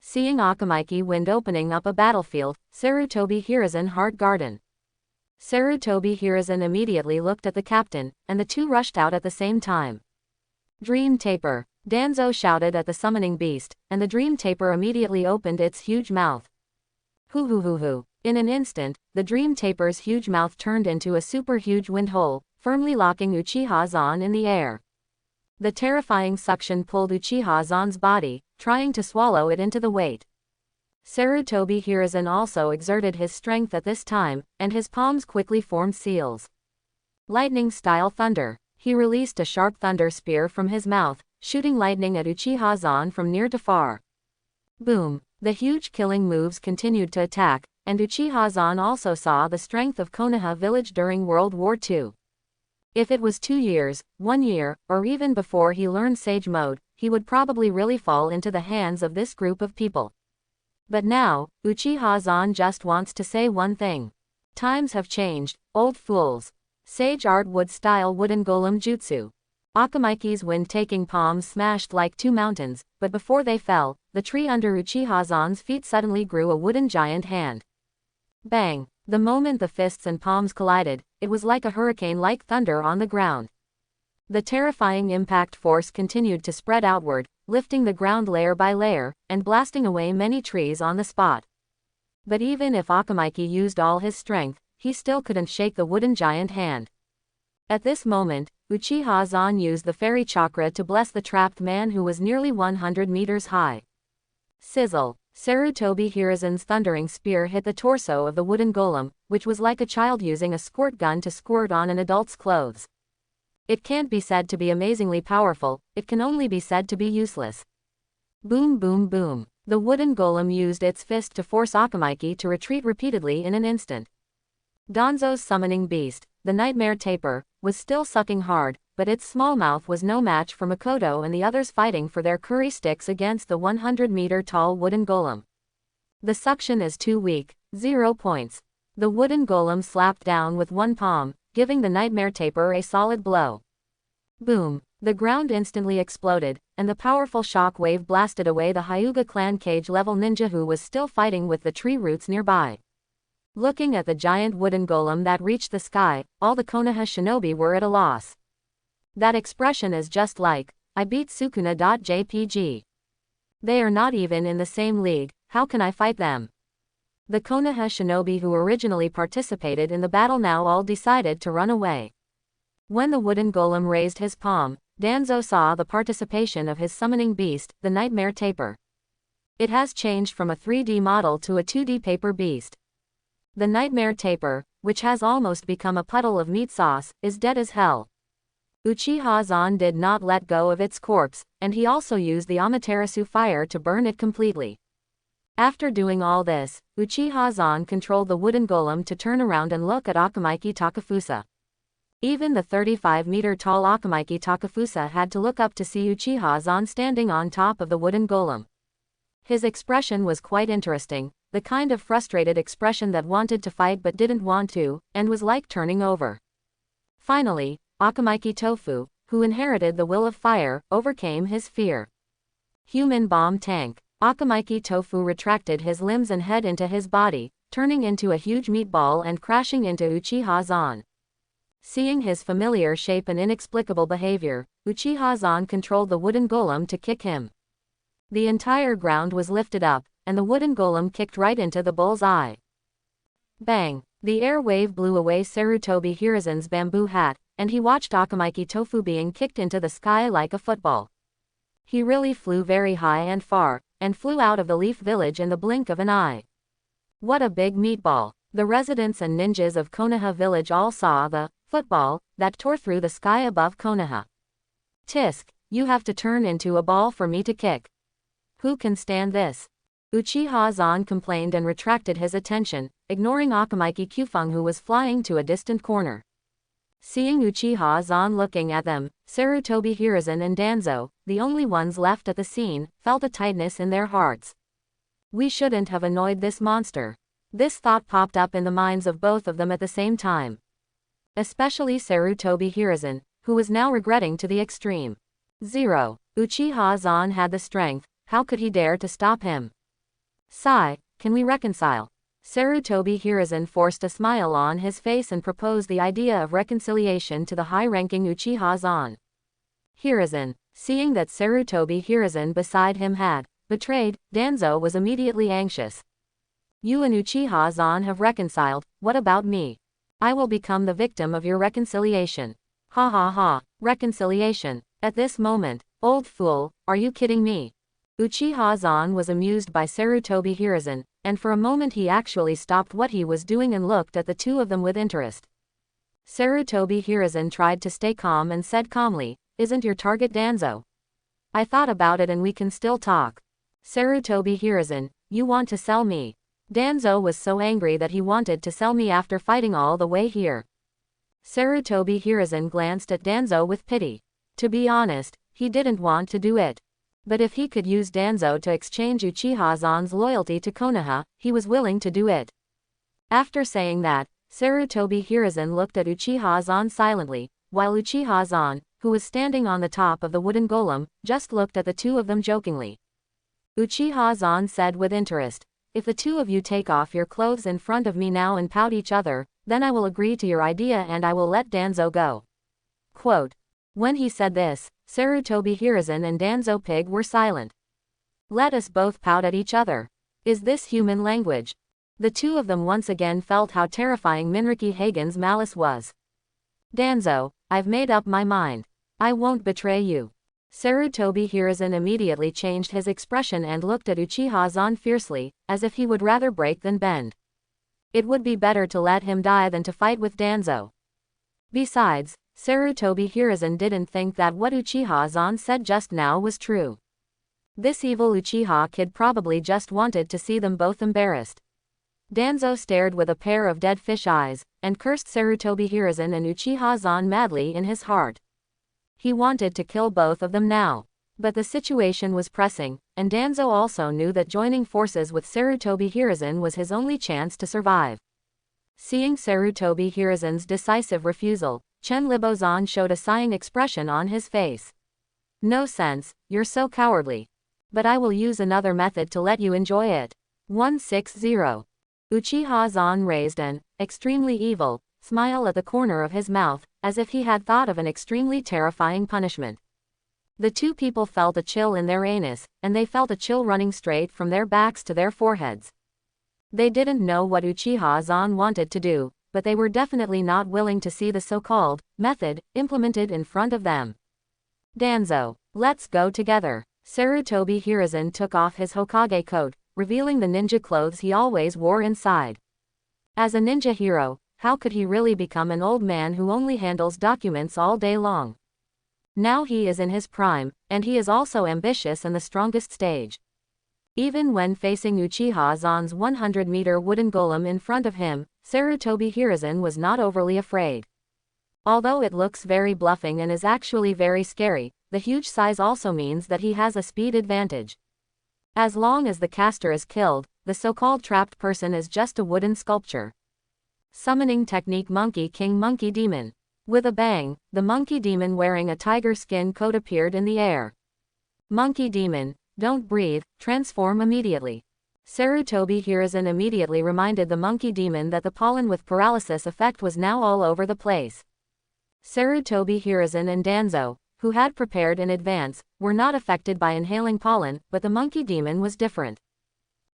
Seeing Akamaki wind opening up a battlefield, Sarutobi Hiruzen Heart Garden. Sarutobi Hiruzen immediately looked at the captain, and the two rushed out at the same time. Dream Taper. Danzo shouted at the summoning beast, and the Dream Taper immediately opened its huge mouth. Hoo hoo hoo hoo. In an instant, the Dream Taper's huge mouth turned into a super huge wind hole, firmly locking Uchiha Zan in the air. The terrifying suction pulled Uchiha Zan's body, trying to swallow it into the weight. Sarutobi Hiruzen also exerted his strength at this time, and his palms quickly formed seals. Lightning-style thunder. He released a sharp thunder spear from his mouth, shooting lightning at Uchiha Zan from near to far. Boom! The huge killing moves continued to attack, and Uchiha Zan also saw the strength of Konaha village during World War II. If it was 2 years, 1 year, or even before he learned Sage Mode, he would probably really fall into the hands of this group of people. But now, Uchiha Zan just wants to say one thing. Times have changed, old fools. Sage Art Wood Style Wooden Golem Jutsu. Akamaki's wind-taking palms smashed like two mountains, but before they fell, the tree under Uchiha Zan's feet suddenly grew a wooden giant hand. Bang! The moment the fists and palms collided, it was like a hurricane-like thunder on the ground. The terrifying impact force continued to spread outward, lifting the ground layer by layer, and blasting away many trees on the spot. But even if Akamaki used all his strength, he still couldn't shake the wooden giant hand. At this moment, Uchiha Zan used the fairy chakra to bless the trapped man who was nearly 100 meters high. Sizzle! Sarutobi Hiruzen's thundering spear hit the torso of the wooden golem, which was like a child using a squirt gun to squirt on an adult's clothes. It can't be said to be amazingly powerful, it can only be said to be useless. Boom boom boom. The wooden golem used its fist to force Akamaki to retreat repeatedly in an instant. Danzo's summoning beast, the Nightmare Taper, was still sucking hard, but its small mouth was no match for Makoto and the others fighting for their curry sticks against the 100-meter-tall wooden golem. The suction is too weak, 0 points. The wooden golem slapped down with one palm, giving the Nightmare Taper a solid blow. Boom! The ground instantly exploded, and the powerful shock wave blasted away the Hyuga clan cage-level ninja who was still fighting with the tree roots nearby. Looking at the giant wooden golem that reached the sky, all the Konoha shinobi were at a loss. That expression is just like, I beat Sukuna.jpg. They are not even in the same league, how can I fight them? The Konoha shinobi who originally participated in the battle now all decided to run away. When the wooden golem raised his palm, Danzo saw the participation of his summoning beast, the Nightmare Taper. It has changed from a 3D model to a 2D paper beast. The Nightmare Taper, which has almost become a puddle of meat sauce, is dead as hell. Uchiha Zan did not let go of its corpse, and he also used the Amaterasu fire to burn it completely. After doing all this, Uchiha Zan controlled the wooden golem to turn around and look at Akamaki Takafusa. Even the 35-meter-tall Akamaki Takafusa had to look up to see Uchiha Zan standing on top of the wooden golem. His expression was quite interesting, the kind of frustrated expression that wanted to fight but didn't want to, and was like turning over. Finally, Akamaki Tofu, who inherited the will of fire, overcame his fear. Human bomb tank. Akamaki Tofu retracted his limbs and head into his body, turning into a huge meatball and crashing into Uchiha Zan. Seeing his familiar shape and inexplicable behavior, Uchiha Zan controlled the wooden golem to kick him. The entire ground was lifted up, and the wooden golem kicked right into the bull's eye. Bang! The air wave blew away Sarutobi Hiruzen's bamboo hat, and he watched Akamaki Tofu being kicked into the sky like a football. He really flew very high and far, and flew out of the Leaf Village in the blink of an eye. What a big meatball! The residents and ninjas of Konoha Village all saw the football that tore through the sky above Konoha. Tisk, you have to turn into a ball for me to kick. Who can stand this? Uchiha Zan complained and retracted his attention, ignoring Akamaiki Kyufeng who was flying to a distant corner. Seeing Uchiha Zan looking at them, Sarutobi Hiruzen and Danzo, the only ones left at the scene, felt a tightness in their hearts. We shouldn't have annoyed this monster. This thought popped up in the minds of both of them at the same time. Especially Sarutobi Hiruzen, who was now regretting to the extreme. 0. Uchiha Zan had the strength, how could he dare to stop him? Sigh, can we reconcile? Sarutobi Hiruzen forced a smile on his face and proposed the idea of reconciliation to the high-ranking Uchiha Zan. Hiruzen, seeing that Sarutobi Hiruzen beside him had betrayed, Danzo was immediately anxious. You and Uchiha Zan have reconciled, what about me? I will become the victim of your reconciliation. Ha ha ha, reconciliation. At this moment, old fool, are you kidding me? Uchiha Zan was amused by Sarutobi Hiruzen, and for a moment he actually stopped what he was doing and looked at the two of them with interest. Sarutobi Hiruzen tried to stay calm and said calmly, isn't your target Danzo? I thought about it and we can still talk. Sarutobi Hiruzen, you want to sell me? Danzo was so angry that he wanted to sell me after fighting all the way here. Sarutobi Hiruzen glanced at Danzo with pity. To be honest, he didn't want to do it. But if he could use Danzo to exchange Uchiha Zan's loyalty to Konaha, he was willing to do it. After saying that, Sarutobi Hiruzen looked at Uchiha Zan silently, while Uchiha Zan, who was standing on the top of the wooden golem, just looked at the two of them jokingly. Uchiha Zan said with interest, if the two of you take off your clothes in front of me now and pout each other, then I will agree to your idea and I will let Danzo go. Quote. When he said this, Sarutobi Hiruzen and Danzo Pig were silent. Let us both pout at each other. Is this human language? The two of them once again felt how terrifying Minriki Hagen's malice was. Danzo, I've made up my mind. I won't betray you. Sarutobi Hiruzen immediately changed his expression and looked at Uchiha Zan fiercely, as if he would rather break than bend. It would be better to let him die than to fight with Danzo. Besides, Sarutobi Hiruzen didn't think that what Uchiha Zan said just now was true. This evil Uchiha kid probably just wanted to see them both embarrassed. Danzo stared with a pair of dead fish eyes, and cursed Sarutobi Hiruzen and Uchiha Zan madly in his heart. He wanted to kill both of them now. But the situation was pressing, and Danzo also knew that joining forces with Sarutobi Hiruzen was his only chance to survive. Seeing Sarutobi Hiruzen's decisive refusal, Chen Libozan showed a sighing expression on his face. No sense, you're so cowardly. But I will use another method to let you enjoy it. 160. Uchiha Zan raised an extremely evil smile at the corner of his mouth, as if he had thought of an extremely terrifying punishment. The two people felt a chill in their anus, and they felt a chill running straight from their backs to their foreheads. They didn't know what Uchiha Zan wanted to do, but they were definitely not willing to see the so-called method implemented in front of them. Danzo, let's go together. Sarutobi Hiruzen took off his Hokage coat, revealing the ninja clothes he always wore inside. As a ninja hero, how could he really become an old man who only handles documents all day long? Now he is in his prime, and he is also ambitious and the strongest stage. Even when facing Uchiha Zan's 100-meter wooden golem in front of him, Sarutobi Hiruzen was not overly afraid. Although it looks very bluffing and is actually very scary, the huge size also means that he has a speed advantage. As long as the caster is killed, the so-called trapped person is just a wooden sculpture. Summoning technique Monkey King Monkey Demon. With a bang, the monkey demon wearing a tiger skin coat appeared in the air. Monkey demon, don't breathe, transform immediately. Sarutobi Hiruzen immediately reminded the monkey demon that the pollen with paralysis effect was now all over the place. Sarutobi Hiruzen and Danzo, who had prepared in advance, were not affected by inhaling pollen, but the monkey demon was different.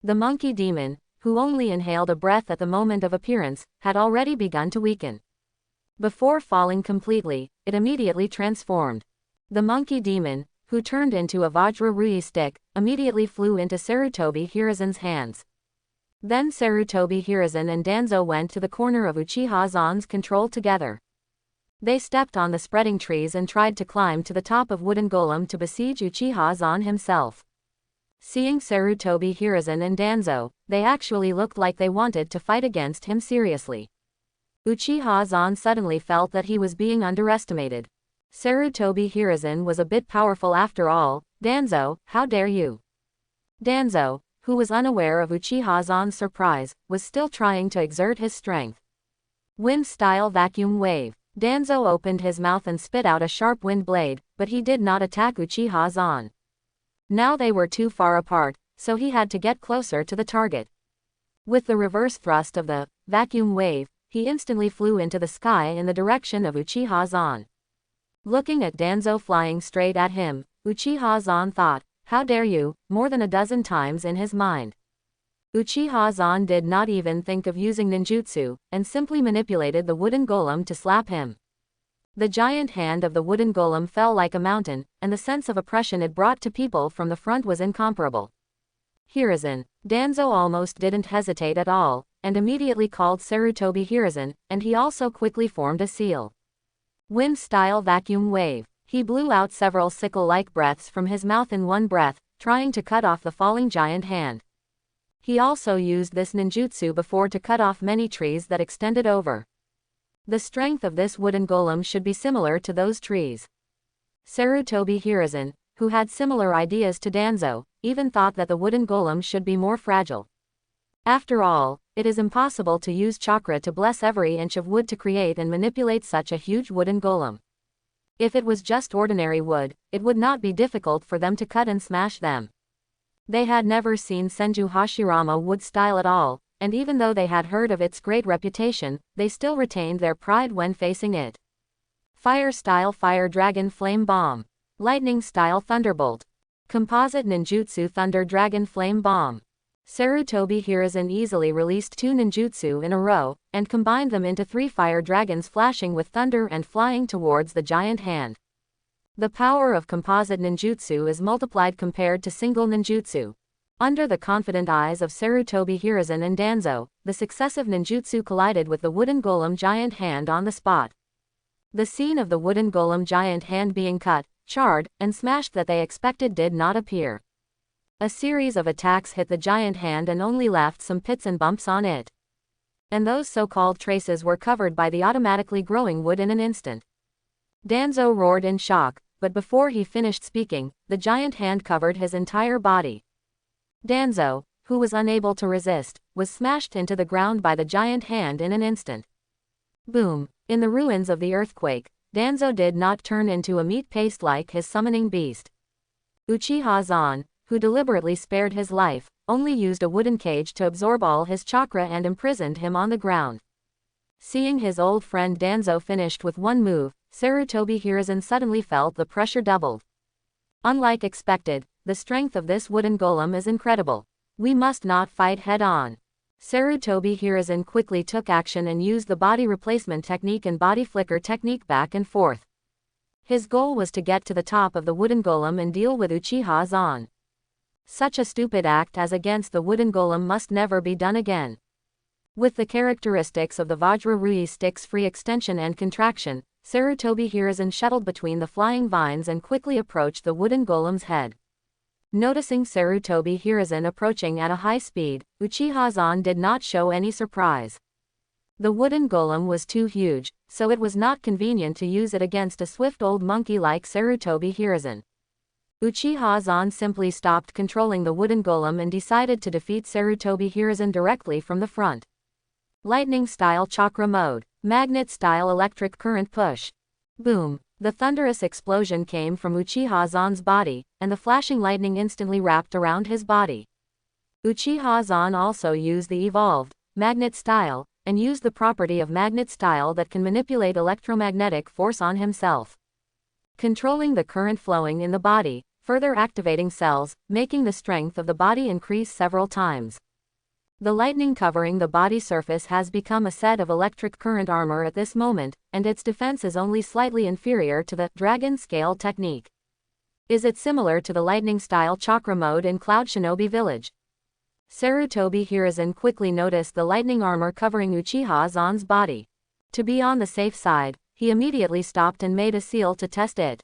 The monkey demon, who only inhaled a breath at the moment of appearance, had already begun to weaken. Before falling completely, it immediately transformed. The monkey demon, who turned into a Vajra Rui stick, immediately flew into Sarutobi Hiruzen's hands. Then Sarutobi Hiruzen and Danzo went to the corner of Uchiha Zan's control together. They stepped on the spreading trees and tried to climb to the top of wooden golem to besiege Uchiha Zan himself. Seeing Sarutobi Hiruzen and Danzo, they actually looked like they wanted to fight against him seriously. Uchiha Zan suddenly felt that he was being underestimated. Sarutobi Hiruzen was a bit powerful after all. Danzo, how dare you? Danzo, who was unaware of Uchiha Zan's surprise, was still trying to exert his strength. Wind-style vacuum wave. Danzo opened his mouth and spit out a sharp wind blade, but he did not attack Uchiha Zan. Now they were too far apart, so he had to get closer to the target. With the reverse thrust of the vacuum wave, he instantly flew into the sky in the direction of Uchiha Zan. Looking at Danzo flying straight at him, Uchiha Zan thought, "How dare you," more than a dozen times in his mind. Uchiha Zan did not even think of using ninjutsu, and simply manipulated the wooden golem to slap him. The giant hand of the wooden golem fell like a mountain, and the sense of oppression it brought to people from the front was incomparable. Hiruzen. Danzo almost didn't hesitate at all, and immediately called Sarutobi Hiruzen, and he also quickly formed a seal. Wind-style vacuum wave. He blew out several sickle-like breaths from his mouth in one breath, trying to cut off the falling giant hand. He also used this ninjutsu before to cut off many trees that extended over. The strength of this wooden golem should be similar to those trees. Sarutobi Hiruzen, who had similar ideas to Danzo, even thought that the wooden golem should be more fragile. After all, it is impossible to use chakra to bless every inch of wood to create and manipulate such a huge wooden golem. If it was just ordinary wood, it would not be difficult for them to cut and smash them. They had never seen Senju Hashirama wood style at all, and even though they had heard of its great reputation, they still retained their pride when facing it. Fire-style Fire Dragon Flame Bomb. Lightning-style Thunderbolt. Composite Ninjutsu Thunder Dragon Flame Bomb. Sarutobi Hiruzen easily released 2 ninjutsu in a row, and combined them into 3 fire dragons flashing with thunder and flying towards the giant hand. The power of composite ninjutsu is multiplied compared to single ninjutsu. Under the confident eyes of Sarutobi Hiruzen and Danzo, the successive ninjutsu collided with the wooden golem giant hand on the spot. The scene of the wooden golem giant hand being cut, charred, and smashed that they expected did not appear. A series of attacks hit the giant hand and only left some pits and bumps on it. And those so-called traces were covered by the automatically growing wood in an instant. Danzo roared in shock, but before he finished speaking, the giant hand covered his entire body. Danzo, who was unable to resist, was smashed into the ground by the giant hand in an instant. Boom! In the ruins of the earthquake, Danzo did not turn into a meat paste like his summoning beast. Uchiha Zan, who deliberately spared his life, only used a wooden cage to absorb all his chakra and imprisoned him on the ground. Seeing his old friend Danzo finished with one move, Sarutobi Hiruzen suddenly felt the pressure doubled. Unlike expected, the strength of this wooden golem is incredible. We must not fight head-on. Sarutobi Hiruzen quickly took action and used the body replacement technique and body flicker technique back and forth. His goal was to get to the top of the wooden golem and deal with Uchiha Zan. Such a stupid act as against the wooden golem must never be done again. With the characteristics of the Vajra Rui stick's free extension and contraction, Sarutobi Hiruzen shuttled between the flying vines and quickly approached the wooden golem's head. Noticing Sarutobi Hiruzen approaching at a high speed, Uchiha Zan did not show any surprise. The wooden golem was too huge, so it was not convenient to use it against a swift old monkey like Sarutobi Hiruzen. Uchiha Zan simply stopped controlling the wooden golem and decided to defeat Sarutobi Hiruzen directly from the front. Lightning-style chakra mode. Magnet-style electric current push. Boom! The thunderous explosion came from Uchiha Zan's body, and the flashing lightning instantly wrapped around his body. Uchiha Zan also used the evolved magnet style, and used the property of magnet style that can manipulate electromagnetic force on himself, controlling the current flowing in the body, further activating cells, making the strength of the body increase several times. The lightning covering the body surface has become a set of electric current armor at this moment, and its defense is only slightly inferior to the dragon scale technique. Is it similar to the lightning-style chakra mode in Cloud Shinobi Village? Sarutobi Hiruzen quickly noticed the lightning armor covering Uchiha Zan's body. To be on the safe side, he immediately stopped and made a seal to test it.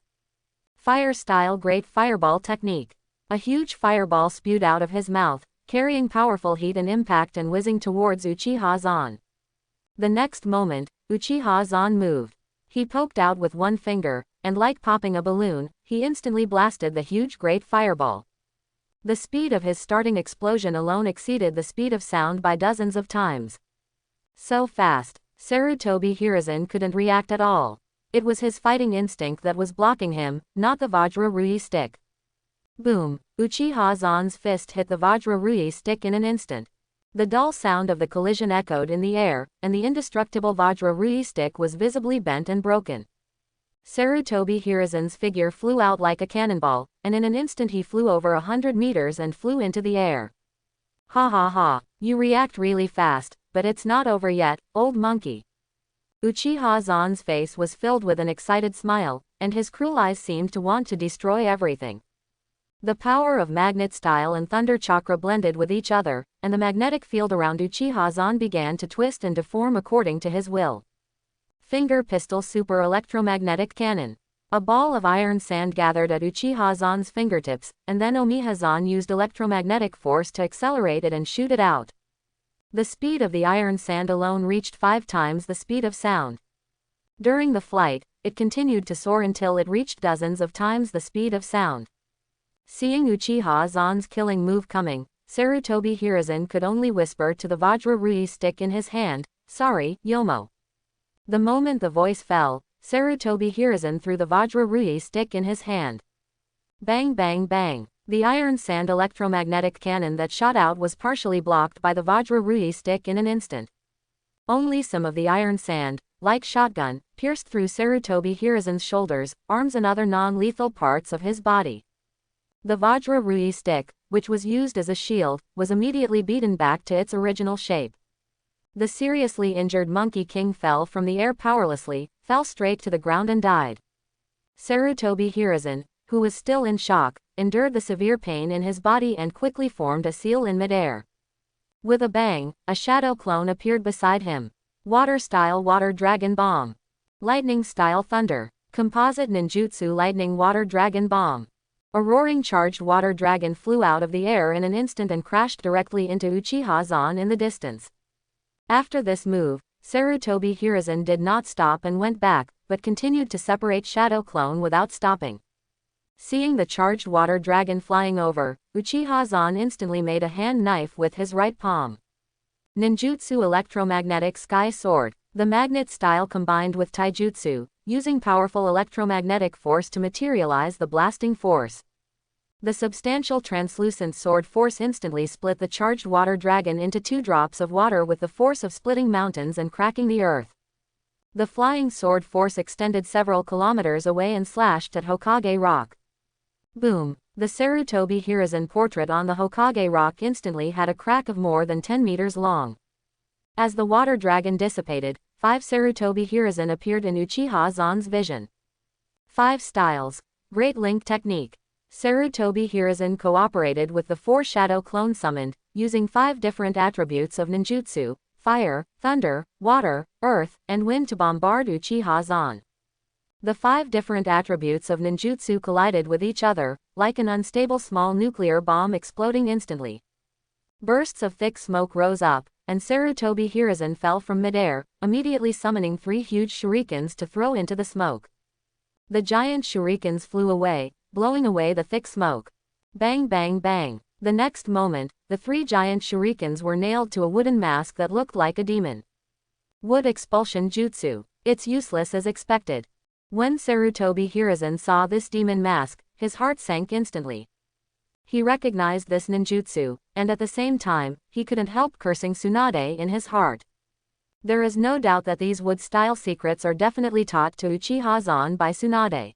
Fire-style Great Fireball Technique. A huge fireball spewed out of his mouth, carrying powerful heat and impact and whizzing towards Uchiha Zan. The next moment, Uchiha Zan moved. He poked out with one finger, and like popping a balloon, he instantly blasted the huge Great Fireball. The speed of his starting explosion alone exceeded the speed of sound by dozens of times. So fast, Sarutobi Hiruzen couldn't react at all. It was his fighting instinct that was blocking him, not the Vajra Rui stick. Boom! Uchiha Zan's fist hit the Vajra Rui stick in an instant. The dull sound of the collision echoed in the air, and the indestructible Vajra Rui stick was visibly bent and broken. Sarutobi Hiruzen's figure flew out like a cannonball, and in an instant he flew over 100 meters and flew into the air. Ha ha ha, you react really fast, but it's not over yet, old monkey. Uchiha Zan's face was filled with an excited smile, and his cruel eyes seemed to want to destroy everything. The power of magnet style and thunder chakra blended with each other, and the magnetic field around Uchiha Zan began to twist and deform according to his will. Finger Pistol Super Electromagnetic Cannon. A ball of iron sand gathered at Uchiha Zan's fingertips, and then Omiha Zan used electromagnetic force to accelerate it and shoot it out. The speed of the iron sand alone reached 5 times the speed of sound. During the flight, it continued to soar until it reached dozens of times the speed of sound. Seeing Uchiha Zan's killing move coming, Sarutobi Hiruzen could only whisper to the Vajra Rui stick in his hand, "Sorry, Yomo." The moment the voice fell, Sarutobi Hiruzen threw the Vajra Rui stick in his hand. Bang bang bang. The iron sand electromagnetic cannon that shot out was partially blocked by the Vajra Rui stick in an instant. Only some of the iron sand, like shotgun, pierced through Sarutobi Hiruzen's shoulders, arms and other non-lethal parts of his body. The Vajra Rui stick, which was used as a shield, was immediately beaten back to its original shape. The seriously injured Monkey King fell from the air powerlessly, fell straight to the ground and died. Sarutobi Hiruzen, who was still in shock, endured the severe pain in his body and quickly formed a seal in midair. With a bang, a shadow clone appeared beside him. Water-style Water Dragon Bomb. Lightning-style Thunder. Composite Ninjutsu Lightning Water Dragon Bomb. A roaring charged water dragon flew out of the air in an instant and crashed directly into Uchiha Zan in the distance. After this move, Sarutobi Hiruzen did not stop and went back, but continued to separate Shadow Clone without stopping. Seeing the charged water dragon flying over, Uchiha Zan instantly made a hand knife with his right palm. Ninjutsu Electromagnetic Sky Sword. The magnet style combined with taijutsu, using powerful electromagnetic force to materialize the blasting force. The substantial translucent sword force instantly split the charged water dragon into 2 drops of water with the force of splitting mountains and cracking the earth. The flying sword force extended several kilometers away and slashed at Hokage Rock. Boom! The Sarutobi Hiruzen portrait on the Hokage Rock instantly had a crack of more than 10 meters long. As the water dragon dissipated, 5 Sarutobi Hiruzen appeared in Uchiha Zan's vision. 5 styles. Great Link Technique. Sarutobi Hiruzen cooperated with the 4 shadow clones summoned, using 5 different attributes of ninjutsu, fire, thunder, water, earth, and wind to bombard Uchiha Zan. The 5 different attributes of ninjutsu collided with each other, like an unstable small nuclear bomb exploding instantly. Bursts of thick smoke rose up, and Sarutobi Hiruzen fell from midair, immediately summoning 3 huge shurikens to throw into the smoke. The giant shurikens flew away, blowing away the thick smoke. Bang bang bang. The next moment, the 3 giant shurikens were nailed to a wooden mask that looked like a demon. Wood Expulsion Jutsu. It's useless as expected. When Sarutobi Hiruzen saw this demon mask, his heart sank instantly. He recognized this ninjutsu, and at the same time, he couldn't help cursing Tsunade in his heart. There is no doubt that these wood-style secrets are definitely taught to Uchiha Zan by Tsunade.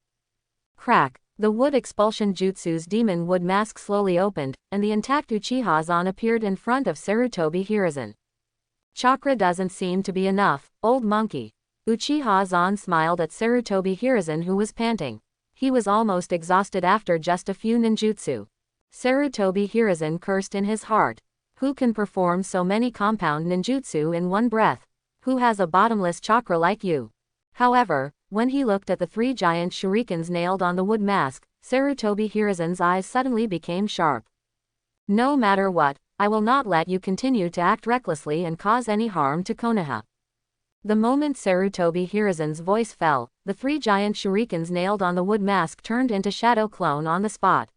Crack! The wood expulsion jutsu's demon wood mask slowly opened, and the intact Uchiha Zan appeared in front of Sarutobi Hiruzen. Chakra doesn't seem to be enough, old monkey. Uchiha Zan smiled at Sarutobi Hiruzen, who was panting. He was almost exhausted after just a few ninjutsu. Sarutobi Hiruzen cursed in his heart. Who can perform so many compound ninjutsu in one breath? Who has a bottomless chakra like you? However, when he looked at the 3 giant shurikens nailed on the wood mask, Sarutobi Hiruzen's eyes suddenly became sharp. No matter what, I will not let you continue to act recklessly and cause any harm to Konaha. The moment Sarutobi Hiruzen's voice fell, the 3 giant shurikens nailed on the wood mask turned into shadow clone on the spot.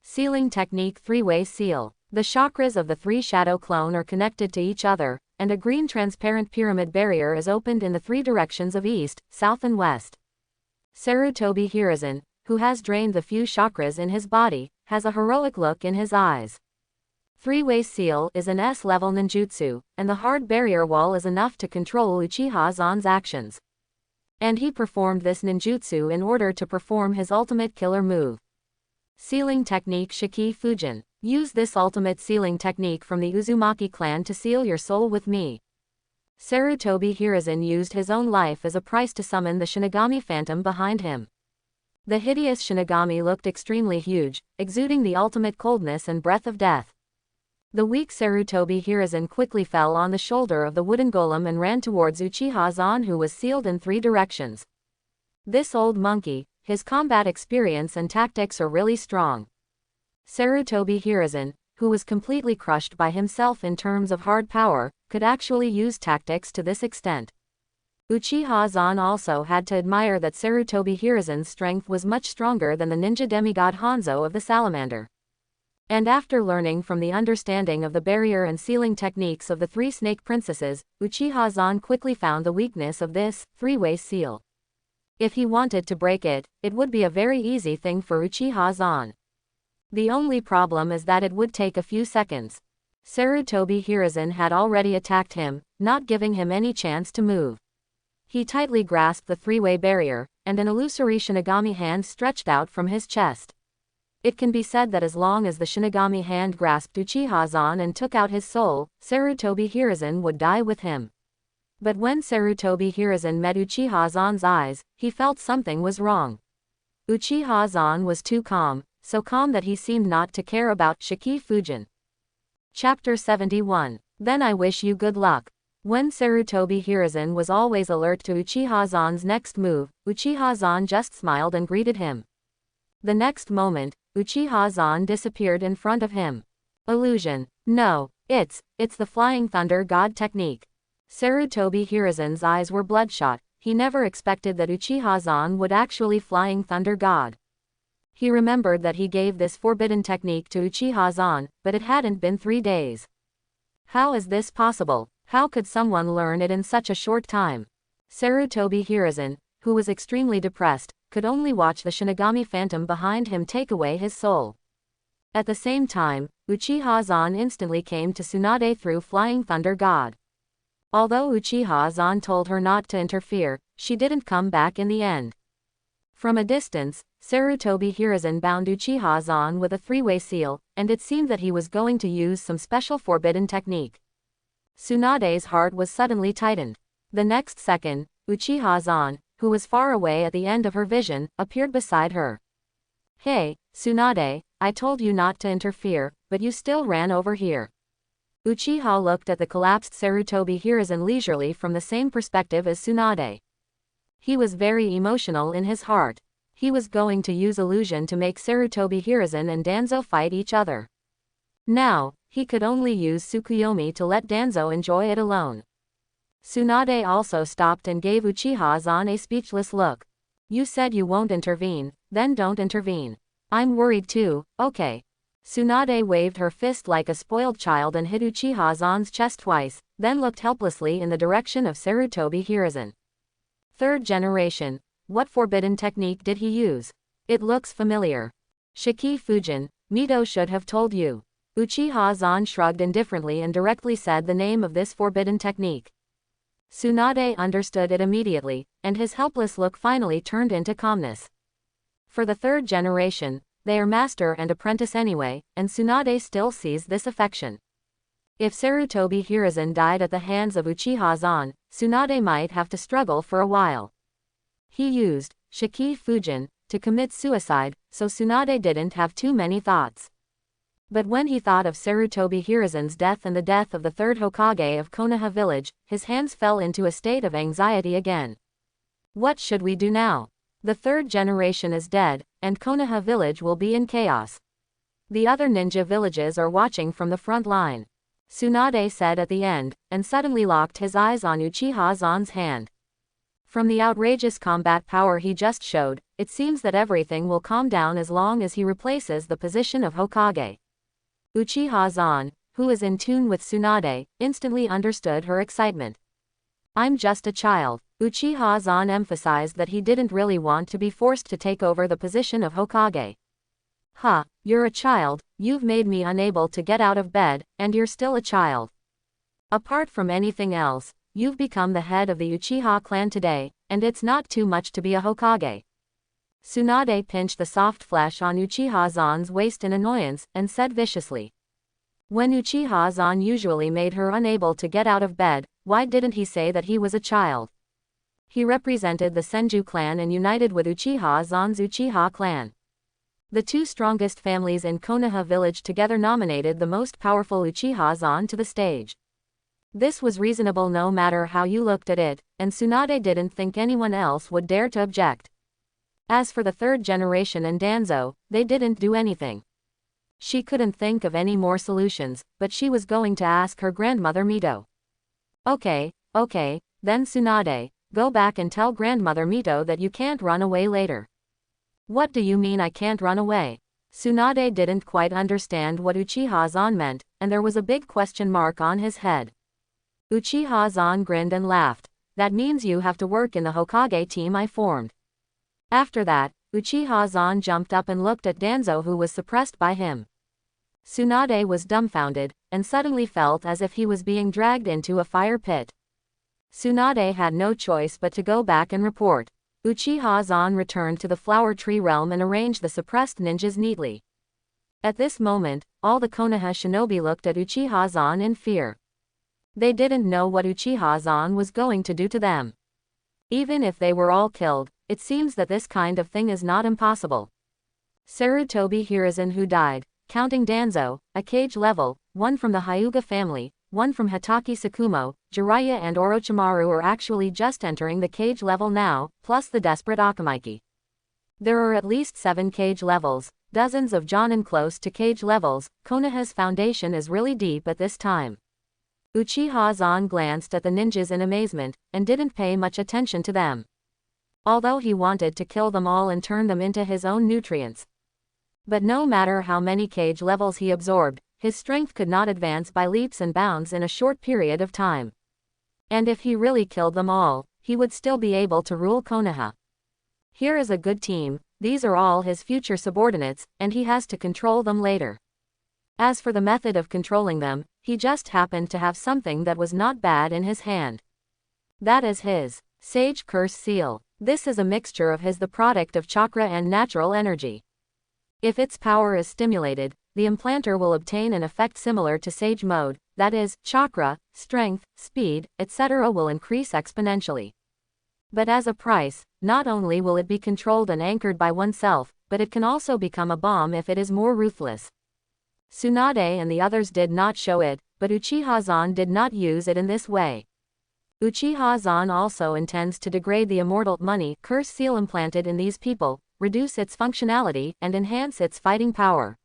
Sealing technique 3-way seal. The chakras of the 3 shadow clone are connected to each other, and a green transparent pyramid barrier is opened in the 3 directions of east, south and west. Sarutobi Hiruzen, who has drained the few chakras in his body, has a heroic look in his eyes. 3-way seal is an S-level ninjutsu, and the hard barrier wall is enough to control Uchiha Zan's actions. And he performed this ninjutsu in order to perform his ultimate killer move. Sealing technique Shiki Fujin. Use this ultimate sealing technique from the Uzumaki clan to seal your soul with me. Sarutobi Hiruzen used his own life as a price to summon the Shinigami phantom behind him. The hideous Shinigami looked extremely huge, exuding the ultimate coldness and breath of death. The weak Sarutobi Hiruzen quickly fell on the shoulder of the wooden golem and ran towards Uchiha Zan, who was sealed in 3 directions. This old monkey, his combat experience and tactics are really strong. Sarutobi Hiruzen, who was completely crushed by himself in terms of hard power, could actually use tactics to this extent. Uchiha Zan also had to admire that Sarutobi Hiruzen's strength was much stronger than the ninja demigod Hanzo of the Salamander. And after learning from the understanding of the barrier and sealing techniques of the 3 snake princesses, Uchiha Zan quickly found the weakness of this 3-way seal. If he wanted to break it, it would be a very easy thing for Uchiha Zan. The only problem is that it would take a few seconds. Sarutobi Hiruzen had already attacked him, not giving him any chance to move. He tightly grasped the 3-way barrier, and an illusory Shinigami hand stretched out from his chest. It can be said that as long as the Shinigami hand grasped Uchiha Zan and took out his soul, Sarutobi Hiruzen would die with him. But when Sarutobi Hiruzen met Uchiha Zan's eyes, he felt something was wrong. Uchiha Zan was too calm, so calm that he seemed not to care about Shiki Fujin. Chapter 71. Then I wish you good luck. When Sarutobi Hiruzen was always alert to Uchiha Zan's next move, Uchiha Zan just smiled and greeted him. The next moment, Uchiha Zan disappeared in front of him. Illusion. No, it's the Flying Thunder God technique. Sarutobi Hiruzen's eyes were bloodshot. He never expected that Uchiha Zan would actually Flying Thunder God. He remembered that he gave this forbidden technique to Uchiha Zan, but it hadn't been 3 days. How is this possible? How could someone learn it in such a short time? Sarutobi Hiruzen, who was extremely depressed, could only watch the Shinigami phantom behind him take away his soul. At the same time, Uchiha Zan instantly came to Tsunade through Flying Thunder God. Although Uchiha Zan told her not to interfere, she didn't come back in the end. From a distance, Sarutobi Hiruzen bound Uchiha Zan with a 3-way seal, and it seemed that he was going to use some special forbidden technique. Tsunade's heart was suddenly tightened. The next second, Uchiha Zan, who was far away at the end of her vision, appeared beside her. Hey, Tsunade, I told you not to interfere, but you still ran over here. Uchiha looked at the collapsed Sarutobi Hiruzen leisurely from the same perspective as Tsunade. He was very emotional in his heart. He was going to use illusion to make Sarutobi Hiruzen and Danzo fight each other. Now, he could only use Tsukuyomi to let Danzo enjoy it alone. Tsunade also stopped and gave Uchiha Zan a speechless look. You said you won't intervene, then don't intervene. I'm worried too, okay. Tsunade waved her fist like a spoiled child and hit Uchiha Zan's chest twice, then looked helplessly in the direction of Sarutobi Hiruzen. 3rd generation. What forbidden technique did he use? It looks familiar. Shiki Fujin, Mito should have told you. Uchiha Zan shrugged indifferently and directly said the name of this forbidden technique. Tsunade understood it immediately, and his helpless look finally turned into calmness. For the 3rd generation, they are master and apprentice anyway, and Tsunade still sees this affection. If Sarutobi Hiruzen died at the hands of Uchiha Zan, Tsunade might have to struggle for a while. He used Shiki Fujin to commit suicide, so Tsunade didn't have too many thoughts. But when he thought of Sarutobi Hiruzen's death and the death of the third Hokage of Konoha village, his hands fell into a state of anxiety again. What should we do now? The third generation is dead, and Konoha village will be in chaos. The other ninja villages are watching from the front line. Tsunade said at the end, and suddenly locked his eyes on Uchiha Zan's hand. From the outrageous combat power he just showed, it seems that everything will calm down as long as he replaces the position of Hokage. Uchiha Zan, who is in tune with Tsunade, instantly understood her excitement. I'm just a child. Uchiha Zan emphasized that he didn't really want to be forced to take over the position of Hokage. Huh, you're a child, you've made me unable to get out of bed, and you're still a child. Apart from anything else, you've become the head of the Uchiha clan today, and it's not too much to be a Hokage. Tsunade pinched the soft flesh on Uchiha Zan's waist in annoyance, and said viciously. When Uchiha Zan usually made her unable to get out of bed, why didn't he say that he was a child? He represented the Senju clan and united with Uchiha Zan's Uchiha clan. The two strongest families in Konoha village together nominated the most powerful Uchiha Zan to the stage. This was reasonable no matter how you looked at it, and Tsunade didn't think anyone else would dare to object. As for the third generation and Danzo, they didn't do anything. She couldn't think of any more solutions, but she was going to ask her grandmother Mito. Okay, then Tsunade, go back and tell grandmother Mito that you can't run away later. What do you mean I can't run away? Tsunade didn't quite understand what Uchiha Zan meant, and there was a big question mark on his head. Uchiha Zan grinned and laughed. That means you have to work in the Hokage team I formed. After that, Uchiha Zan jumped up and looked at Danzo, who was suppressed by him. Tsunade was dumbfounded, and suddenly felt as if he was being dragged into a fire pit. Tsunade had no choice but to go back and report. Uchiha Zan returned to the flower tree realm and arranged the suppressed ninjas neatly. At this moment, all the Konoha shinobi looked at Uchiha Zan in fear. They didn't know what Uchiha Zan was going to do to them. Even if they were all killed, it seems that this kind of thing is not impossible. Sarutobi Hiruzen, who died, counting Danzo, a kage level, one from the Hyuga family, one from Hitaki Sakumo, Jiraiya and Orochimaru are actually just entering the kage level now, plus the desperate Akamaiki. There are at least 7 kage levels, dozens of jonin close to kage levels. Konoha's foundation is really deep at this time. Uchiha Zan glanced at the ninjas in amazement, and didn't pay much attention to them. Although he wanted to kill them all and turn them into his own nutrients. But no matter how many kage levels he absorbed, his strength could not advance by leaps and bounds in a short period of time. And if he really killed them all, he would still be able to rule Konoha. Here is a good team, these are all his future subordinates, and he has to control them later. As for the method of controlling them, he just happened to have something that was not bad in his hand. That is his Sage Curse Seal. This is a mixture of his, the product of chakra and natural energy. If its power is stimulated, the implanter will obtain an effect similar to Sage Mode, that is, chakra, strength, speed, etc. will increase exponentially. But as a price, not only will it be controlled and anchored by oneself, but it can also become a bomb if it is more ruthless. Tsunade and the others did not show it, but Uchiha Zan did not use it in this way. Uchiha Zan also intends to degrade the immortal money curse seal implanted in these people, reduce its functionality, and enhance its fighting power.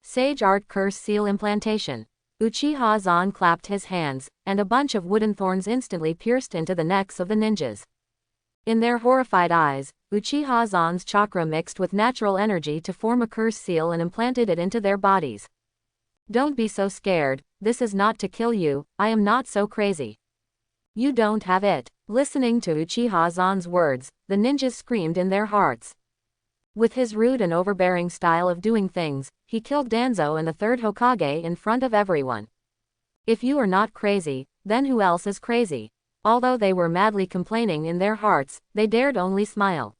Sage Art Curse Seal Implantation. Uchiha Zan clapped his hands, and a bunch of wooden thorns instantly pierced into the necks of the ninjas. In their horrified eyes, Uchiha Zan's chakra mixed with natural energy to form a curse seal and implanted it into their bodies. Don't be so scared, this is not to kill you, I am not so crazy. You don't have it. Listening to Uchiha Zan's words, the ninjas screamed in their hearts. With his rude and overbearing style of doing things, he killed Danzo and the third Hokage in front of everyone. If you are not crazy, then who else is crazy? Although they were madly complaining in their hearts, they dared only smile.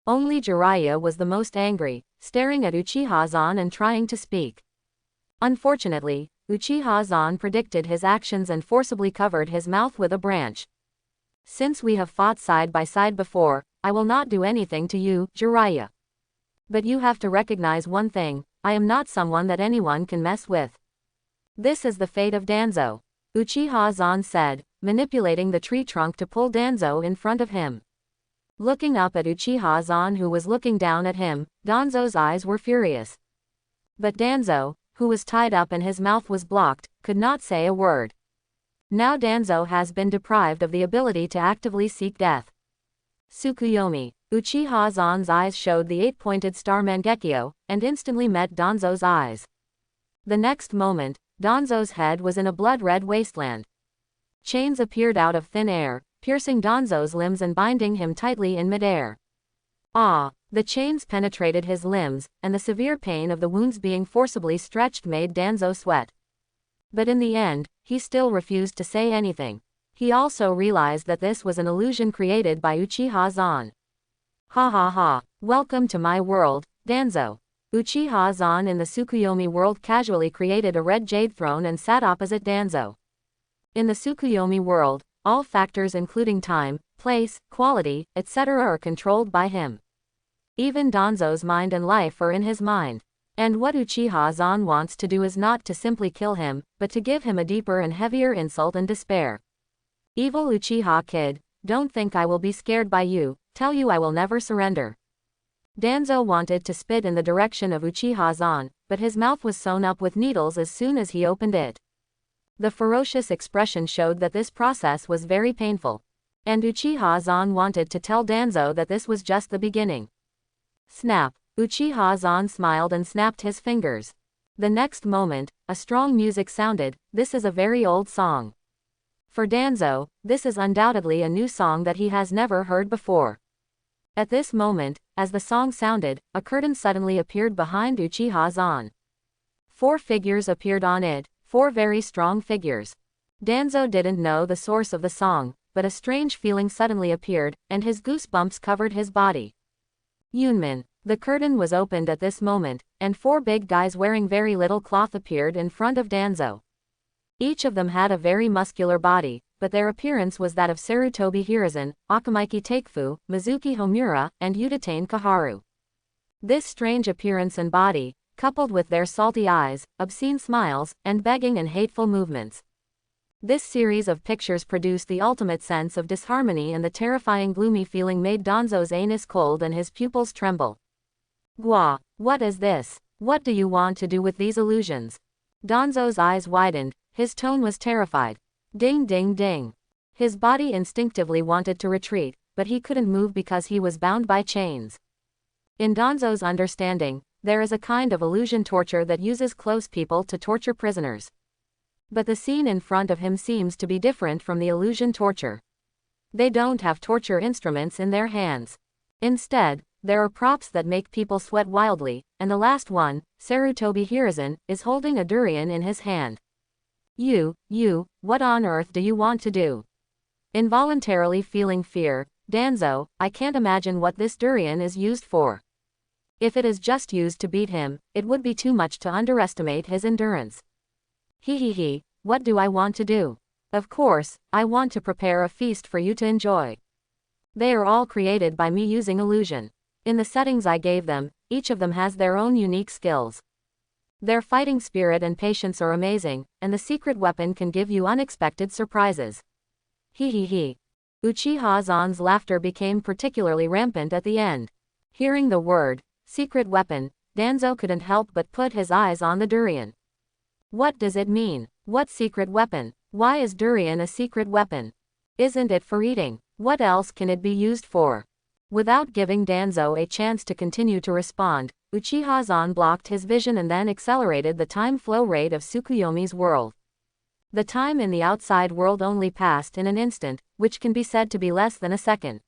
Only Jiraiya was the most angry, staring at Uchiha Zan and trying to speak. Unfortunately, Uchiha Zan predicted his actions and forcibly covered his mouth with a branch. Since we have fought side by side before, I will not do anything to you, Jiraiya. But you have to recognize one thing, I am not someone that anyone can mess with. This is the fate of Danzo. Uchiha Zan said, manipulating the tree trunk to pull Danzo in front of him. Looking up at Uchiha Zan, who was looking down at him, Danzo's eyes were furious. But Danzo, who was tied up and his mouth was blocked, could not say a word. Now Danzo has been deprived of the ability to actively seek death. Tsukuyomi. Uchiha Zan's eyes showed the 8-pointed star Mangekyo, and instantly met Danzo's eyes. The next moment, Danzo's head was in a blood-red wasteland. Chains appeared out of thin air, piercing Danzo's limbs and binding him tightly in midair. The chains penetrated his limbs, and the severe pain of the wounds being forcibly stretched made Danzo sweat. But in the end, he still refused to say anything. He also realized that this was an illusion created by Uchiha Zan. Ha ha ha, welcome to my world, Danzo. Uchiha Zan in the Tsukuyomi world casually created a red jade throne and sat opposite Danzo. In the Tsukuyomi world, all factors including time, place, quality, etc. are controlled by him. Even Danzo's mind and life are in his mind. And what Uchiha Zan wants to do is not to simply kill him, but to give him a deeper and heavier insult and despair. Evil Uchiha kid, don't think I will be scared by you, tell you I will never surrender. Danzo wanted to spit in the direction of Uchiha Zan, but his mouth was sewn up with needles as soon as he opened it. The ferocious expression showed that this process was very painful. And Uchiha Zan wanted to tell Danzo that this was just the beginning. Snap. Uchiha Zan smiled and snapped his fingers. The next moment, a strong music sounded. This is a very old song. For Danzo, this is undoubtedly a new song that he has never heard before. At this moment, as the song sounded, a curtain suddenly appeared behind Uchiha Zan. 4 figures appeared on it, 4 very strong figures. Danzo didn't know the source of the song, but a strange feeling suddenly appeared, and his goosebumps covered his body. Yunmin. The curtain was opened at this moment, and 4 big guys wearing very little cloth appeared in front of Danzo. Each of them had a very muscular body, but their appearance was that of Sarutobi Hiruzen, Akamaiki Takefu, Mizuki Homura, and Udatane Kaharu. This strange appearance and body, coupled with their salty eyes, obscene smiles, and begging and hateful movements. This series of pictures produced the ultimate sense of disharmony, and the terrifying gloomy feeling made Danzo's anus cold and his pupils tremble. Gwa, what is this? What do you want to do with these illusions? Danzo's eyes widened, his tone was terrified. Ding ding ding. His body instinctively wanted to retreat, but he couldn't move because he was bound by chains. In Danzo's understanding, there is a kind of illusion torture that uses close people to torture prisoners. But the scene in front of him seems to be different from the illusion torture. They don't have torture instruments in their hands. Instead, there are props that make people sweat wildly, and the last one, Sarutobi Hiruzen, is holding a durian in his hand. You, what on earth do you want to do? Involuntarily feeling fear, Danzo, I can't imagine what this durian is used for. If it is just used to beat him, it would be too much to underestimate his endurance. What do I want to do? Of course, I want to prepare a feast for you to enjoy. They are all created by me using illusion. In the settings I gave them, each of them has their own unique skills. Their fighting spirit and patience are amazing, and the secret weapon can give you unexpected surprises. Uchiha Zan's laughter became particularly rampant at the end. Hearing the word, secret weapon, Danzo couldn't help but put his eyes on the durian. What does it mean? What secret weapon? Why is durian a secret weapon? Isn't it for eating? What else can it be used for? Without giving Danzo a chance to continue to respond, Uchiha Zan blocked his vision and then accelerated the time flow rate of Tsukuyomi's world. The time in the outside world only passed in an instant, which can be said to be less than a second.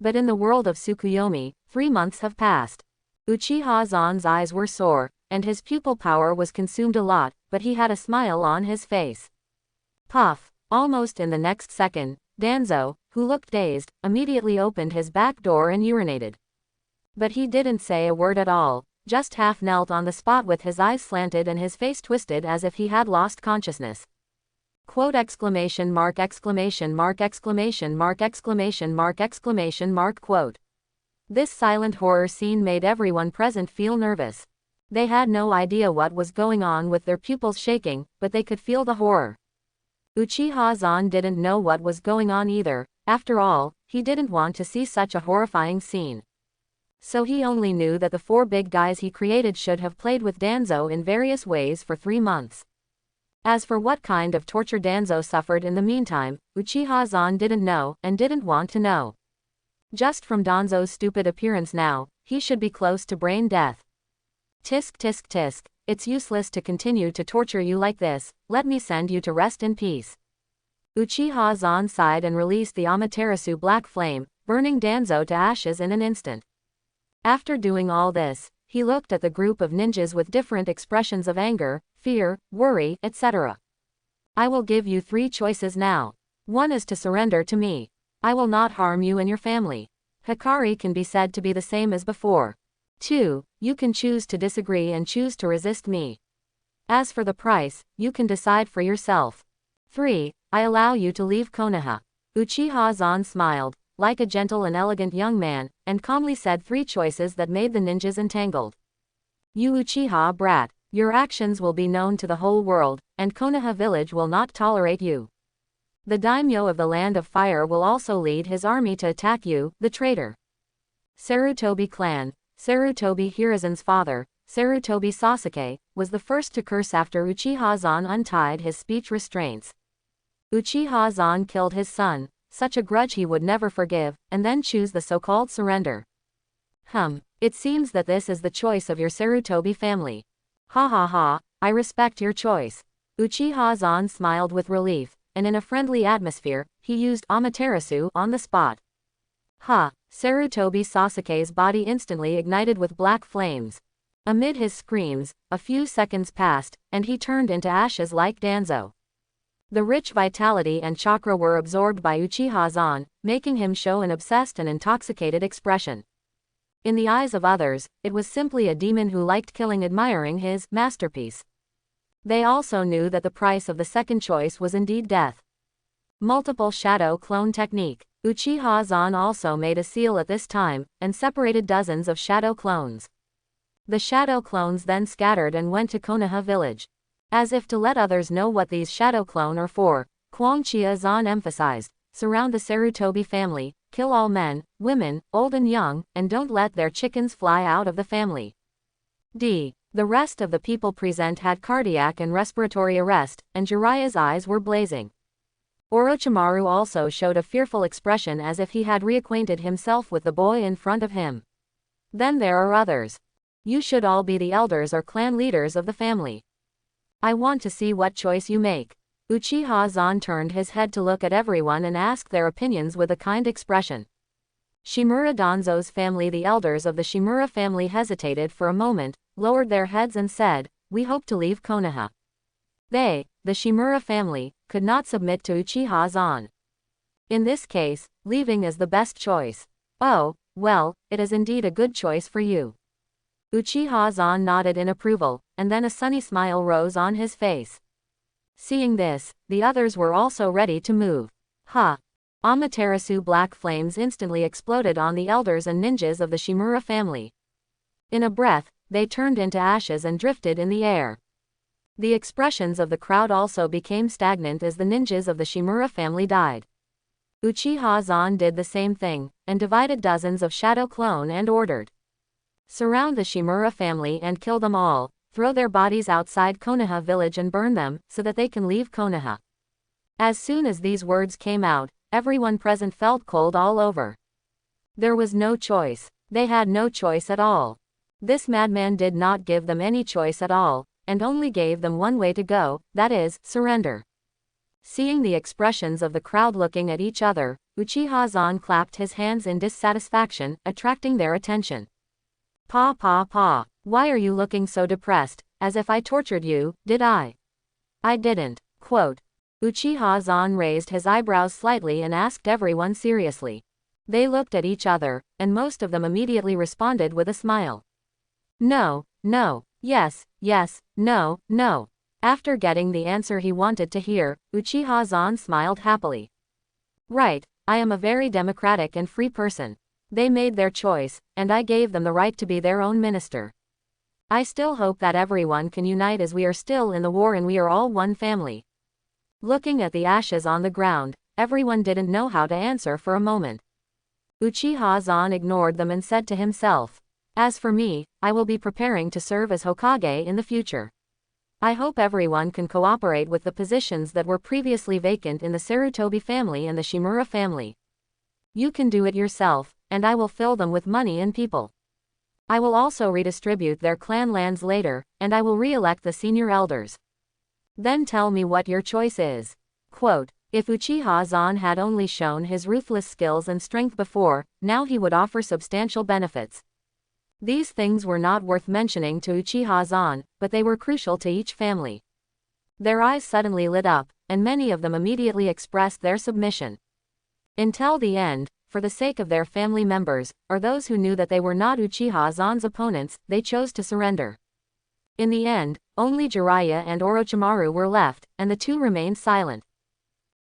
But in the world of Tsukuyomi, 3 months have passed. Uchiha Zan's eyes were sore, and his pupil power was consumed a lot, but he had a smile on his face. Puff! Almost in the next second, Danzo, who looked dazed, immediately opened his back door and urinated. But he didn't say a word at all, just half knelt on the spot with his eyes slanted and his face twisted as if he had lost consciousness. Quote exclamation mark exclamation mark exclamation mark exclamation mark exclamation mark quote. This silent horror scene made everyone present feel nervous. They had no idea what was going on with their pupils shaking, but they could feel the horror. Uchiha Zan didn't know what was going on either. After all, he didn't want to see such a horrifying scene. So he only knew that the 4 big guys he created should have played with Danzo in various ways for 3 months. As for what kind of torture Danzo suffered in the meantime, Uchiha Zan didn't know, and didn't want to know. Just from Danzo's stupid appearance now, he should be close to brain death. Tisk tisk tisk, it's useless to continue to torture you like this, let me send you to rest in peace. Uchiha Zan sighed and released the Amaterasu black flame, burning Danzo to ashes in an instant. After doing all this, he looked at the group of ninjas with different expressions of anger, fear, worry, etc. I will give you 3 choices now. 1 is to surrender to me. I will not harm you and your family. Hikari can be said to be the same as before. 2, you can choose to disagree and choose to resist me. As for the price, you can decide for yourself. 3, I allow you to leave Konoha. Uchiha Zan smiled, like a gentle and elegant young man, and calmly said 3 choices that made the ninjas entangled. You Uchiha brat, your actions will be known to the whole world, and Konoha village will not tolerate you. The daimyo of the Land of Fire will also lead his army to attack you, the traitor. Sarutobi clan. Sarutobi Hiruzen's father, Sarutobi Sasuke, was the first to curse after Uchiha Zan untied his speech restraints. Uchiha Zan killed his son, such a grudge he would never forgive, and then choose the so-called surrender. It seems that this is the choice of your Sarutobi family. Ha ha ha, I respect your choice. Uchiha Zan smiled with relief, and in a friendly atmosphere, he used Amaterasu on the spot. Sarutobi Sasuke's body instantly ignited with black flames. Amid his screams, a few seconds passed, and he turned into ashes like Danzo. The rich vitality and chakra were absorbed by Uchiha Zan, making him show an obsessed and intoxicated expression. In the eyes of others, it was simply a demon who liked killing, admiring his masterpiece. They also knew that the price of the second choice was indeed death. Multiple shadow clone technique. Uchiha Zan also made a seal at this time, and separated dozens of shadow clones. The shadow clones then scattered and went to Konoha village. As if to let others know what these shadow clone are for, Uchiha Zan emphasized, surround the Sarutobi family, kill all men, women, old and young, and don't let their chickens fly out of the family. The rest of the people present had cardiac and respiratory arrest, and Jiraiya's eyes were blazing. Orochimaru also showed a fearful expression as if he had reacquainted himself with the boy in front of him. Then there are others. You should all be the elders or clan leaders of the family. I want to see what choice you make. Uchiha Zan turned his head to look at everyone and asked their opinions with a kind expression. Shimura Danzo's family. The elders of the Shimura family hesitated for a moment, lowered their heads and said, we hope to leave Konoha. They, the Shimura family, could not submit to Uchiha Zan. In this case, leaving is the best choice. Oh, well, it is indeed a good choice for you. Uchiha Zan nodded in approval, and then a sunny smile rose on his face. Seeing this, the others were also ready to move. Amaterasu black flames instantly exploded on the elders and ninjas of the Shimura family. In a breath, they turned into ashes and drifted in the air. The expressions of the crowd also became stagnant as the ninjas of the Shimura family died. Uchiha Zan did the same thing, and divided dozens of shadow clone and ordered. Surround the Shimura family and kill them all, throw their bodies outside Konoha village and burn them, so that they can leave Konoha. As soon as these words came out, everyone present felt cold all over. There was no choice. They had no choice at all. This madman did not give them any choice at all, and only gave them one way to go, that is, surrender. Seeing the expressions of the crowd looking at each other, Uchiha Zan clapped his hands in dissatisfaction, attracting their attention. Pa, why are you looking so depressed, as if I tortured you, did I? I didn't. Quote. Uchiha Zan raised his eyebrows slightly and asked everyone seriously. They looked at each other, and most of them immediately responded with a smile. No, yes, no. After getting the answer he wanted to hear, Uchiha Zan smiled happily. Right, I am a very democratic and free person. They made their choice, and I gave them the right to be their own minister. I still hope that everyone can unite as we are still in the war and we are all one family." Looking at the ashes on the ground, everyone didn't know how to answer for a moment. Uchiha Zan ignored them and said to himself, "As for me, I will be preparing to serve as Hokage in the future. I hope everyone can cooperate with the positions that were previously vacant in the Sarutobi family and the Shimura family. You can do it yourself, and I will fill them with money and people. I will also redistribute their clan lands later, and I will re-elect the senior elders. Then tell me what your choice is." Quote, if Uchiha Zan had only shown his ruthless skills and strength before, now he would offer substantial benefits. These things were not worth mentioning to Uchiha Zan, but they were crucial to each family. Their eyes suddenly lit up, and many of them immediately expressed their submission. Until the end, for the sake of their family members, or those who knew that they were not Uchiha Zan's opponents, they chose to surrender. In the end, only Jiraiya and Orochimaru were left, and the two remained silent.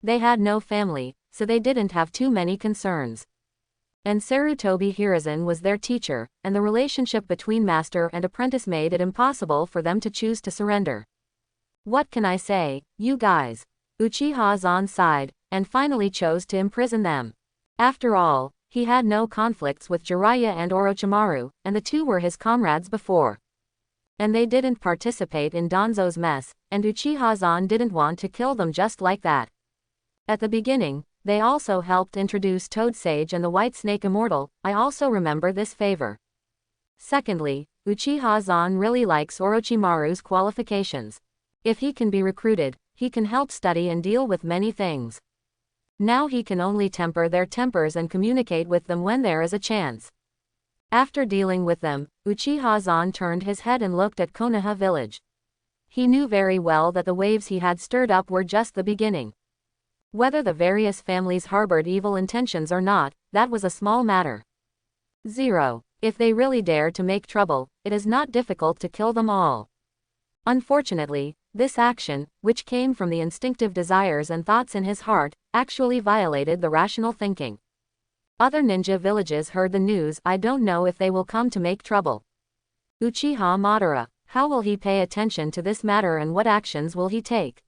They had no family, so they didn't have too many concerns. And Sarutobi Hiruzen was their teacher, and the relationship between master and apprentice made it impossible for them to choose to surrender. What can I say, you guys? Uchiha Zan sighed, and finally chose to imprison them. After all, he had no conflicts with Jiraiya and Orochimaru, and the two were his comrades before. And they didn't participate in Danzo's mess, and Uchiha Zan didn't want to kill them just like that. At the beginning, they also helped introduce Toad Sage and the White Snake Immortal. I also remember this favor. Secondly, Uchiha Zan really likes Orochimaru's qualifications. If he can be recruited, he can help study and deal with many things. Now he can only temper their tempers and communicate with them when there is a chance. After dealing with them, Uchiha Zan turned his head and looked at Konaha village. He knew very well that the waves he had stirred up were just the beginning. Whether the various families harbored evil intentions or not, that was a small matter. 0. If they really dare to make trouble, it is not difficult to kill them all. Unfortunately, this action, which came from the instinctive desires and thoughts in his heart, actually violated the rational thinking. Other ninja villages heard the news. I don't know if they will come to make trouble. Uchiha Madara, how will he pay attention to this matter and what actions will he take?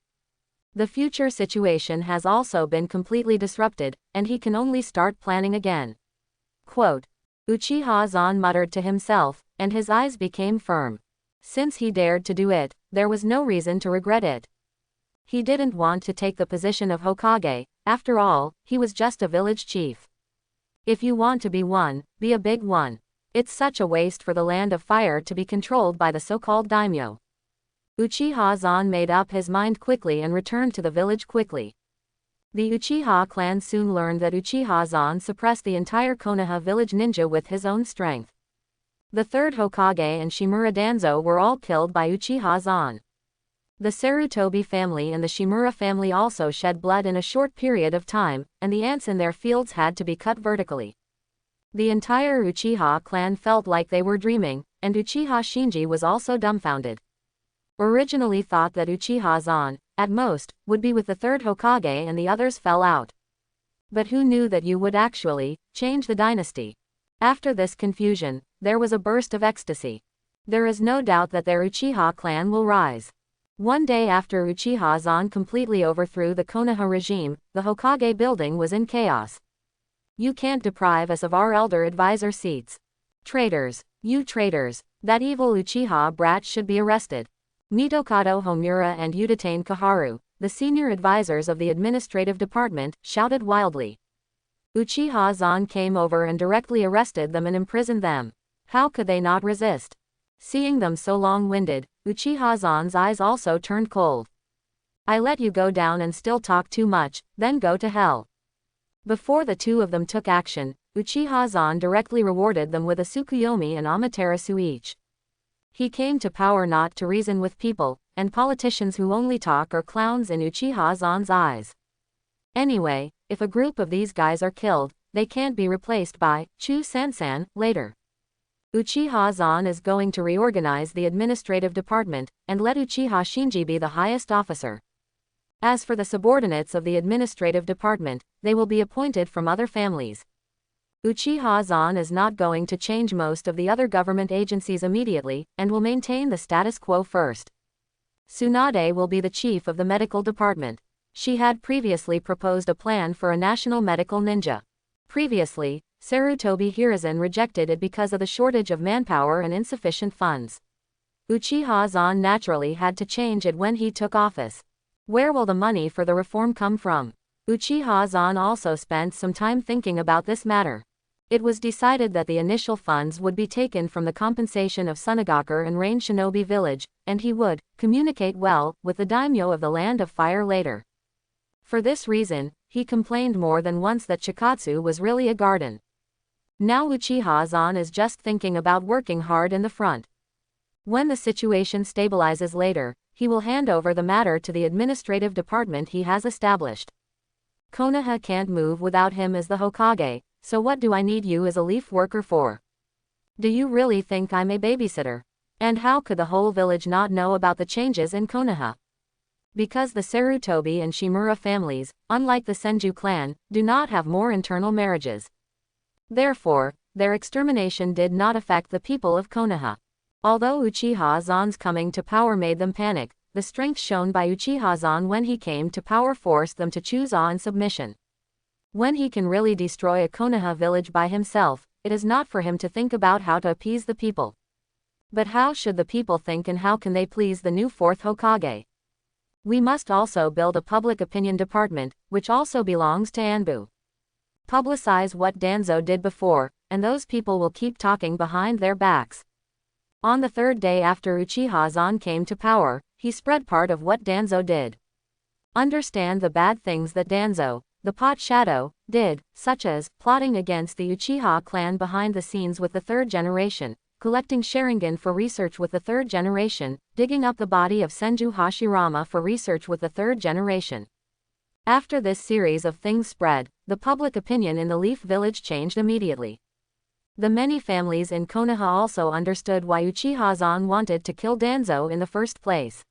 The future situation has also been completely disrupted, and he can only start planning again. Quote, Uchiha Zan muttered to himself, and his eyes became firm. Since he dared to do it, there was no reason to regret it. He didn't want to take the position of Hokage. After all, he was just a village chief. If you want to be one, be a big one. It's such a waste for the land of fire to be controlled by the so-called daimyo. Uchiha Zan made up his mind quickly and returned to the village quickly. The Uchiha clan soon learned that Uchiha Zan suppressed the entire Konoha village ninja with his own strength. The third Hokage and Shimura Danzo were all killed by Uchiha Zan. The Sarutobi family and the Shimura family also shed blood in a short period of time, and the ants in their fields had to be cut vertically. The entire Uchiha clan felt like they were dreaming, and Uchiha Shinji was also dumbfounded. Originally thought that Uchiha Zan, at most, would be with the third Hokage and the others fell out. But who knew that you would actually change the dynasty? After this confusion, there was a burst of ecstasy. There is no doubt that their Uchiha clan will rise. One day after Uchiha Zan completely overthrew the Konoha regime, the Hokage building was in chaos. You can't deprive us of our elder advisor seats. Traitors, you traitors, that evil Uchiha brat should be arrested. Mitokado Homura and Udatane Kaharu, the senior advisors of the administrative department, shouted wildly. Uchiha Zan came over and directly arrested them and imprisoned them. How could they not resist? Seeing them so long-winded, Uchiha Zan's eyes also turned cold. I let you go down and still talk too much, then go to hell. Before the two of them took action, Uchiha Zan directly rewarded them with a Tsukuyomi and Amaterasu each. He came to power not to reason with people, and politicians who only talk are clowns in Uchiha Zan's eyes. Anyway, if a group of these guys are killed, they can't be replaced by Chu Sansan later. Uchiha Zan is going to reorganize the administrative department, and let Uchiha Shinji be the highest officer. As for the subordinates of the administrative department, they will be appointed from other families. Uchiha Zan is not going to change most of the other government agencies immediately, and will maintain the status quo first. Tsunade will be the chief of the medical department. She had previously proposed a plan for a national medical ninja. Previously, Sarutobi Hiruzen rejected it because of the shortage of manpower and insufficient funds. Uchiha Zan naturally had to change it when he took office. Where will the money for the reform come from? Uchiha Zan also spent some time thinking about this matter. It was decided that the initial funds would be taken from the compensation of Tsunade and Rain Shinobi Village, and he would communicate well with the daimyo of the Land of Fire later. For this reason, he complained more than once that Chikatsu was really a garden. Now Uchiha Zan is just thinking about working hard in the front. When the situation stabilizes later, he will hand over the matter to the administrative department he has established. Konaha can't move without him as the Hokage, so what do I need you as a leaf worker for? Do you really think I'm a babysitter? And how could the whole village not know about the changes in Konaha? Because the Sarutobi and Shimura families, unlike the Senju clan, do not have more internal marriages. Therefore, their extermination did not affect the people of Konaha. Although Uchiha Zan's coming to power made them panic, the strength shown by Uchiha Zan when he came to power forced them to choose awe and submission. When he can really destroy a Konaha village by himself, it is not for him to think about how to appease the people. But how should the people think, and how can they please the new fourth Hokage? We must also build a public opinion department, which also belongs to Anbu. Publicize what Danzo did before, and those people will keep talking behind their backs. On the third day after Uchiha Zan came to power, he spread part of what Danzo did. Understand the bad things that Danzo, the Pot Shadow, did, such as plotting against the Uchiha clan behind the scenes with the third generation, collecting Sharingan for research with the third generation, digging up the body of Senju Hashirama for research with the third generation. After this series of things spread, the public opinion in the Leaf Village changed immediately. The many families in Konoha also understood why Uchiha Zan wanted to kill Danzo in the first place.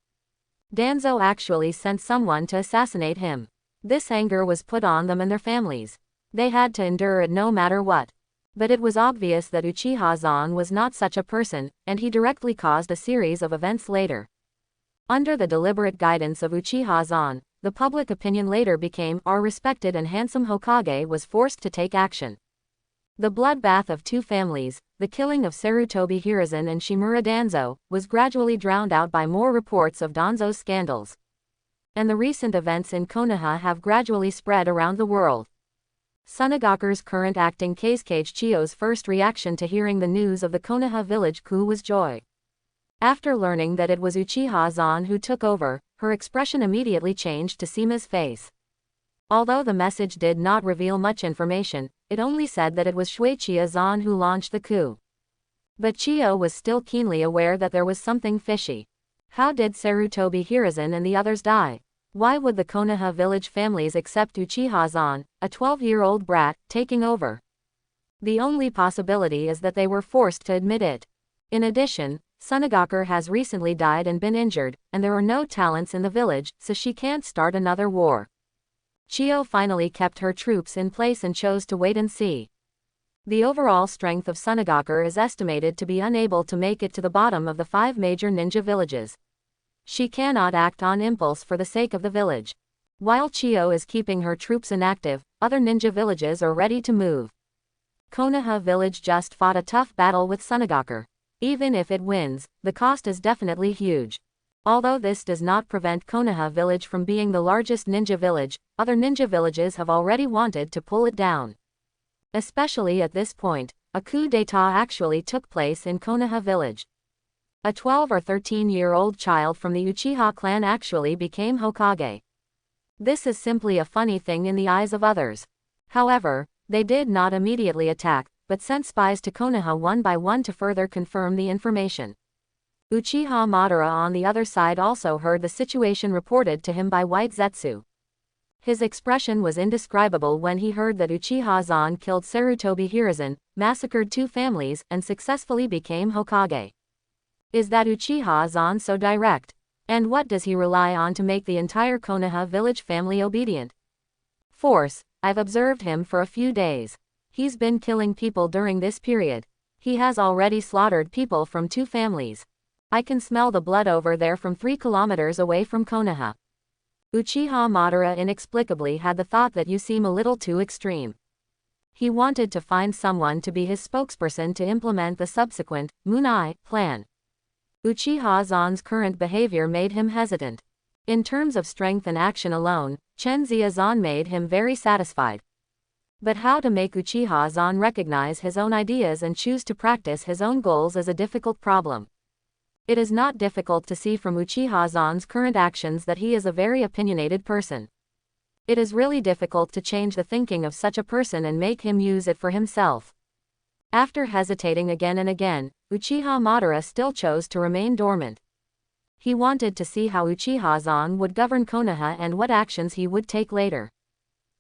Danzo actually sent someone to assassinate him. This anger was put on them and their families. They had to endure it no matter what. But it was obvious that Uchiha Zan was not such a person, and he directly caused a series of events later. Under the deliberate guidance of Uchiha Zan, the public opinion later became our respected and handsome Hokage was forced to take action. The bloodbath of two families, the killing of Sarutobi Hiruzen and Shimura Danzo, was gradually drowned out by more reports of Danzo's scandals. And the recent events in Konoha have gradually spread around the world. Tsunade's current acting Kazekage Chiyo's first reaction to hearing the news of the Konoha village coup was joy. After learning that it was Uchiha Zan who took over, her expression immediately changed to Sima's face. Although the message did not reveal much information, it only said that it was Shueisha Zan who launched the coup. But Chiyo was still keenly aware that there was something fishy. How did Sarutobi Hiruzen and the others die? Why would the Konoha village families accept Uchiha Zan, a 12-year-old brat, taking over? The only possibility is that they were forced to admit it. In addition, Tsunade has recently died and been injured, and there are no talents in the village, so she can't start another war. Chiyo finally kept her troops in place and chose to wait and see. The overall strength of Tsunade is estimated to be unable to make it to the bottom of the 5 major ninja villages. She cannot act on impulse for the sake of the village. While Chiyo is keeping her troops inactive, other ninja villages are ready to move. Konoha village just fought a tough battle with Tsunade. Even if it wins, the cost is definitely huge. Although this does not prevent Konoha village from being the largest ninja village, other ninja villages have already wanted to pull it down. Especially at this point, a coup d'état actually took place in Konoha village. A 12 or 13-year-old child from the Uchiha clan actually became Hokage. This is simply a funny thing in the eyes of others. However, they did not immediately attack, but sent spies to Konoha one by one to further confirm the information. Uchiha Madara on the other side also heard the situation reported to him by White Zetsu. His expression was indescribable when he heard that Uchiha Zan killed Sarutobi Hiruzen, massacred 2 families, and successfully became Hokage. Is that Uchiha Zan so direct? And what does he rely on to make the entire Konoha village family obedient? Force. I've observed him for a few days. He's been killing people during this period. He has already slaughtered people from 2 families. I can smell the blood over there from 3 kilometers away from Konaha. Uchiha Madara inexplicably had the thought that you seem a little too extreme. He wanted to find someone to be his spokesperson to implement the subsequent Munai plan. Uchiha Zan's current behavior made him hesitant. In terms of strength and action alone, Chen Zan made him very satisfied. But how to make Uchiha Zan recognize his own ideas and choose to practice his own goals is a difficult problem. It is not difficult to see from Uchiha Zan's current actions that he is a very opinionated person. It is really difficult to change the thinking of such a person and make him use it for himself. After hesitating again and again, Uchiha Madara still chose to remain dormant. He wanted to see how Uchiha Zan would govern Konoha and what actions he would take later.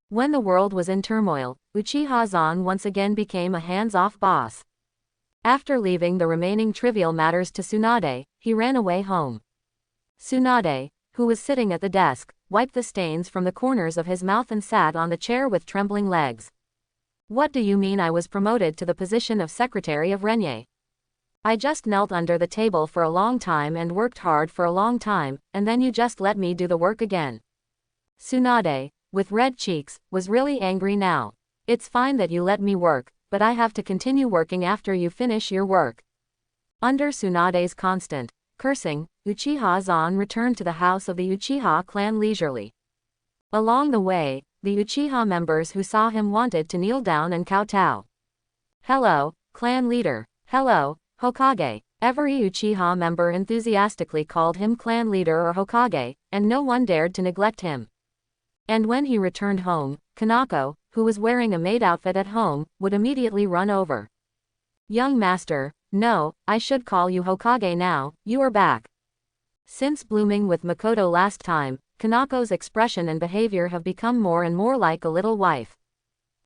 When the world was in turmoil, Uchiha Zan once again became a hands-off boss. After leaving the remaining trivial matters to Tsunade, he ran away home. Tsunade, who was sitting at the desk, wiped the stains from the corners of his mouth and sat on the chair with trembling legs. What do you mean I was promoted to the position of secretary of Renye? I just knelt under the table for a long time and worked hard for a long time, and then you just let me do the work again. Tsunade, with red cheeks, was really angry now. It's fine that you let me work, but I have to continue working after you finish your work. Under Tsunade's constant cursing, Uchiha Zan returned to the house of the Uchiha clan leisurely. Along the way, the Uchiha members who saw him wanted to kneel down and kowtow. Hello, clan leader. Hello, Hokage. Every Uchiha member enthusiastically called him clan leader or Hokage, and no one dared to neglect him. And when he returned home, Kanako, who was wearing a maid outfit at home, would immediately run over. Young master, no, I should call you Hokage now, you are back. Since blooming with Makoto last time, Kanako's expression and behavior have become more and more like a little wife.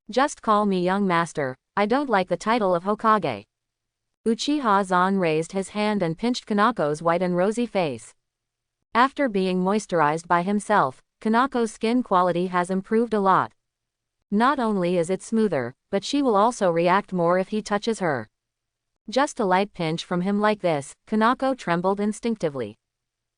Just call me young master, I don't like the title of Hokage. Uchiha Zan raised his hand and pinched Kanako's white and rosy face. After being moisturized by himself, Kanako's skin quality has improved a lot. Not only is it smoother, but she will also react more if he touches her. Just a light pinch from him like this, Kanako trembled instinctively.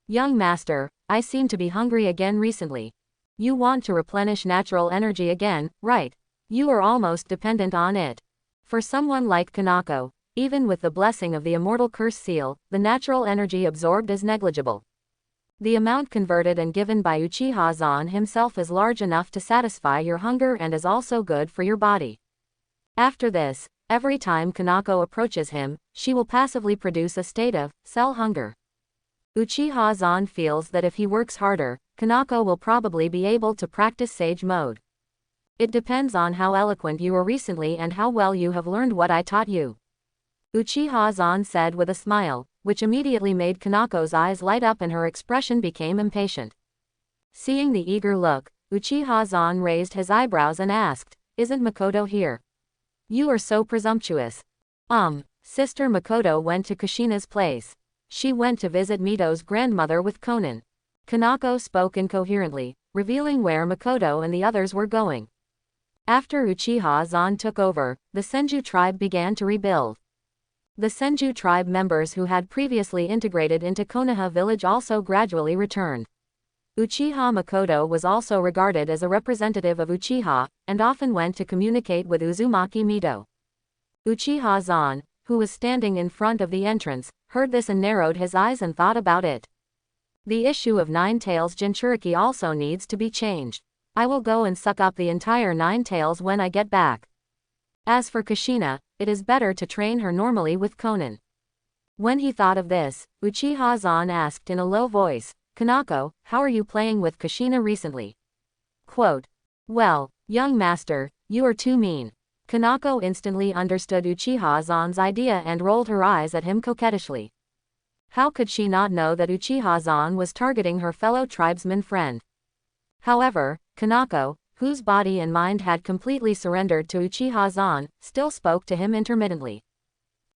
Young master, I seem to be hungry again recently. You want to replenish natural energy again, right? You are almost dependent on it. For someone like Kanako, even with the blessing of the immortal curse seal, the natural energy absorbed is negligible. The amount converted and given by Uchiha Zan himself is large enough to satisfy your hunger and is also good for your body. After this, every time Kanako approaches him, she will passively produce a state of cell hunger. Uchiha Zan feels that if he works harder, Kanako will probably be able to practice sage mode. It depends on how eloquent you were recently and how well you have learned what I taught you. Uchiha Zan said with a smile, which immediately made Kanako's eyes light up and her expression became impatient. Seeing the eager look, Uchiha Zan raised his eyebrows and asked, "Isn't Makoto here? You are so presumptuous." Sister Makoto went to Kushina's place. She went to visit Mito's grandmother with Konan. Kanako spoke incoherently, revealing where Makoto and the others were going. After Uchiha Zan took over, the Senju tribe began to rebuild. The Senju tribe members who had previously integrated into Konoha village also gradually returned. Uchiha Makoto was also regarded as a representative of Uchiha, and often went to communicate with Uzumaki Mito. Uchiha Zan, who was standing in front of the entrance, heard this and narrowed his eyes and thought about it. The issue of Nine Tails Jinchuriki also needs to be changed. I will go and suck up the entire Nine Tails when I get back. As for Kushina, it is better to train her normally with Konan. When he thought of this, Uchiha Zan asked in a low voice, "Kanako, how are you playing with Kushina recently?" Quote, "Well, young master, you are too mean." Kanako instantly understood Uchiha Zan's idea and rolled her eyes at him coquettishly. How could she not know that Uchiha Zan was targeting her fellow tribesman friend? However, Kanako, whose body and mind had completely surrendered to Uchiha Zan, still spoke to him intermittently.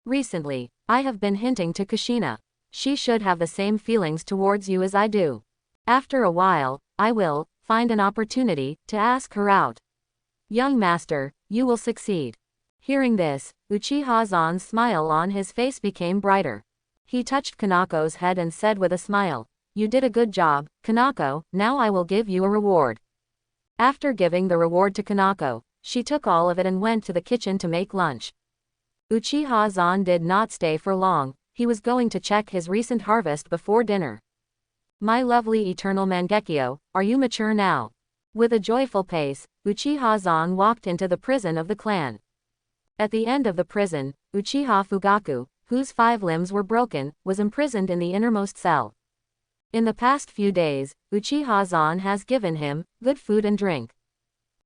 "Recently, I have been hinting to Kushina. She should have the same feelings towards you as I do. After a while, I will find an opportunity to ask her out. Young master, you will succeed." Hearing this, Uchiha Zan's smile on his face became brighter. He touched Kanako's head and said with a smile, "You did a good job, Kanako, now I will give you a reward." After giving the reward to Kanako, she took all of it and went to the kitchen to make lunch. Uchiha Zan did not stay for long, he was going to check his recent harvest before dinner. "My lovely eternal Mangekyo, are you mature now?" With a joyful pace, Uchiha Zan walked into the prison of the clan. At the end of the prison, Uchiha Fugaku, whose 5 limbs were broken, was imprisoned in the innermost cell. In the past few days, Uchiha Zan has given him good food and drink.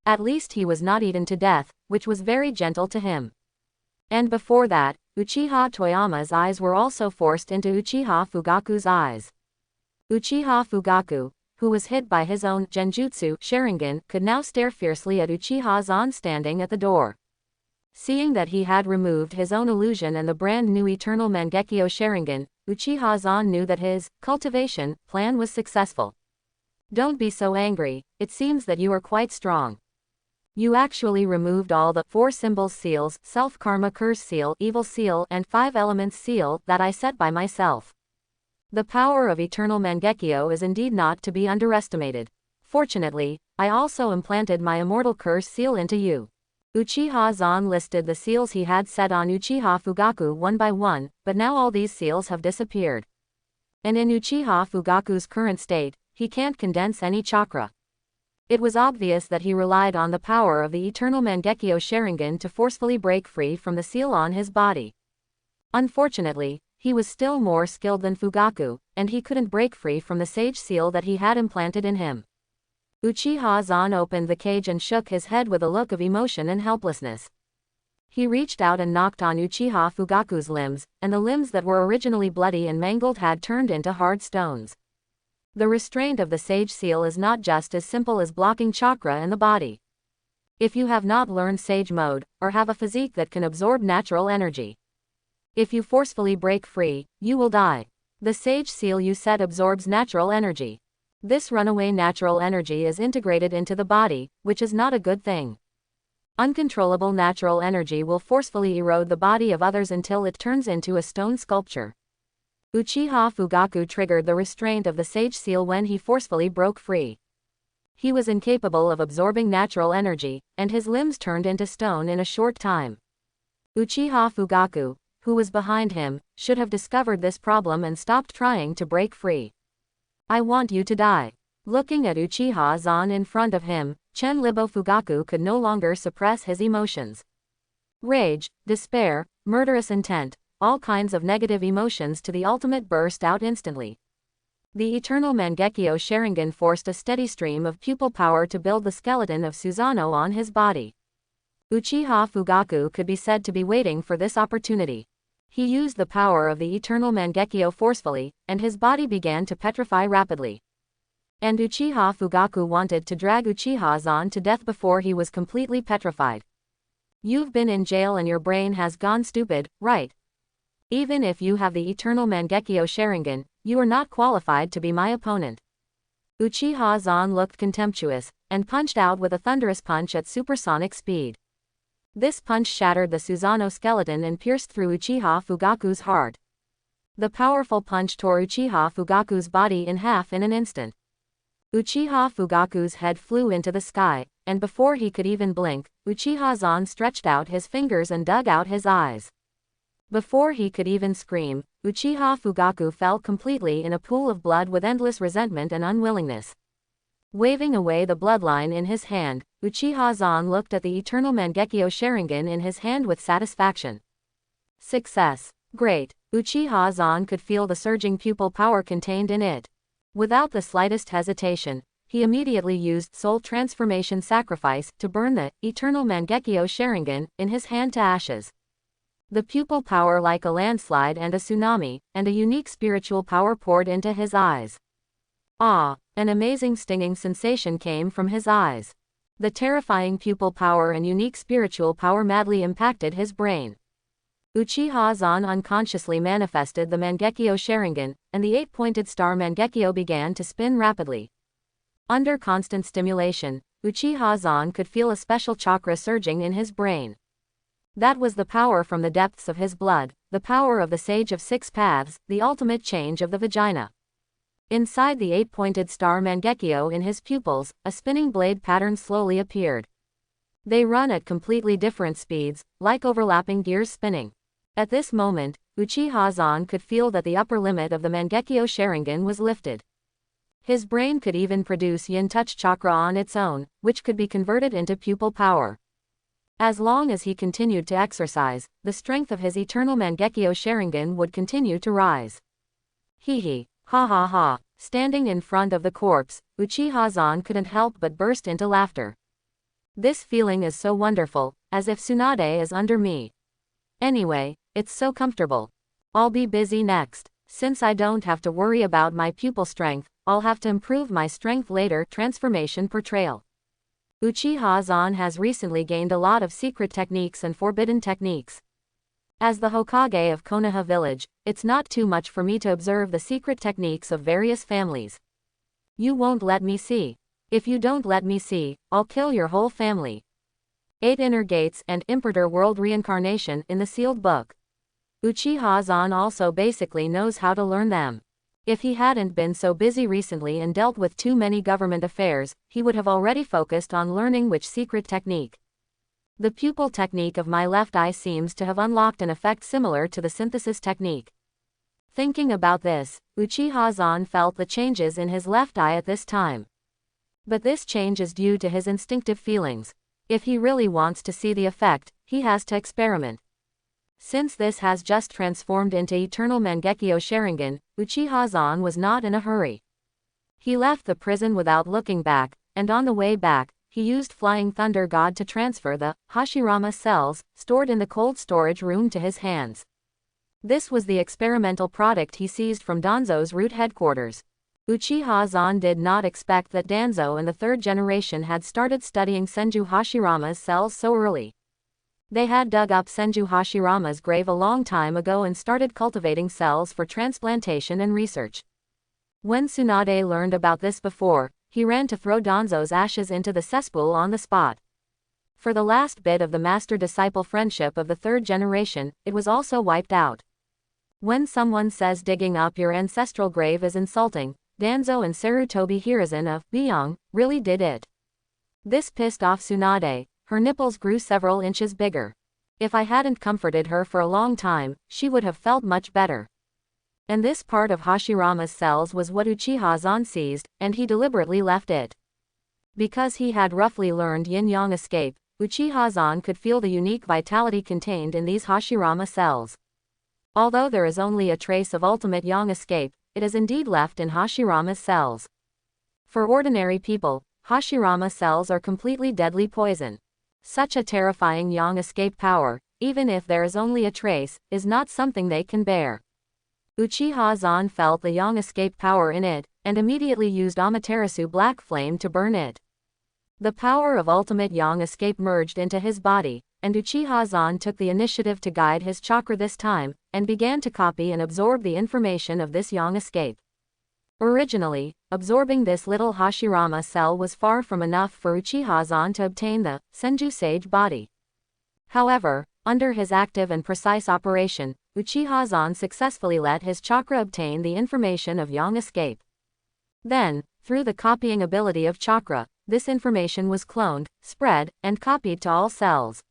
At least he was not eaten to death, which was very gentle to him. And before that, Uchiha Toyama's eyes were also forced into Uchiha Fugaku's eyes. Uchiha Fugaku, who was hit by his own genjutsu Sharingan, could now stare fiercely at Uchiha Zan standing at the door. Seeing that he had removed his own illusion and the brand new eternal Mangekyo Sharingan, Uchiha Zan knew that his cultivation plan was successful. "Don't be so angry, it seems that you are quite strong. You actually removed all the 4 symbols seals, self-karma curse seal, evil seal, and 5 elements seal that I set by myself. The power of eternal Mangekyo is indeed not to be underestimated. Fortunately, I also implanted my immortal curse seal into you." Uchiha Zan listed the seals he had set on Uchiha Fugaku one by one, but now all these seals have disappeared. And in Uchiha Fugaku's current state, he can't condense any chakra. It was obvious that he relied on the power of the eternal Mangekyo Sharingan to forcefully break free from the seal on his body. Unfortunately, he was still more skilled than Fugaku, and he couldn't break free from the sage seal that he had implanted in him. Uchiha Zan opened the cage and shook his head with a look of emotion and helplessness. He reached out and knocked on Uchiha Fugaku's limbs, and the limbs that were originally bloody and mangled had turned into hard stones. The restraint of the sage seal is not just as simple as blocking chakra in the body. If you have not learned sage mode, or have a physique that can absorb natural energy, if you forcefully break free, you will die. The sage seal you set absorbs natural energy. This runaway natural energy is integrated into the body, which is not a good thing. Uncontrollable natural energy will forcefully erode the body of others until it turns into a stone sculpture. Uchiha Fugaku triggered the restraint of the sage seal when he forcefully broke free. He was incapable of absorbing natural energy, and his limbs turned into stone in a short time. Uchiha Fugaku, who was behind him, should have discovered this problem and stopped trying to break free. "I want you to die." Looking at Uchiha Zan in front of him, Chen Libo Fugaku could no longer suppress his emotions. Rage, despair, murderous intent, all kinds of negative emotions to the ultimate burst out instantly. The eternal Mangekyo Sharingan forced a steady stream of pupil power to build the skeleton of Suzano on his body. Uchiha Fugaku could be said to be waiting for this opportunity. He used the power of the eternal Mangekyo forcefully, and his body began to petrify rapidly. And Uchiha Fugaku wanted to drag Uchiha Zan to death before he was completely petrified. "You've been in jail and your brain has gone stupid, right? Even if you have the eternal Mangekyo Sharingan, you are not qualified to be my opponent." Uchiha Zan looked contemptuous, and punched out with a thunderous punch at supersonic speed. This punch shattered the Suzano skeleton and pierced through Uchiha Fugaku's heart. The powerful punch tore Uchiha Fugaku's body in half in an instant. Uchiha Fugaku's head flew into the sky, and before he could even blink, Uchiha Zan stretched out his fingers and dug out his eyes. Before he could even scream, Uchiha Fugaku fell completely in a pool of blood with endless resentment and unwillingness. Waving away the bloodline in his hand, Uchiha Zan looked at the eternal Mangekyo Sharingan in his hand with satisfaction. Success. Great. Uchiha Zan could feel the surging pupil power contained in it. Without the slightest hesitation, he immediately used Soul Transformation Sacrifice to burn the eternal Mangekyo Sharingan in his hand to ashes. The pupil power like a landslide and a tsunami, and a unique spiritual power poured into his eyes. Ah! An amazing stinging sensation came from his eyes. The terrifying pupil power and unique spiritual power madly impacted his brain. Uchiha Zan unconsciously manifested the Mangekyo Sharingan, and the 8-pointed star Mangekyo began to spin rapidly. Under constant stimulation, Uchiha Zan could feel a special chakra surging in his brain. That was the power from the depths of his blood, the power of the Sage of Six Paths, the ultimate change of the vagina. Inside the 8-pointed star Mangekyo in his pupils, a spinning blade pattern slowly appeared. They run at completely different speeds, like overlapping gears spinning. At this moment, Uchiha Zan could feel that the upper limit of the Mangekyo Sharingan was lifted. His brain could even produce yin touch chakra on its own, which could be converted into pupil power. As long as he continued to exercise, the strength of his eternal Mangekyo Sharingan would continue to rise. Hee. Ha ha ha. Standing in front of the corpse, Uchiha Zan couldn't help but burst into laughter. This feeling is so wonderful, as if Tsunade is under me. Anyway, it's so comfortable. I'll be busy next. Since I don't have to worry about my pupil strength, I'll have to improve my strength later. Transformation portrayal. Uchiha Zan has recently gained a lot of secret techniques and forbidden techniques. As the Hokage of Konaha village, it's not too much for me to observe the secret techniques of various families. You won't let me see. If you don't let me see, I'll kill your whole family. 8 Inner Gates and Imperator World Reincarnation in the sealed book. Uchiha Zan also basically knows how to learn them. If he hadn't been so busy recently and dealt with too many government affairs, he would have already focused on learning which secret technique. The pupil technique of my left eye seems to have unlocked an effect similar to the synthesis technique. Thinking about this, Uchiha Zan felt the changes in his left eye at this time. But this change is due to his instinctive feelings. If he really wants to see the effect, he has to experiment. Since this has just transformed into Eternal Mangekyo Sharingan, Uchiha Zan was not in a hurry. He left the prison without looking back, and on the way back, he used Flying Thunder God to transfer the Hashirama cells, stored in the cold storage room to his hands. This was the experimental product he seized from Danzo's root headquarters. Uchiha Zan did not expect that Danzo and the third generation had started studying Senju Hashirama's cells so early. They had dug up Senju Hashirama's grave a long time ago and started cultivating cells for transplantation and research. When Tsunade learned about this before, he ran to throw Danzo's ashes into the cesspool on the spot. For the last bit of the master-disciple friendship of the third generation, it was also wiped out. When someone says digging up your ancestral grave is insulting, Danzo and Sarutobi Hiruzen of Byung really did it. This pissed off Tsunade. Her nipples grew several inches bigger. If I hadn't comforted her for a long time, she would have felt much better. And this part of Hashirama's cells was what Uchiha Zan seized, and he deliberately left it. Because he had roughly learned yin-yang escape, Uchiha Zan could feel the unique vitality contained in these Hashirama cells. Although there is only a trace of ultimate yang escape, it is indeed left in Hashirama's cells. For ordinary people, Hashirama cells are completely deadly poison. Such a terrifying yang escape power, even if there is only a trace, is not something they can bear. Uchiha Zan felt the yang escape power in it, and immediately used Amaterasu Black Flame to burn it. The power of ultimate yang escape merged into his body, and Uchiha Zan took the initiative to guide his chakra this time, and began to copy and absorb the information of this yang escape. Originally, absorbing this little Hashirama cell was far from enough for Uchiha Zan to obtain the Senju Sage body. However, under his active and precise operation, Uchiha Zan successfully let his chakra obtain the information of yang escape. Then, through the copying ability of chakra, this information was cloned, spread, and copied to all cells.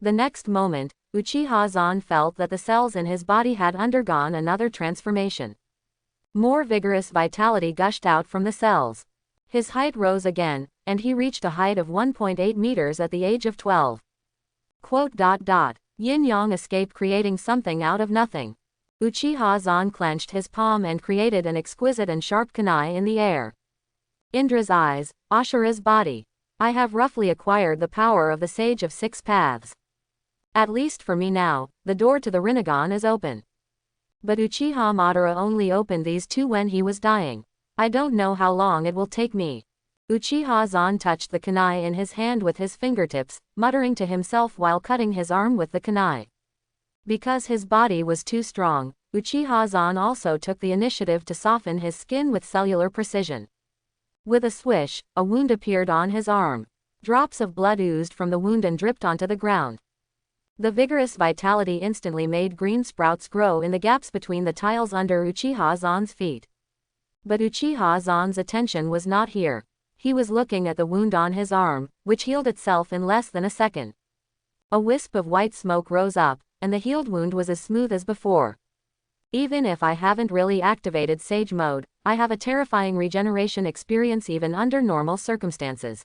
The next moment, Uchiha Zan felt that the cells in his body had undergone another transformation. More vigorous vitality gushed out from the cells. His height rose again, and he reached a height of 1.8 meters at the age of 12. Yin-yang escape creating something out of nothing. Uchiha Zan clenched his palm and created an exquisite and sharp kunai in the air. Indra's eyes, Ashura's body. I have roughly acquired the power of the Sage of Six Paths. At least for me now, the door to the Rinnegan is open. But Uchiha Madara only opened these two when he was dying. I don't know how long it will take me. Uchiha Zan touched the kunai in his hand with his fingertips, muttering to himself while cutting his arm with the kunai. Because his body was too strong, Uchiha Zan also took the initiative to soften his skin with cellular precision. With a swish, a wound appeared on his arm. Drops of blood oozed from the wound and dripped onto the ground. The vigorous vitality instantly made green sprouts grow in the gaps between the tiles under Uchiha Zan's feet. But Uchiha Zan's attention was not here. He was looking at the wound on his arm, which healed itself in less than a second. A wisp of white smoke rose up, and the healed wound was as smooth as before. Even if I haven't really activated Sage Mode, I have a terrifying regeneration experience even under normal circumstances.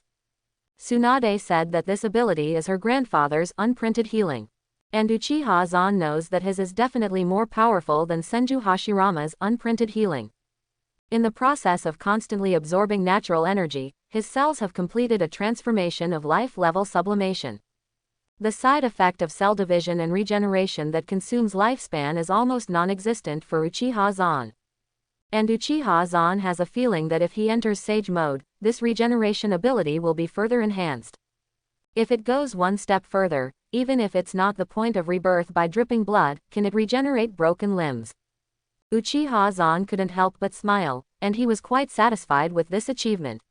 Tsunade said that this ability is her grandfather's unprinted healing. And Uchiha Zan knows that his is definitely more powerful than Senju Hashirama's unprinted healing. In the process of constantly absorbing natural energy, his cells have completed a transformation of life-level sublimation. The side effect of cell division and regeneration that consumes lifespan is almost non-existent for Uchiha Zan. And Uchiha Zan has a feeling that if he enters Sage Mode, this regeneration ability will be further enhanced. If it goes one step further, even if it's not the point of rebirth by dripping blood, can it regenerate broken limbs? Uchiha Zan couldn't help but smile, and he was quite satisfied with this achievement.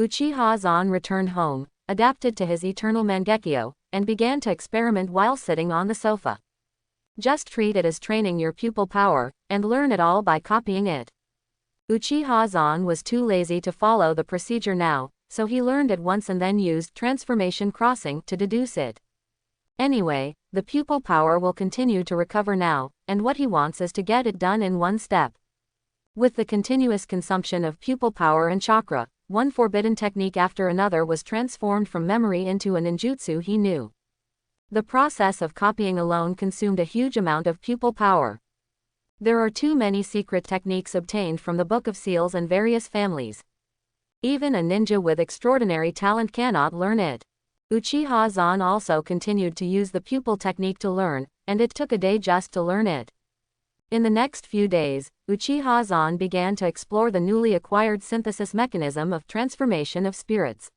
Uchiha Zan returned home, adapted to his eternal Mangekyo, and began to experiment while sitting on the sofa. Just treat it as training your pupil power, and learn it all by copying it. Uchiha Zan was too lazy to follow the procedure now, so he learned it once and then used transformation crossing to deduce it. Anyway, the pupil power will continue to recover now, and what he wants is to get it done in one step. With the continuous consumption of pupil power and chakra, one forbidden technique after another was transformed from memory into a ninjutsu he knew. The process of copying alone consumed a huge amount of pupil power. There are too many secret techniques obtained from the Book of Seals and various families. Even a ninja with extraordinary talent cannot learn it. Uchiha Zan also continued to use the pupil technique to learn, and it took a day just to learn it. In the next few days, Uchiha Zan began to explore the newly acquired synthesis mechanism of transformation of spirits.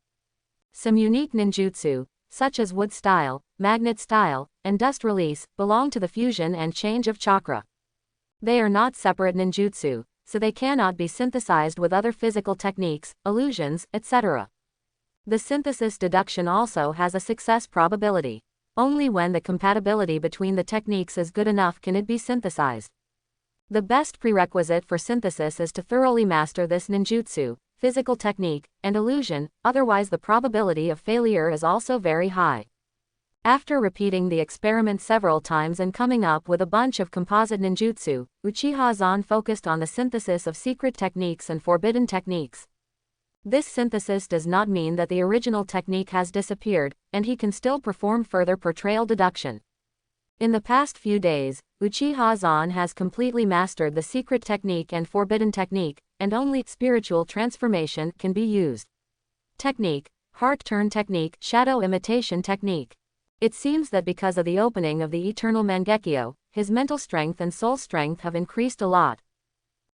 Some unique ninjutsu, such as wood style, magnet style, and dust release, belong to the fusion and change of chakra. They are not separate ninjutsu, so they cannot be synthesized with other physical techniques, illusions, etc. The synthesis deduction also has a success probability. Only when the compatibility between the techniques is good enough can it be synthesized. The best prerequisite for synthesis is to thoroughly master this ninjutsu, physical technique, and illusion, otherwise the probability of failure is also very high. After repeating the experiment several times and coming up with a bunch of composite ninjutsu, Uchiha Zan focused on the synthesis of secret techniques and forbidden techniques. This synthesis does not mean that the original technique has disappeared, and he can still perform further portrayal deduction. In the past few days, Uchiha Zan has completely mastered the secret technique and forbidden technique, and only spiritual transformation can be used. Technique: heart turn technique, shadow imitation technique. It seems that because of the opening of the eternal Mangekyo, his mental strength and soul strength have increased a lot.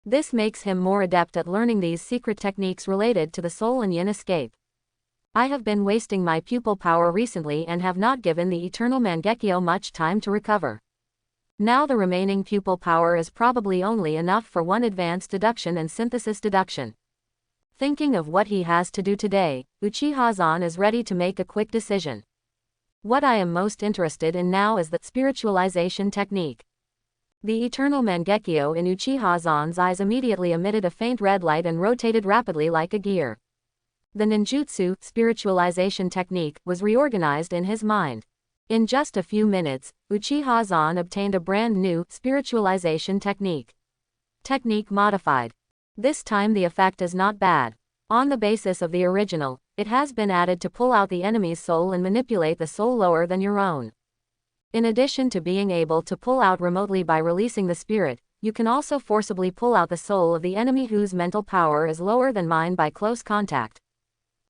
This makes him more adept at learning these secret techniques related to the soul and yin escape. I have been wasting my pupil power recently and have not given the eternal Mangekyo much time to recover. Now the remaining pupil power is probably only enough for one advanced deduction and synthesis deduction. Thinking of what he has to do today, Uchiha Zan is ready to make a quick decision. What I am most interested in now is the spiritualization technique. The eternal Mangekyo in Uchiha Zan's eyes immediately emitted a faint red light and rotated rapidly like a gear. The ninjutsu, spiritualization technique, was reorganized in his mind. In just a few minutes, Uchiha Zan obtained a brand new spiritualization technique. Technique modified. This time the effect is not bad. On the basis of the original, it has been added to pull out the enemy's soul and manipulate the soul lower than your own. In addition to being able to pull out remotely by releasing the spirit, you can also forcibly pull out the soul of the enemy whose mental power is lower than mine by close contact.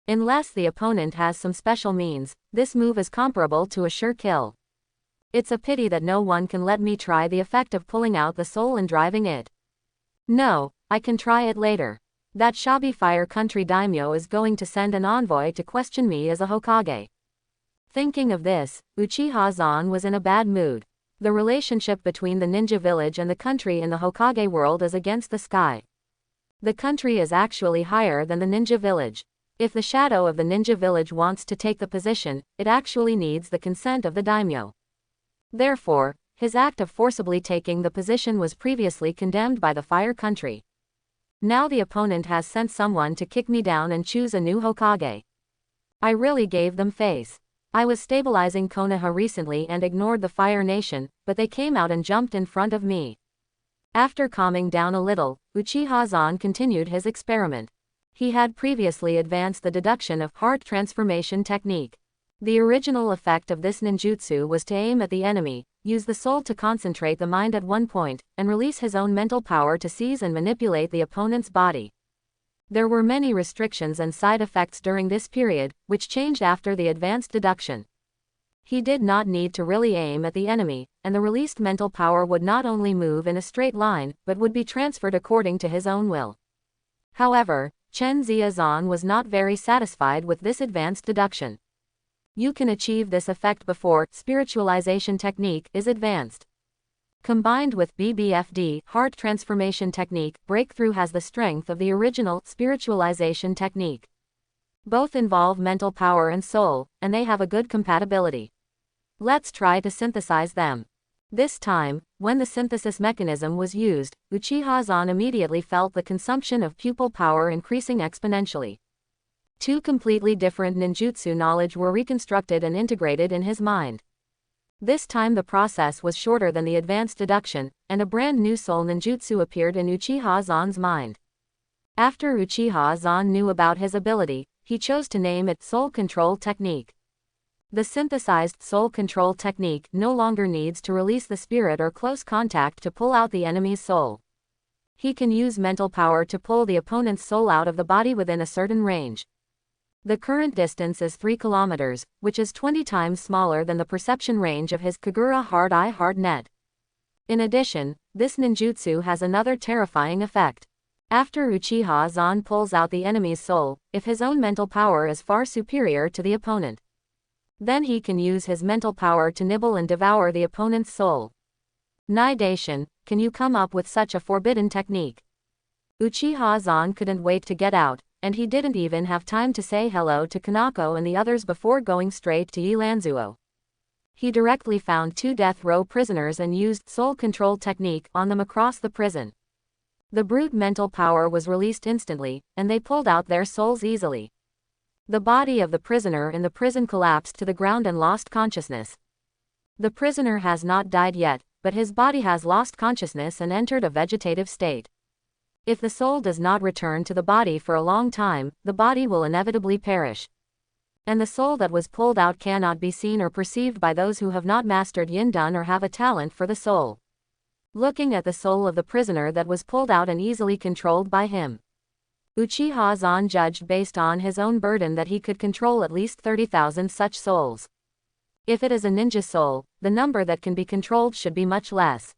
Unless the opponent has some special means, this move is comparable to a sure kill. It's a pity that no one can let me try the effect of pulling out the soul and driving it. No, I can try it later. That shabby fire country daimyo is going to send an envoy to question me as a Hokage. Thinking of this, Uchiha Zan was in a bad mood. The relationship between the ninja village and the country in the Hokage world is against the sky. The country is actually higher than the ninja village. If the shadow of the ninja village wants to take the position, it actually needs the consent of the daimyo. Therefore, his act of forcibly taking the position was previously condemned by the Fire Country. Now the opponent has sent someone to kick me down and choose a new Hokage. I really gave them face. I was stabilizing Konoha recently and ignored the Fire Nation, but they came out and jumped in front of me. After calming down a little, Uchiha Zan continued his experiment. He had previously advanced the deduction of heart transformation technique. The original effect of this ninjutsu was to aim at the enemy, use the soul to concentrate the mind at one point, and release his own mental power to seize and manipulate the opponent's body. There were many restrictions and side effects during this period, which changed after the advanced deduction. He did not need to really aim at the enemy, and the released mental power would not only move in a straight line, but would be transferred according to his own will. However, Chen Ziazan was not very satisfied with this advanced deduction. You can achieve this effect before spiritualization technique is advanced. Combined with BBFD, heart transformation technique, breakthrough has the strength of the original spiritualization technique. Both involve mental power and soul, and they have a good compatibility. Let's try to synthesize them. This time, when the synthesis mechanism was used, Uchiha Zan immediately felt the consumption of pupil power increasing exponentially. Two completely different ninjutsu knowledge were reconstructed and integrated in his mind. This time the process was shorter than the advanced deduction, and a brand new soul ninjutsu appeared in Uchiha Zan's mind. After Uchiha Zan knew about his ability, he chose to name it Soul Control Technique. The synthesized soul control technique no longer needs to release the spirit or close contact to pull out the enemy's soul. He can use mental power to pull the opponent's soul out of the body within a certain range. The current distance is 3 kilometers, which is 20 times smaller than the perception range of his Kagura Hard Eye Hard Net. In addition, this ninjutsu has another terrifying effect. After Uchiha Zan pulls out the enemy's soul, if his own mental power is far superior to the opponent, then he can use his mental power to nibble and devour the opponent's soul. Nidation, can you come up with such a forbidden technique? Uchiha Zan couldn't wait to get out, and he didn't even have time to say hello to Kanako and the others before going straight to Ilanzuo. He directly found 2 death row prisoners and used soul control technique on them across the prison. The brute mental power was released instantly, and they pulled out their souls easily. The body of the prisoner in the prison collapsed to the ground and lost consciousness. The prisoner has not died yet, but his body has lost consciousness and entered a vegetative state. If the soul does not return to the body for a long time, the body will inevitably perish. And the soul that was pulled out cannot be seen or perceived by those who have not mastered Yin-dun or have a talent for the soul. Looking at the soul of the prisoner that was pulled out and easily controlled by him, Uchiha Zan judged based on his own burden that he could control at least 30,000 such souls. If it is a ninja soul, the number that can be controlled should be much less.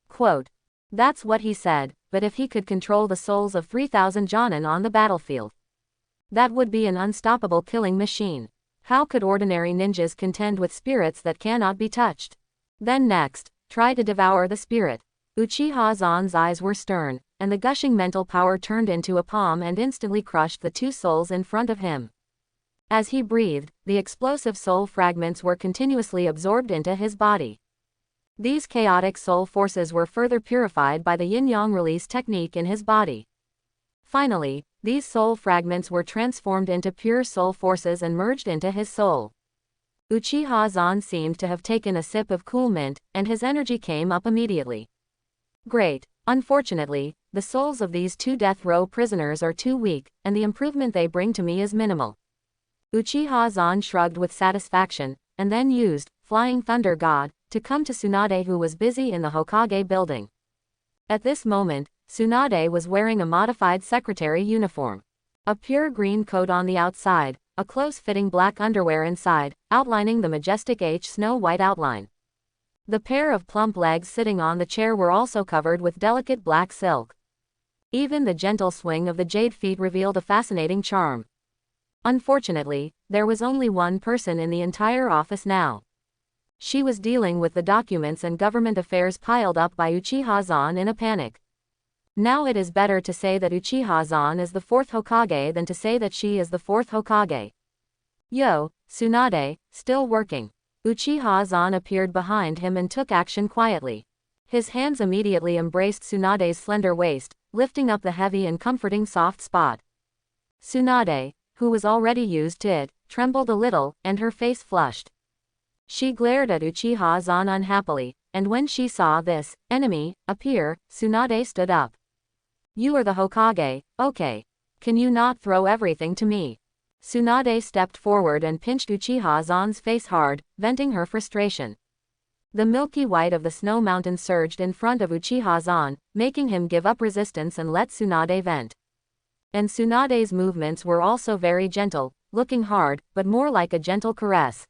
Quote, that's what he said, but if he could control the souls of 3,000 jonin on the battlefield, that would be an unstoppable killing machine. How could ordinary ninjas contend with spirits that cannot be touched? Then next, try to devour the spirit. Uchiha Zan's eyes were stern, and the gushing mental power turned into a palm and instantly crushed the 2 souls in front of him. As he breathed, the explosive soul fragments were continuously absorbed into his body. These chaotic soul forces were further purified by the yin-yang release technique in his body. Finally, these soul fragments were transformed into pure soul forces and merged into his soul. Uchiha Zan seemed to have taken a sip of cool mint, and his energy came up immediately. Great. Unfortunately, the souls of these 2 death row prisoners are too weak, and the improvement they bring to me is minimal. Uchiha Zan shrugged with satisfaction, and then used Flying Thunder God to come to Tsunade, who was busy in the Hokage building. At this moment, Tsunade was wearing a modified secretary uniform. A pure green coat on the outside, a close-fitting black underwear inside, outlining the majestic snow-white outline. The pair of plump legs sitting on the chair were also covered with delicate black silk. Even the gentle swing of the jade feet revealed a fascinating charm. Unfortunately, there was only one person in the entire office now. She was dealing with the documents and government affairs piled up by Uchiha Zan in a panic. Now it is better to say that Uchiha Zan is the 4th Hokage than to say that she is the 4th Hokage. Yo, Tsunade, still working. Uchiha Zan appeared behind him and took action quietly. His hands immediately embraced Tsunade's slender waist, lifting up the heavy and comforting soft spot. Tsunade, who was already used to it, trembled a little, and her face flushed. She glared at Uchiha Zan unhappily, and when she saw this enemy appear, Tsunade stood up. You are the Hokage, okay. Can you not throw everything to me? Tsunade stepped forward and pinched Uchiha Zan's face hard, venting her frustration. The milky white of the snow mountain surged in front of Uchiha Zan, making him give up resistance and let Tsunade vent. And Tsunade's movements were also very gentle, looking hard, but more like a gentle caress.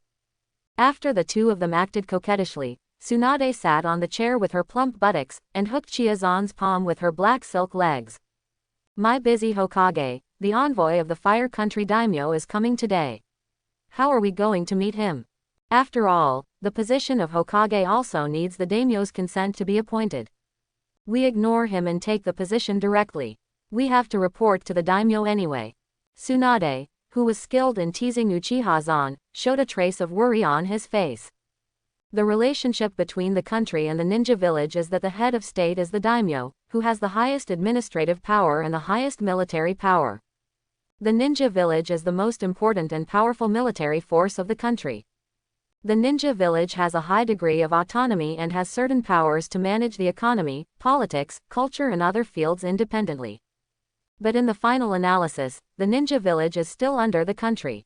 After the two of them acted coquettishly, Tsunade sat on the chair with her plump buttocks, and hooked Chiazan's palm with her black silk legs. My busy Hokage, the envoy of the Fire Country daimyo is coming today. How are we going to meet him? After all, the position of Hokage also needs the daimyo's consent to be appointed. We ignore him and take the position directly. We have to report to the daimyo anyway. Tsunade, who was skilled in teasing Uchiha Zan, showed a trace of worry on his face. The relationship between the country and the ninja village is that the head of state is the daimyo, who has the highest administrative power and the highest military power. The ninja village is the most important and powerful military force of the country. The ninja village has a high degree of autonomy and has certain powers to manage the economy, politics, culture and other fields independently. But in the final analysis, the ninja village is still under the country.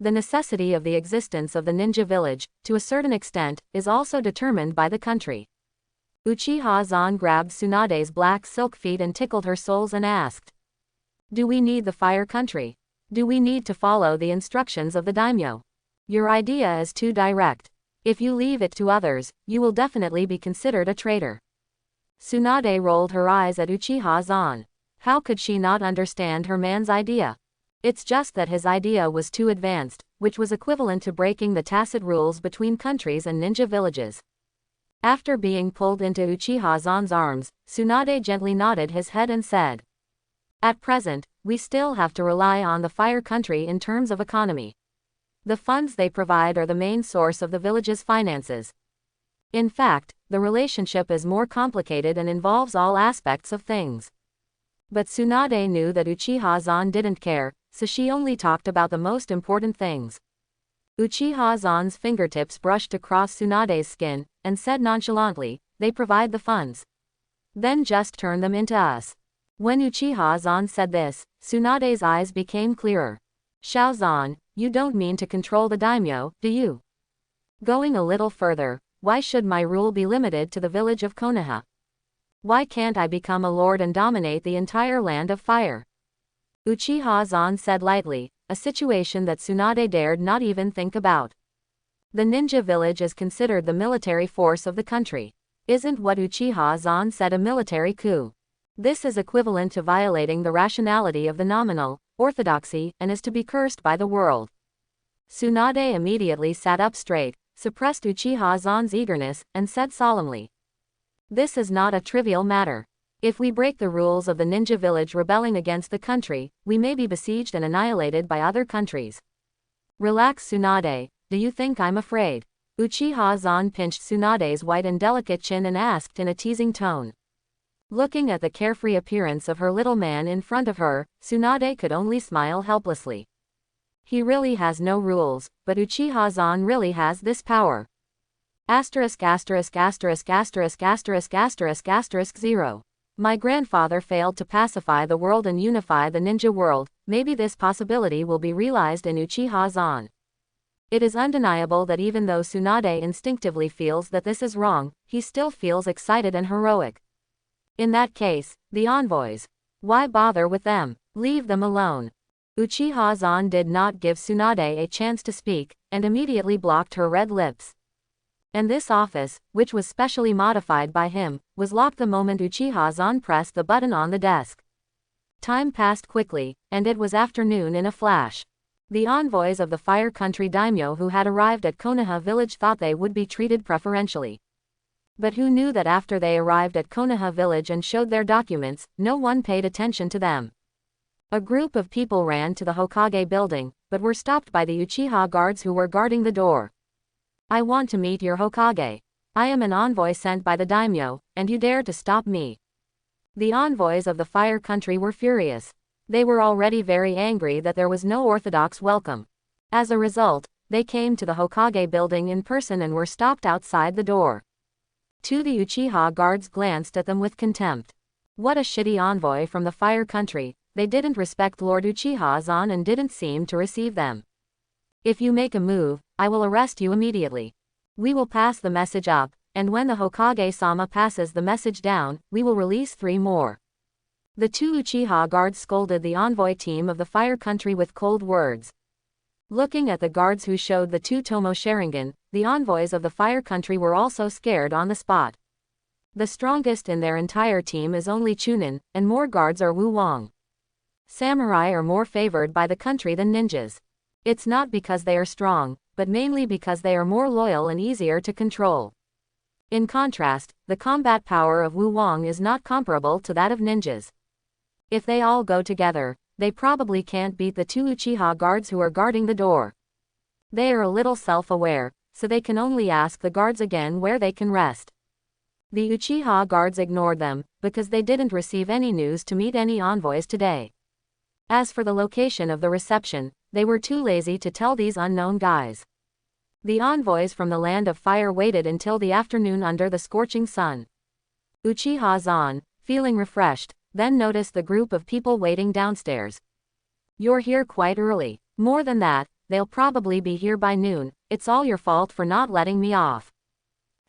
The necessity of the existence of the ninja village, to a certain extent, is also determined by the country. Uchiha Zan grabbed Tsunade's black silk feet and tickled her soles and asked, do we need the Fire Country? Do we need to follow the instructions of the daimyo? Your idea is too direct. If you leave it to others, you will definitely be considered a traitor. Tsunade rolled her eyes at Uchiha Zan. How could she not understand her man's idea? It's just that his idea was too advanced, which was equivalent to breaking the tacit rules between countries and ninja villages. After being pulled into Uchiha Zan's arms, Tsunade gently nodded his head and said, at present, we still have to rely on the Fire Country in terms of economy. The funds they provide are the main source of the village's finances. In fact, the relationship is more complicated and involves all aspects of things. But Tsunade knew that Uchiha Zan didn't care, so she only talked about the most important things. Uchiha Zan's fingertips brushed across Tsunade's skin, and said nonchalantly, they provide the funds. Then just turn them into us. When Uchiha Zan said this, Tsunade's eyes became clearer. Xiao Zan, you don't mean to control the daimyo, do you? Going a little further, why should my rule be limited to the village of Konaha? Why can't I become a lord and dominate the entire land of fire? Uchiha Zan said lightly, a situation that Tsunade dared not even think about. The ninja village is considered the military force of the country. Isn't what Uchiha Zan said a military coup? This is equivalent to violating the rationality of the nominal, orthodoxy, and is to be cursed by the world. Tsunade immediately sat up straight, suppressed Uchiha Zan's eagerness, and said solemnly, this is not a trivial matter. If we break the rules of the ninja village rebelling against the country, we may be besieged and annihilated by other countries. Relax Tsunade, do you think I'm afraid? Uchiha Zan pinched Tsunade's white and delicate chin and asked in a teasing tone. Looking at the carefree appearance of her little man in front of her, Tsunade could only smile helplessly. He really has no rules, but Uchiha Zan really has this power. Asterisk asterisk asterisk asterisk asterisk asterisk asterisk 0. My grandfather failed to pacify the world and unify the ninja world, maybe this possibility will be realized in Uchiha Zan. It is undeniable that even though Tsunade instinctively feels that this is wrong, he still feels excited and heroic. In that case, the envoys. Why bother with them? Leave them alone. Uchiha Zan did not give Tsunade a chance to speak, and immediately blocked her red lips. And this office, which was specially modified by him, was locked the moment Uchiha Zan pressed the button on the desk. Time passed quickly, and it was afternoon in a flash. The envoys of the Fire Country daimyo who had arrived at Konaha village thought they would be treated preferentially. But who knew that after they arrived at Konaha village and showed their documents, no one paid attention to them. A group of people ran to the Hokage building, but were stopped by the Uchiha guards who were guarding the door. I want to meet your Hokage. I am an envoy sent by the daimyo, and you dare to stop me. The envoys of the Fire Country were furious. They were already very angry that there was no orthodox welcome. As a result, they came to the Hokage building in person and were stopped outside the door. The Uchiha guards glanced at them with contempt. What a shitty envoy from the Fire Country, they didn't respect Lord Uchiha-san and didn't seem to receive them. If you make a move, I will arrest you immediately. We will pass the message up, and when the Hokage-sama passes the message down, we will release 3 more. The 2 Uchiha guards scolded the envoy team of the Fire Country with cold words. Looking at the guards who showed the 2 Tomo Sharingan, the envoys of the Fire Country were also scared on the spot. The strongest in their entire team is only Chunin, and more guards are Wu Wang. Samurai are more favored by the country than ninjas. It's not because they are strong, but mainly because they are more loyal and easier to control. In contrast, the combat power of Wu Wang is not comparable to that of ninjas. If they all go together, they probably can't beat the 2 Uchiha guards who are guarding the door. They are a little self-aware, so they can only ask the guards again where they can rest. The Uchiha guards ignored them, because they didn't receive any news to meet any envoys today. As for the location of the reception, they were too lazy to tell these unknown guys. The envoys from the Land of Fire waited until the afternoon under the scorching sun. Uchiha-san, feeling refreshed, then noticed the group of people waiting downstairs. You're here quite early. More than that, they'll probably be here by noon. It's all your fault for not letting me off.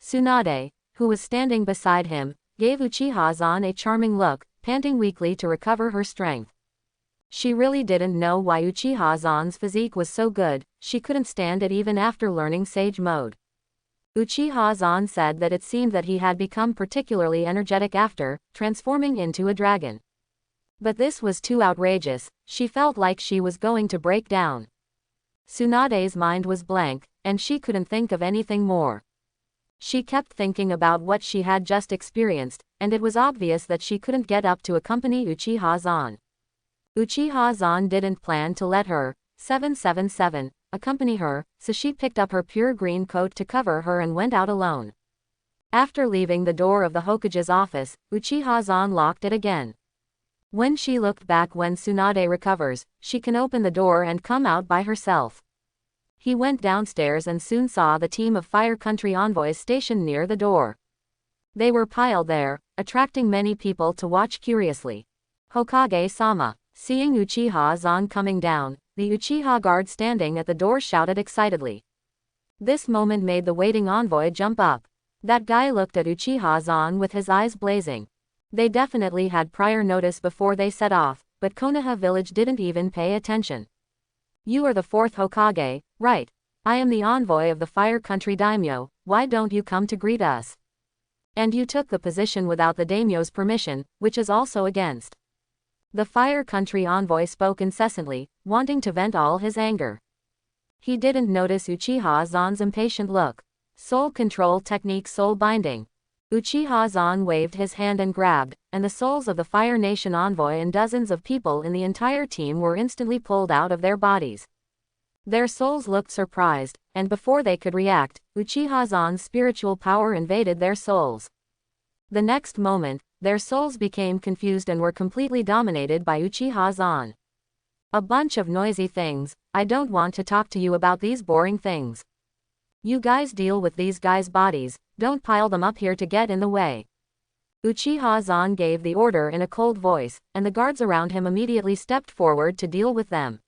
Tsunade, who was standing beside him, gave Uchiha-san a charming look, panting weakly to recover her strength. She really didn't know why Uchiha-san's physique was so good, she couldn't stand it even after learning Sage Mode. Uchiha-san said that it seemed that he had become particularly energetic after transforming into a dragon. But this was too outrageous, she felt like she was going to break down. Tsunade's mind was blank, and she couldn't think of anything more. She kept thinking about what she had just experienced, and it was obvious that she couldn't get up to accompany Uchiha-san. Uchiha-san didn't plan to let her, 777, accompany her, so she picked up her pure green coat to cover her and went out alone. After leaving the door of the Hokage's office, Uchiha-san locked it again. When she looked back when Tsunade recovers, she can open the door and come out by herself. He went downstairs and soon saw the team of Fire Country envoys stationed near the door. They were piled there, attracting many people to watch curiously. Hokage-sama. Seeing Uchiha-san coming down, the Uchiha guard standing at the door shouted excitedly. This moment made the waiting envoy jump up. That guy looked at Uchiha-san with his eyes blazing. They definitely had prior notice before they set off, but Konaha village didn't even pay attention. You are the 4th Hokage, right? I am the envoy of the Fire Country daimyo, why don't you come to greet us? And you took the position without the daimyo's permission, which is also against. The Fire Country envoy spoke incessantly, wanting to vent all his anger. He didn't notice Uchiha-san's impatient look. Soul control technique soul binding. Uchiha-san waved his hand and grabbed, and the souls of the Fire Nation envoy and dozens of people in the entire team were instantly pulled out of their bodies. Their souls looked surprised, and before they could react, Uchiha-san's spiritual power invaded their souls. The next moment, their souls became confused and were completely dominated by Uchiha-san. A bunch of noisy things, I don't want to talk to you about these boring things. You guys deal with these guys' bodies, don't pile them up here to get in the way. Uchiha-san gave the order in a cold voice, and the guards around him immediately stepped forward to deal with them.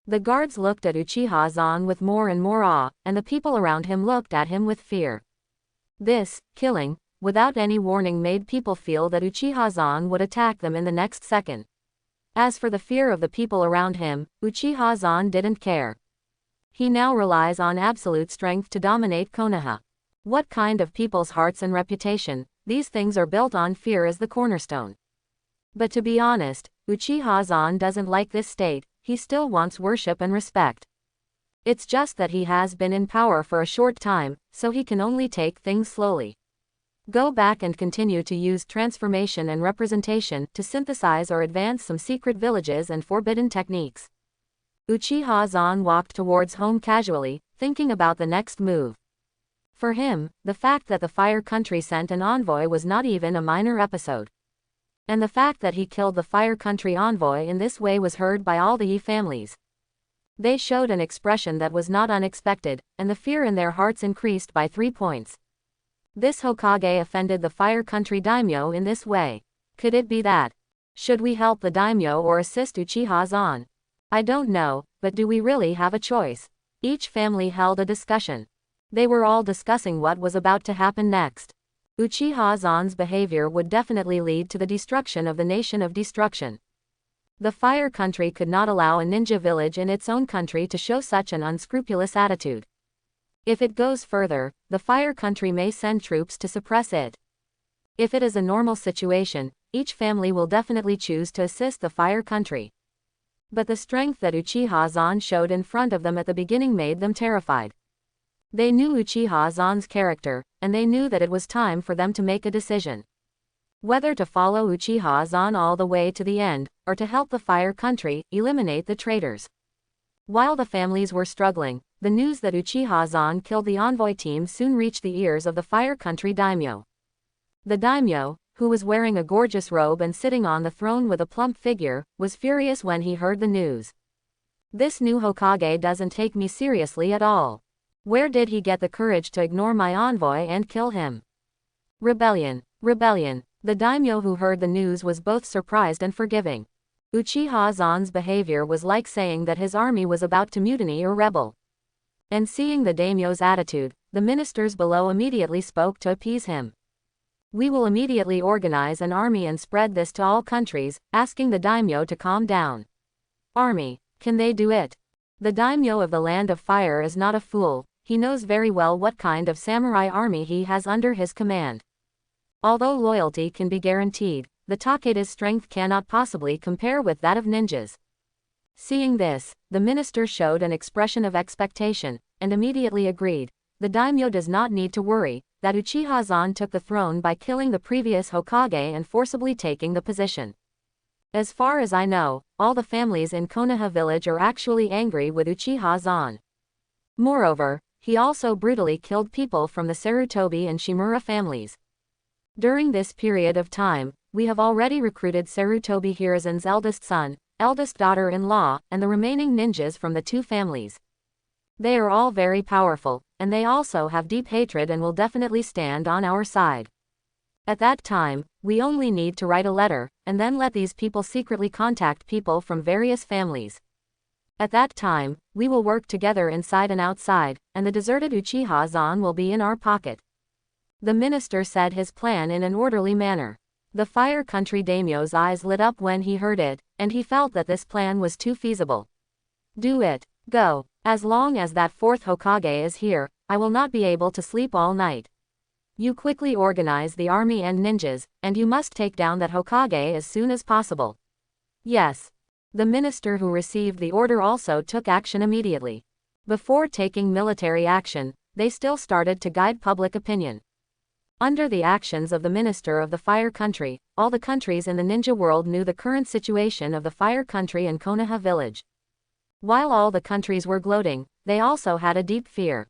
The guards looked at Uchiha-san with more and more awe, and the people around him looked at him with fear. This, killing, without any warning made people feel that Uchiha-san would attack them in the next second. As for the fear of the people around him, Uchiha-san didn't care. He now relies on absolute strength to dominate Konoha. What kind of people's hearts and reputation, these things are built on fear as the cornerstone. But to be honest, Uchiha-san doesn't like this state, he still wants worship and respect. It's just that he has been in power for a short time, so he can only take things slowly. Go back and continue to use transformation and representation to synthesize or advance some secret villages and forbidden techniques. Uchiha-san walked towards home casually, thinking about the next move. For him, the fact that the Fire Country sent an envoy was not even a minor episode. And the fact that he killed the Fire Country envoy in this way was heard by all the Yi families. They showed an expression that was not unexpected, and the fear in their hearts increased by 3 points. This Hokage offended the Fire Country daimyo in this way. Could it be that? Should we help the daimyo or assist Uchiha Zan? I don't know, but do we really have a choice? Each family held a discussion. They were all discussing what was about to happen next. Uchiha Zan's behavior would definitely lead to the destruction of the nation of destruction. The Fire Country could not allow a ninja village in its own country to show such an unscrupulous attitude. If it goes further, the Fire Country may send troops to suppress it. If it is a normal situation, each family will definitely choose to assist the Fire Country. But the strength that Uchiha Zan showed in front of them at the beginning made them terrified. They knew Uchiha Zan's character, and they knew that it was time for them to make a decision. Whether to follow Uchiha Zan all the way to the end, or to help the Fire Country eliminate the traitors. While the families were struggling, the news that Uchiha Zan killed the envoy team soon reached the ears of the Fire Country daimyo. The daimyo, who was wearing a gorgeous robe and sitting on the throne with a plump figure, was furious when he heard the news. This new Hokage doesn't take me seriously at all. Where did he get the courage to ignore my envoy and kill him? Rebellion, rebellion. The daimyo who heard the news was both surprised and forgiving. Uchiha Zan's behavior was like saying that his army was about to mutiny or rebel. And seeing the daimyo's attitude, the ministers below immediately spoke to appease him. We will immediately organize an army and spread this to all countries, asking the daimyo to calm down. Army, can they do it? The daimyo of the Land of Fire is not a fool, he knows very well what kind of samurai army he has under his command. Although loyalty can be guaranteed, the Takeda's strength cannot possibly compare with that of ninjas. Seeing this, the minister showed an expression of expectation, and immediately agreed. The daimyo does not need to worry that Uchiha Zan took the throne by killing the previous Hokage and forcibly taking the position. As far as I know, all the families in Konaha village are actually angry with Uchiha Zan. Moreover, he also brutally killed people from the Sarutobi and Shimura families. During this period of time, we have already recruited Sarutobi Hiruzen's eldest son, eldest daughter-in-law, and the remaining ninjas from the two families. They are all very powerful, and they also have deep hatred and will definitely stand on our side. At that time, we only need to write a letter, and then let these people secretly contact people from various families. At that time, we will work together inside and outside, and the deserted Uchiha Zan will be in our pocket. The minister said his plan in an orderly manner. The Fire Country daimyo's eyes lit up when he heard it, and he felt that this plan was too feasible. Do it. Go. As long as that fourth Hokage is here, I will not be able to sleep all night. You quickly organize the army and ninjas, and you must take down that Hokage as soon as possible. Yes. The minister who received the order also took action immediately. Before taking military action, they still started to guide public opinion. Under the actions of the minister of the Fire Country, all the countries in the ninja world knew the current situation of the Fire Country and Konaha village. While all the countries were gloating, they also had a deep fear.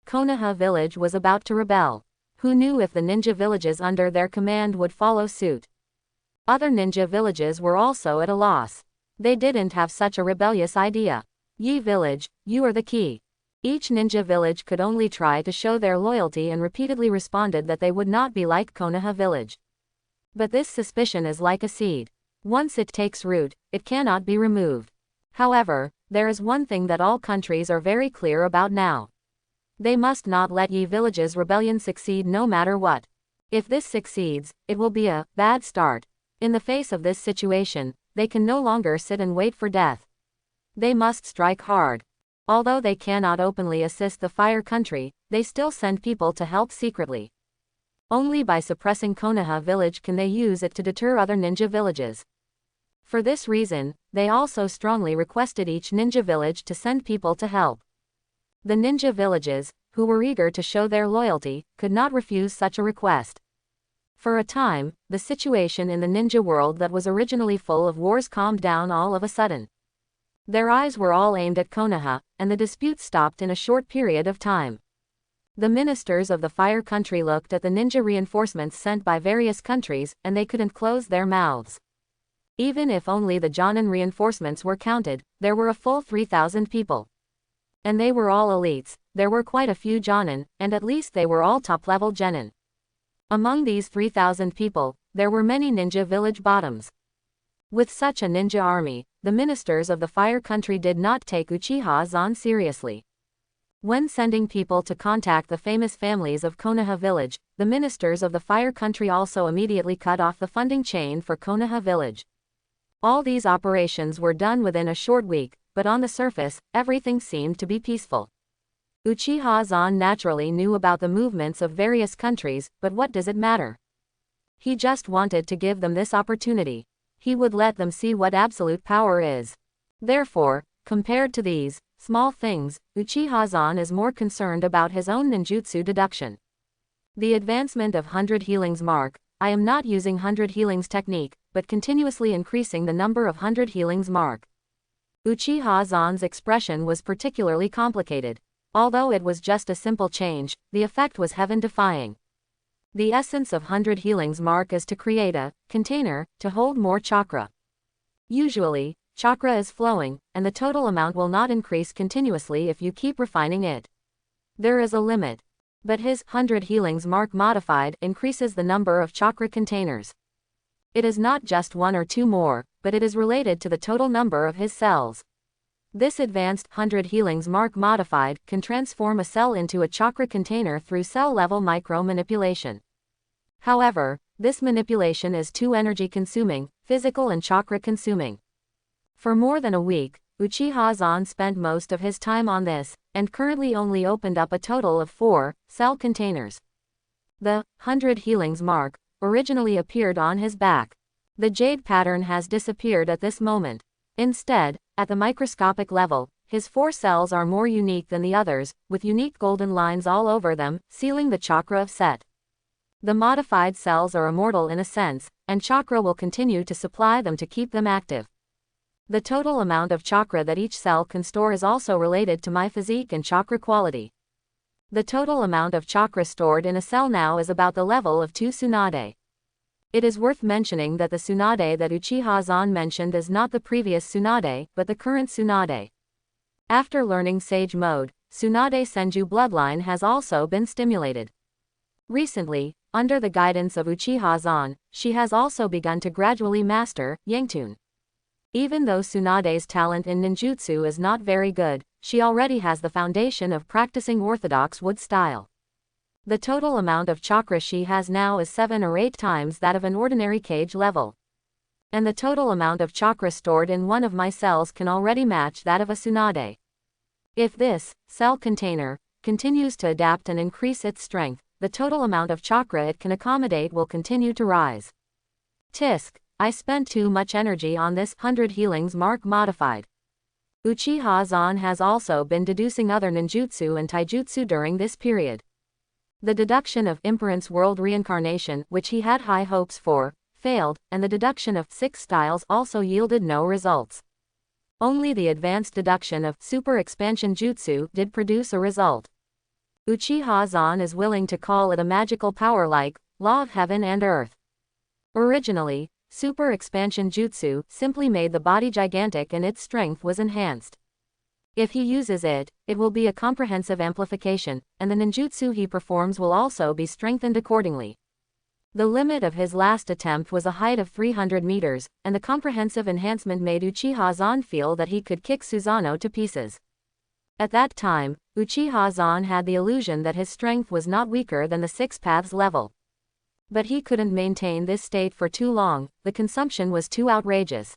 Konaha village was about to rebel. Who knew if the ninja villages under their command would follow suit? Other ninja villages were also at a loss. They didn't have such a rebellious idea. Yi village, you are the key. Each ninja village could only try to show their loyalty and repeatedly responded that they would not be like Konaha village. But this suspicion is like a seed. Once it takes root, it cannot be removed. However, there is one thing that all countries are very clear about now. They must not let Yi village's rebellion succeed no matter what. If this succeeds, it will be a bad start. In the face of this situation, they can no longer sit and wait for death. They must strike hard. Although they cannot openly assist the Fire Country, they still send people to help secretly. Only by suppressing Konaha village can they use it to deter other ninja villages. For this reason, they also strongly requested each ninja village to send people to help. The ninja villages, who were eager to show their loyalty, could not refuse such a request. For a time, the situation in the ninja world that was originally full of wars calmed down all of a sudden. Their eyes were all aimed at Konaha, and the dispute stopped in a short period of time. The ministers of the Fire Country looked at the ninja reinforcements sent by various countries, and they couldn't close their mouths. Even if only the Jonin reinforcements were counted, there were a full 3,000 people. And they were all elites. There were quite a few Jonin, and at least they were all top-level genin. Among these 3,000 people, there were many ninja village bottoms. With such a ninja army, the ministers of the Fire Country did not take Uchiha Zan seriously. When sending people to contact the famous families of Konaha village, the ministers of the Fire Country also immediately cut off the funding chain for Konaha village. All these operations were done within a short week, but on the surface, everything seemed to be peaceful. Uchiha Zan naturally knew about the movements of various countries, but what does it matter? He just wanted to give them this opportunity. He would let them see what absolute power is. Therefore, compared to these small things, Uchiha Zan is more concerned about his own ninjutsu deduction. The advancement of 100 healings mark. I am not using 100 healings technique, but continuously increasing the number of 100 healings mark. Uchiha Zan's expression was particularly complicated. Although it was just a simple change, the effect was heaven-defying. The essence of 100 healings mark is to create a container to hold more chakra. Usually, chakra is flowing, and the total amount will not increase continuously if you keep refining it. There is a limit. But his 100 healings mark modified increases the number of chakra containers. It is not just one or two more, but it is related to the total number of his cells. This advanced 100 healings mark modified can transform a cell into a chakra container through cell-level micro-manipulation. However, this manipulation is too energy-consuming, physical and chakra-consuming. For more than a week, Uchiha Zan spent most of his time on this, and currently only opened up a total of 4 cell containers. The 100 healings mark originally appeared on his back. The jade pattern has disappeared at this moment. Instead, at the microscopic level, his 4 cells are more unique than the others, with unique golden lines all over them, sealing the chakra of Set. The modified cells are immortal in a sense, and chakra will continue to supply them to keep them active. The total amount of chakra that each cell can store is also related to my physique and chakra quality. The total amount of chakra stored in a cell now is about the level of 2 Tsunade. It is worth mentioning that the Tsunade that Uchiha Zan mentioned is not the previous Tsunade, but the current Tsunade. After learning Sage Mode, Tsunade Senju bloodline has also been stimulated. Recently, under the guidance of Uchiha Zan, she has also begun to gradually master Yangtun. Even though Tsunade's talent in ninjutsu is not very good, she already has the foundation of practicing orthodox wood style. The total amount of chakra she has now is 7 or 8 times that of an ordinary cage level. And the total amount of chakra stored in one of my cells can already match that of a Tsunade. If this cell container continues to adapt and increase its strength, the total amount of chakra it can accommodate will continue to rise. Tisk. I spent too much energy on this 100 healings mark modified. Uchiha Zan has also been deducing other ninjutsu and taijutsu during this period. The deduction of Imperance World Reincarnation, which he had high hopes for, failed, and the deduction of 6 styles also yielded no results. Only the advanced deduction of Super Expansion Jutsu did produce a result. Uchiha Zan is willing to call it a magical power like Law of Heaven and Earth. Originally, Super Expansion Jutsu simply made the body gigantic and its strength was enhanced. If he uses it, it will be a comprehensive amplification, and the ninjutsu he performs will also be strengthened accordingly. The limit of his last attempt was a height of 300 meters, and the comprehensive enhancement made Uchiha Zan feel that he could kick Suzano to pieces. At that time, Uchiha Zan had the illusion that his strength was not weaker than the 6 paths level. But he couldn't maintain this state for too long, the consumption was too outrageous.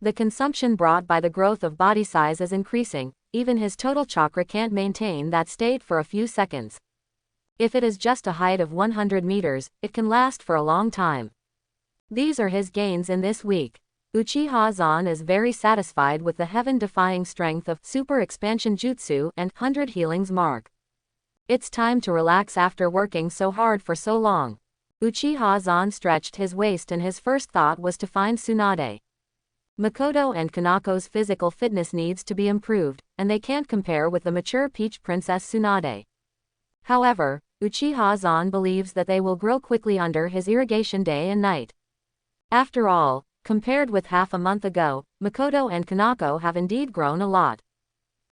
The consumption brought by the growth of body size is increasing, even his total chakra can't maintain that state for a few seconds. If it is just a height of 100 meters, it can last for a long time. These are his gains in this week. Uchiha Zan is very satisfied with the heaven-defying strength of Super Expansion Jutsu and 100 healings mark. It's time to relax after working so hard for so long. Uchiha Zan stretched his waist and his first thought was to find Tsunade. Makoto and Kanako's physical fitness needs to be improved, and they can't compare with the mature Peach Princess Tsunade. However, Uchiha-zan believes that they will grow quickly under his irrigation day and night. After all, compared with half a month ago, Makoto and Kanako have indeed grown a lot.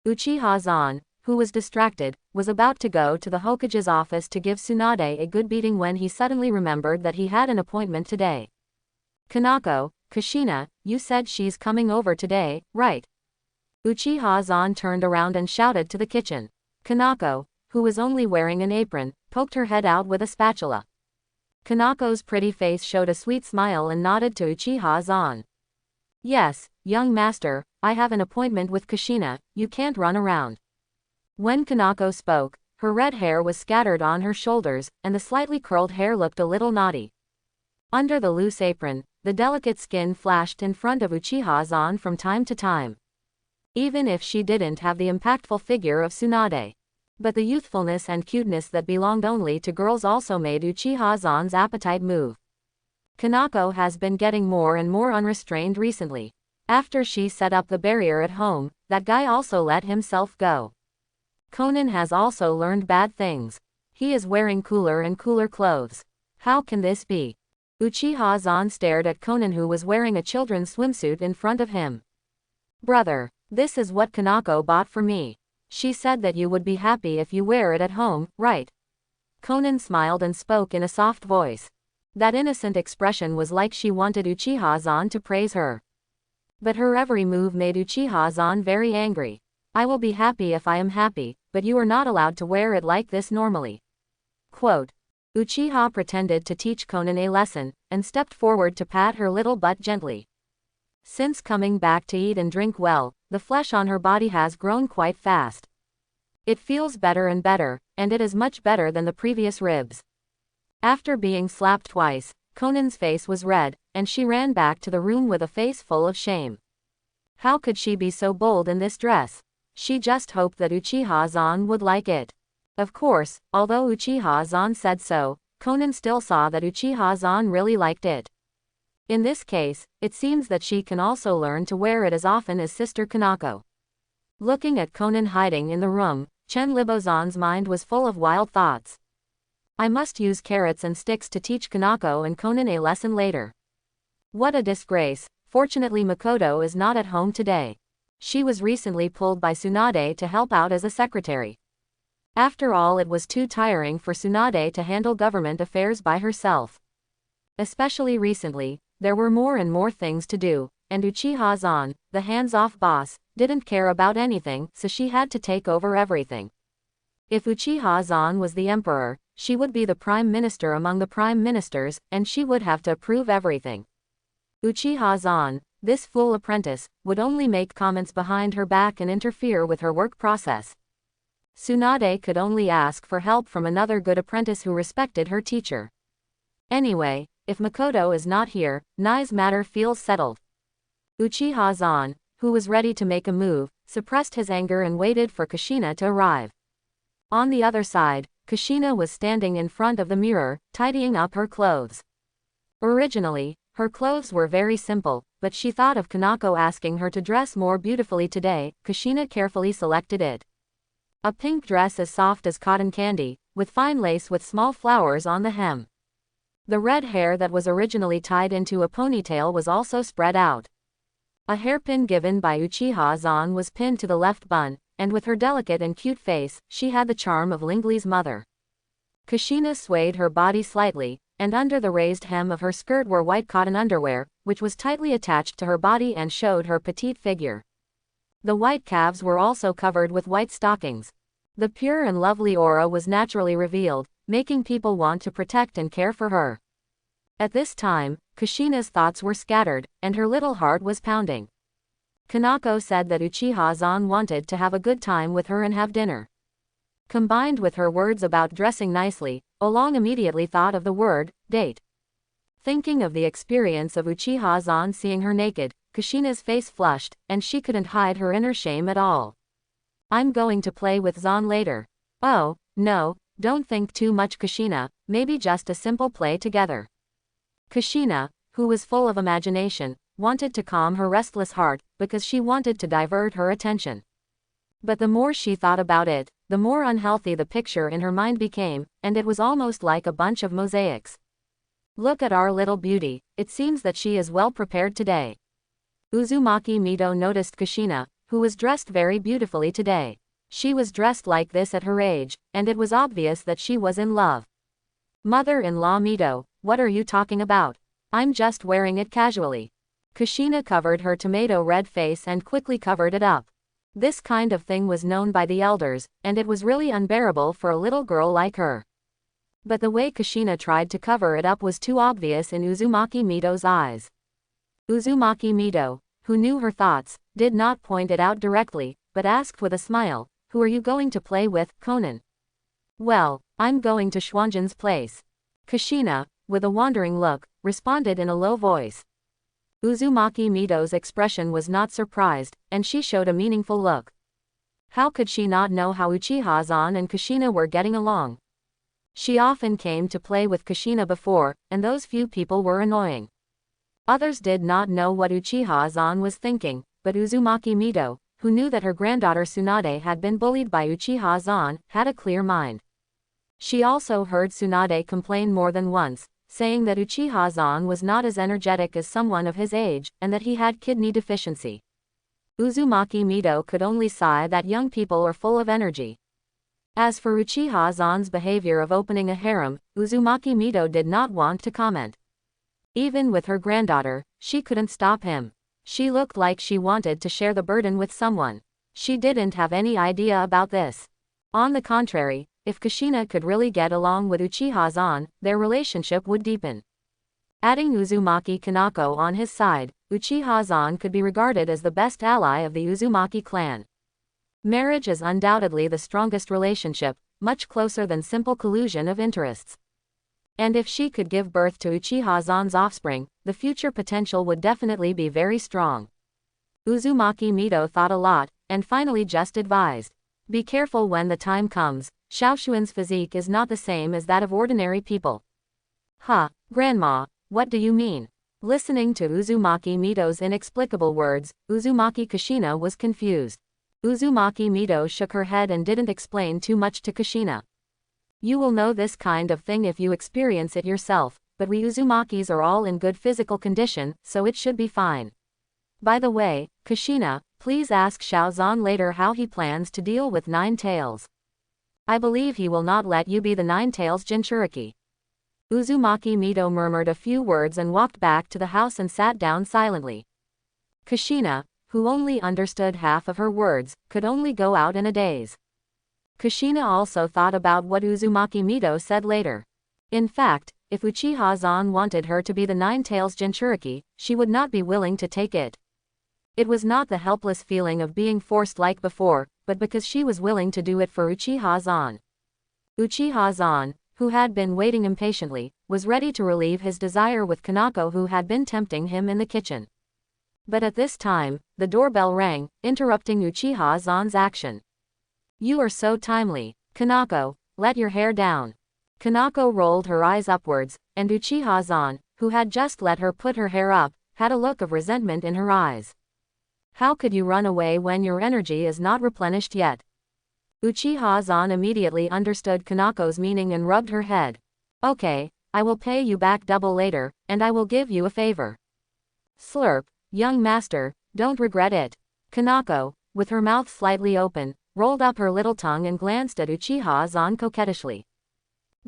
Uchiha-zan, who was distracted, was about to go to the Hokage's office to give Tsunade a good beating when he suddenly remembered that he had an appointment today. Kanako, Kushina, you said she's coming over today, right? Uchiha-zan turned around and shouted to the kitchen. Kanako, who was only wearing an apron, poked her head out with a spatula. Kanako's pretty face showed a sweet smile and nodded to Uchiha-zan. Yes, young master, I have an appointment with Kushina, you can't run around. When Kanako spoke, her red hair was scattered on her shoulders, and the slightly curled hair looked a little naughty. Under the loose apron, the delicate skin flashed in front of Uchiha-zan from time to time. Even if she didn't have the impactful figure of Tsunade. But the youthfulness and cuteness that belonged only to girls also made Uchiha-zan's appetite move. Kanako has been getting more and more unrestrained recently. After she set up the barrier at home, that guy also let himself go. Conan has also learned bad things. He is wearing cooler and cooler clothes. How can this be? Uchiha-zan stared at Conan, who was wearing a children's swimsuit in front of him. Brother, this is what Kanako bought for me. She said that you would be happy if you wear it at home, right? Conan smiled and spoke in a soft voice. That innocent expression was like she wanted Uchiha-zan to praise her. But her every move made Uchiha-zan very angry. I will be happy if I am happy, but you are not allowed to wear it like this normally. Quote. Uchiha pretended to teach Conan a lesson, and stepped forward to pat her little butt gently. Since coming back to eat and drink well, the flesh on her body has grown quite fast. It feels better and better, and it is much better than the previous ribs. After being slapped twice, Conan's face was red, and she ran back to the room with a face full of shame. How could she be so bold in this dress? She just hoped that Uchiha-zan would like it. Of course, although Uchiha-zan said so, Conan still saw that Uchiha-zan really liked it. In this case, it seems that she can also learn to wear it as often as sister Kanako. Looking at Conan hiding in the room, Chen Libozan's mind was full of wild thoughts. I must use carrots and sticks to teach Kanako and Conan a lesson later. What a disgrace. Fortunately Makoto is not at home today. She was recently pulled by Tsunade to help out as a secretary. After all, it was too tiring for Tsunade to handle government affairs by herself. Especially recently, there were more and more things to do, and Uchiha-zan, the hands-off boss, didn't care about anything, so she had to take over everything. If Uchiha-zan was the emperor, she would be the prime minister among the prime ministers, and she would have to approve everything. Uchiha-zan, this fool apprentice, would only make comments behind her back and interfere with her work process. Tsunade could only ask for help from another good apprentice who respected her teacher. Anyway, if Makoto is not here, Nai's matter feels settled. Uchiha-zan, who was ready to make a move, suppressed his anger and waited for Kushina to arrive. On the other side, Kushina was standing in front of the mirror, tidying up her clothes. Originally, her clothes were very simple, but she thought of Kanako asking her to dress more beautifully today. Kushina carefully selected it. A pink dress as soft as cotton candy, with fine lace with small flowers on the hem. The red hair that was originally tied into a ponytail was also spread out. A hairpin given by Uchiha-zan was pinned to the left bun, and with her delicate and cute face, she had the charm of Lingli's mother. Kushina swayed her body slightly, and under the raised hem of her skirt were white cotton underwear, which was tightly attached to her body and showed her petite figure. The white calves were also covered with white stockings. The pure and lovely aura was naturally revealed, making people want to protect and care for her. At this time, Kushina's thoughts were scattered, and her little heart was pounding. Kanako said that Uchiha-zan wanted to have a good time with her and have dinner. Combined with her words about dressing nicely, Oolong immediately thought of the word, date. Thinking of the experience of Uchiha-zan seeing her naked, Kushina's face flushed, and she couldn't hide her inner shame at all. I'm going to play with Zan later. Oh, no, don't think too much Kushina, maybe just a simple play together. Kushina, who was full of imagination, wanted to calm her restless heart, because she wanted to divert her attention. But the more she thought about it, the more unhealthy the picture in her mind became, and it was almost like a bunch of mosaics. Look at our little beauty, it seems that she is well prepared today. Uzumaki Mito noticed Kushina, who was dressed very beautifully today. She was dressed like this at her age, and it was obvious that she was in love. Mother-in-law Mito, what are you talking about? I'm just wearing it casually. Kushina covered her tomato-red face and quickly covered it up. This kind of thing was known by the elders, and it was really unbearable for a little girl like her. But the way Kushina tried to cover it up was too obvious in Uzumaki Mito's eyes. Uzumaki Mito, who knew her thoughts, did not point it out directly, but asked with a smile, "Who are you going to play with, Conan?" "Well, I'm going to Schwangen's place." Kushina, with a wandering look, responded in a low voice. Uzumaki Mito's expression was not surprised, and she showed a meaningful look. How could she not know how Uchiha-san and Kushina were getting along? She often came to play with Kushina before, and those few people were annoying. Others did not know what Uchiha-san was thinking, but Uzumaki Mito, who knew that her granddaughter Tsunade had been bullied by Uchiha-san, had a clear mind. She also heard Tsunade complain more than once, saying that Uchiha-san was not as energetic as someone of his age, and that he had kidney deficiency. Uzumaki Mito could only sigh that young people are full of energy. As for Uchiha-san's behavior of opening a harem, Uzumaki Mito did not want to comment. Even with her granddaughter, she couldn't stop him. She looked like she wanted to share the burden with someone. She didn't have any idea about this. On the contrary, if Kushina could really get along with Uchiha-san, their relationship would deepen. Adding Uzumaki Kanako on his side, Uchiha-san could be regarded as the best ally of the Uzumaki clan. Marriage is undoubtedly the strongest relationship, much closer than simple collusion of interests. And if she could give birth to Uchiha-san's offspring, the future potential would definitely be very strong. Uzumaki Mito thought a lot, and finally just advised. Be careful when the time comes, Xiaoshuan's physique is not the same as that of ordinary people. Huh, Grandma, what do you mean? Listening to Uzumaki Mito's inexplicable words, Uzumaki Kushina was confused. Uzumaki Mito shook her head and didn't explain too much to Kushina. You will know this kind of thing if you experience it yourself, but we Uzumakis are all in good physical condition, so it should be fine. By the way, Kushina, please ask Xiaozan later how he plans to deal with Nine Tails. I believe he will not let you be the Nine Tails Jinchuriki. Uzumaki Mito murmured a few words and walked back to the house and sat down silently. Kushina, who only understood half of her words, could only go out in a daze. Kushina also thought about what Uzumaki Mito said later. In fact, if Uchiha-san wanted her to be the Nine Tails Jinchuriki, she would not be willing to take it. It was not the helpless feeling of being forced like before, but because she was willing to do it for Uchiha-san. Uchiha-san, who had been waiting impatiently, was ready to relieve his desire with Kanako, who had been tempting him in the kitchen. But at this time, the doorbell rang, interrupting Uchiha-san's action. You are so timely, Kanako, let your hair down. Kanako rolled her eyes upwards, and Uchiha-san, who had just let her put her hair up, had a look of resentment in her eyes. How could you run away when your energy is not replenished yet? Uchiha-san immediately understood Kanako's meaning and rubbed her head. Okay, I will pay you back double later, and I will give you a favor. Slurp, young master, don't regret it. Kanako, with her mouth slightly open, rolled up her little tongue and glanced at Uchiha-san coquettishly.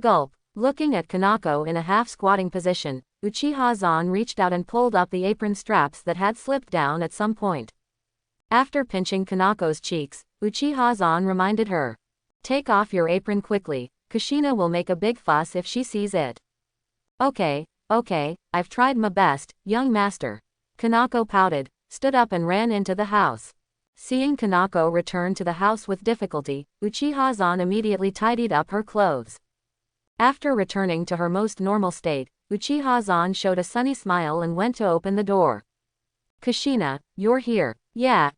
Gulp. Looking at Kanako in a half-squatting position, Uchiha-san reached out and pulled up the apron straps that had slipped down at some point. After pinching Kanako's cheeks, Uchiha-san reminded her. Take off your apron quickly, Kushina will make a big fuss if she sees it. Okay, I've tried my best, young master. Kanako pouted, stood up and ran into the house. Seeing Kanako return to the house with difficulty, Uchiha-san immediately tidied up her clothes. After returning to her most normal state, Uchiha-san showed a sunny smile and went to open the door. Kushina, you're here. Yeah,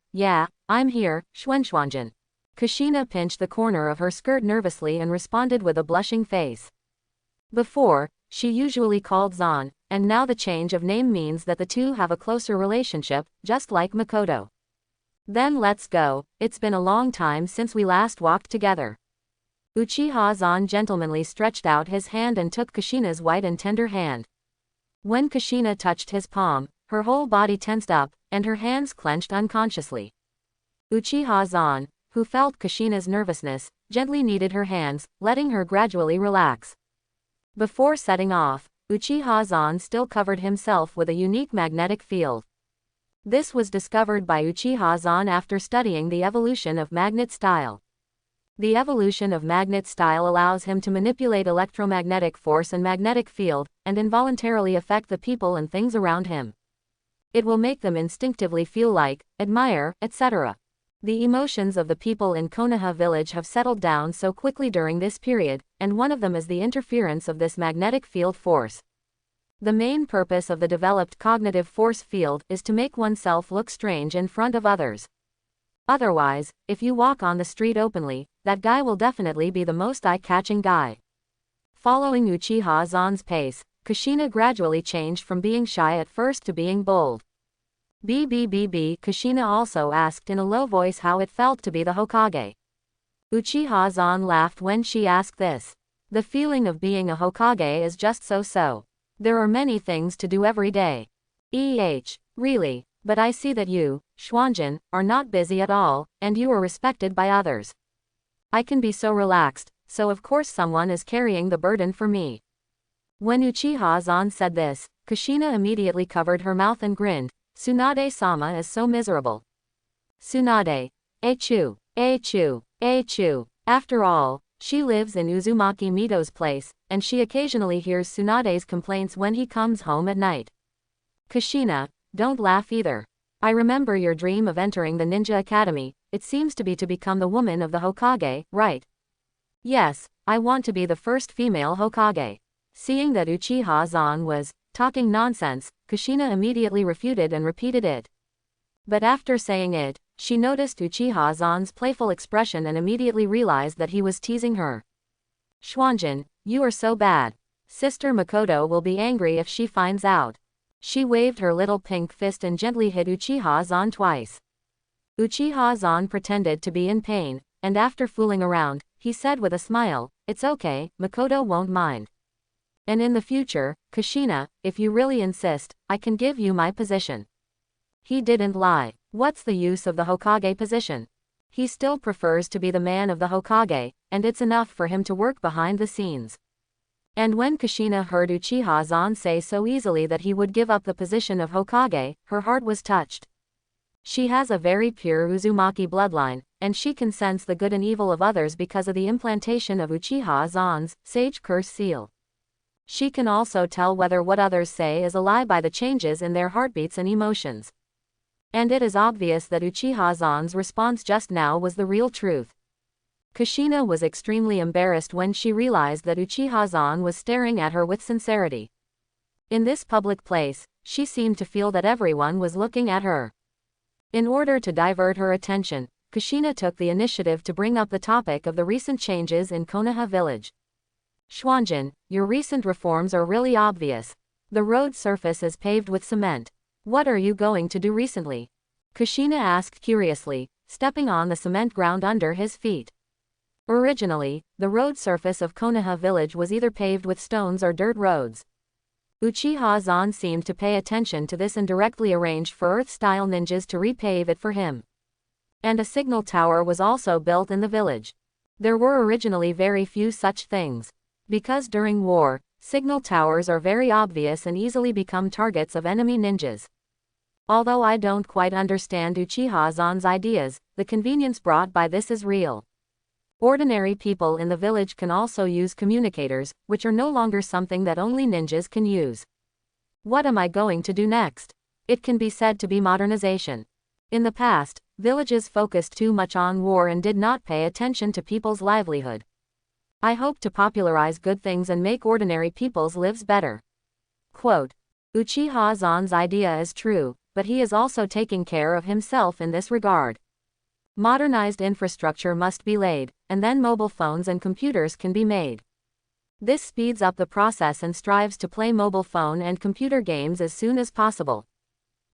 I'm here, Schwanjin. Kushina pinched the corner of her skirt nervously and responded with a blushing face. Before, she usually called Zan, and now the change of name means that the two have a closer relationship, just like Makoto. Then let's go, it's been a long time since we last walked together. Uchiha Zan gentlemanly stretched out his hand and took Kushina's white and tender hand. When Kushina touched his palm, her whole body tensed up, and her hands clenched unconsciously. Uchiha Zan, who felt Kushina's nervousness, gently kneaded her hands, letting her gradually relax. Before setting off, Uchiha Zan still covered himself with a unique magnetic field. This was discovered by Uchiha Zan after studying the evolution of magnet style. The evolution of magnet style allows him to manipulate electromagnetic force and magnetic field, and involuntarily affect the people and things around him. It will make them instinctively feel like, admire, etc. The emotions of the people in Konaha village have settled down so quickly during this period, and one of them is the interference of this magnetic field force. The main purpose of the developed cognitive force field is to make oneself look strange in front of others. Otherwise, if you walk on the street openly, that guy will definitely be the most eye-catching guy. Following Uchiha Zan's pace, Kushina gradually changed from being shy at first to being bold. Kushina also asked in a low voice how it felt to be the Hokage. Uchiha Zan laughed when she asked this. The feeling of being a Hokage is just so-so. There are many things to do every day. Really, but I see that you, Xuanjin, are not busy at all, and you are respected by others. I can be so relaxed, so of course someone is carrying the burden for me. When Uchiha Zan said this, Kushina immediately covered her mouth and grinned. Tsunade-sama is so miserable. Tsunade. Echu. After all, she lives in Uzumaki Mito's place, and she occasionally hears Tsunade's complaints when he comes home at night. Kushina, don't laugh either. I remember your dream of entering the ninja academy. It seems to become the woman of the Hokage, right? Yes, I want to be the first female Hokage. Seeing that Uchiha Zan was talking nonsense, Kushina immediately refuted and repeated it. But after saying it, she noticed Uchiha Zan's playful expression and immediately realized that he was teasing her. Xuanjin, you are so bad. Sister Makoto will be angry if she finds out. She waved her little pink fist and gently hit Uchiha Zan twice. Uchiha Zan pretended to be in pain, and after fooling around, he said with a smile, "It's okay, Makoto won't mind. And in the future, Kushina, if you really insist, I can give you my position." He didn't lie. What's the use of the Hokage position? He still prefers to be the man of the Hokage, and it's enough for him to work behind the scenes. And when Kushina heard Uchiha Zan say so easily that he would give up the position of Hokage, her heart was touched. She has a very pure Uzumaki bloodline, and she can sense the good and evil of others because of the implantation of Uchiha Zan's sage curse seal. She can also tell whether what others say is a lie by the changes in their heartbeats and emotions. And it is obvious that Uchiha Zan's response just now was the real truth. Kushina was extremely embarrassed when she realized that Uchiha Zan was staring at her with sincerity. In this public place, she seemed to feel that everyone was looking at her. In order to divert her attention, Kushina took the initiative to bring up the topic of the recent changes in Konaha village. Xuanjin, your recent reforms are really obvious. The road surface is paved with cement. What are you going to do recently? Kushina asked curiously, stepping on the cement ground under his feet. Originally, the road surface of Konaha village was either paved with stones or dirt roads. Uchiha Zan seemed to pay attention to this and directly arranged for Earth-style ninjas to repave it for him. And a signal tower was also built in the village. There were originally very few such things. Because during war, signal towers are very obvious and easily become targets of enemy ninjas. Although I don't quite understand Uchiha Zan's ideas, the convenience brought by this is real. Ordinary people in the village can also use communicators, which are no longer something that only ninjas can use. What am I going to do next? It can be said to be modernization. In the past, villages focused too much on war and did not pay attention to people's livelihood. I hope to popularize good things and make ordinary people's lives better. Quote, Uchiha Zan's idea is true, but he is also taking care of himself in this regard. Modernized infrastructure must be laid, and then mobile phones and computers can be made. This speeds up the process and strives to play mobile phone and computer games as soon as possible.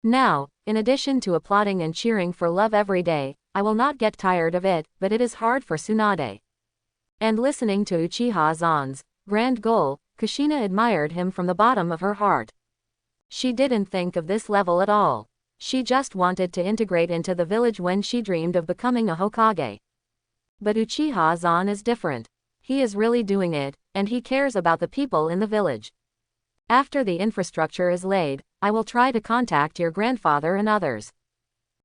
Now, in addition to applauding and cheering for love every day, I will not get tired of it, but it is hard for Tsunade. And listening to Uchiha Zan's grand goal, Kushina admired him from the bottom of her heart. She didn't think of this level at all. She just wanted to integrate into the village when she dreamed of becoming a Hokage. But Uchiha Zan is different. He is really doing it, and he cares about the people in the village. After the infrastructure is laid, I will try to contact your grandfather and others.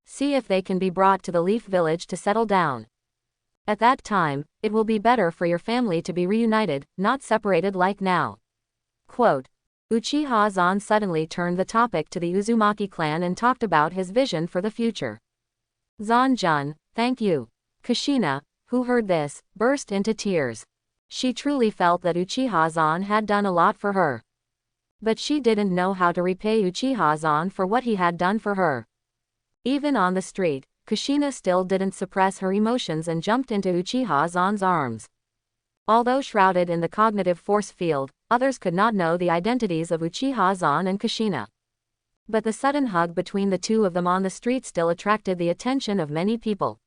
See if they can be brought to the Leaf Village to settle down. At that time, it will be better for your family to be reunited, not separated like now. Quote. Uchiha Zan suddenly turned the topic to the Uzumaki clan and talked about his vision for the future. Zan-jun, thank you. Kushina, who heard this, burst into tears. She truly felt that Uchiha Zan had done a lot for her. But she didn't know how to repay Uchiha Zan for what he had done for her. Even on the street, Kushina still didn't suppress her emotions and jumped into Uchiha Zan's arms. Although shrouded in the cognitive force field, others could not know the identities of Uchiha Zan and Kushina. But the sudden hug between the two of them on the street still attracted the attention of many people.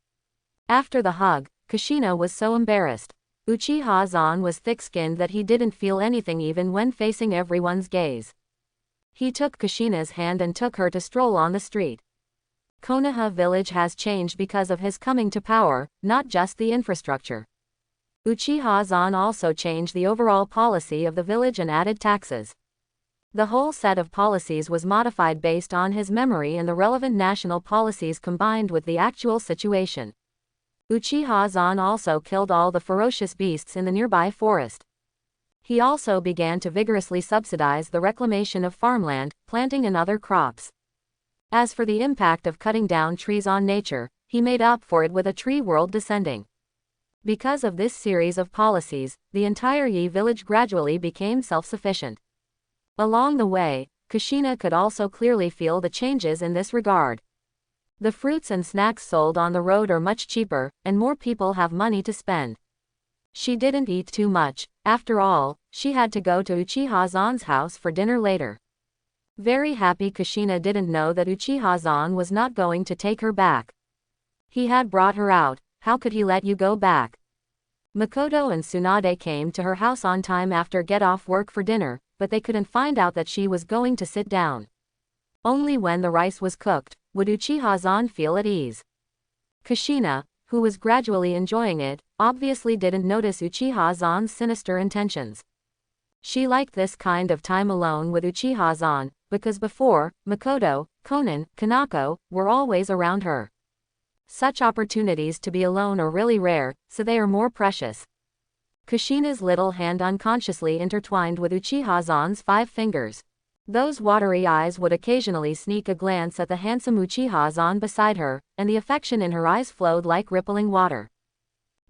After the hug, Kushina was so embarrassed. Uchiha Zan was thick-skinned that he didn't feel anything even when facing everyone's gaze. He took Kushina's hand and took her to stroll on the street. Konaha village has changed because of his coming to power, not just the infrastructure. Uchiha Zan also changed the overall policy of the village and added taxes. The whole set of policies was modified based on his memory and the relevant national policies combined with the actual situation. Uchiha Zan also killed all the ferocious beasts in the nearby forest. He also began to vigorously subsidize the reclamation of farmland, planting and other crops. As for the impact of cutting down trees on nature, he made up for it with a tree world descending. Because of this series of policies, the entire Yi village gradually became self-sufficient. Along the way, Kushina could also clearly feel the changes in this regard. The fruits and snacks sold on the road are much cheaper, and more people have money to spend. She didn't eat too much. After all, she had to go to Uchiha Zan's house for dinner later. Very happy Kushina didn't know that Uchiha Zan was not going to take her back. He had brought her out, how could he let you go back? Makoto and Tsunade came to her house on time after get off work for dinner, but they couldn't find out that she was going to sit down. Only when the rice was cooked, would Uchiha Zan feel at ease. Kushina, who was gradually enjoying it, obviously didn't notice Uchiha Zan's sinister intentions. She liked this kind of time alone with Uchiha Zan, because before, Makoto, Konan, Kanako, were always around her. Such opportunities to be alone are really rare, so they are more precious. Kushina's little hand unconsciously intertwined with Uchiha Zan's 5 fingers. Those watery eyes would occasionally sneak a glance at the handsome Uchiha Zan beside her, and the affection in her eyes flowed like rippling water.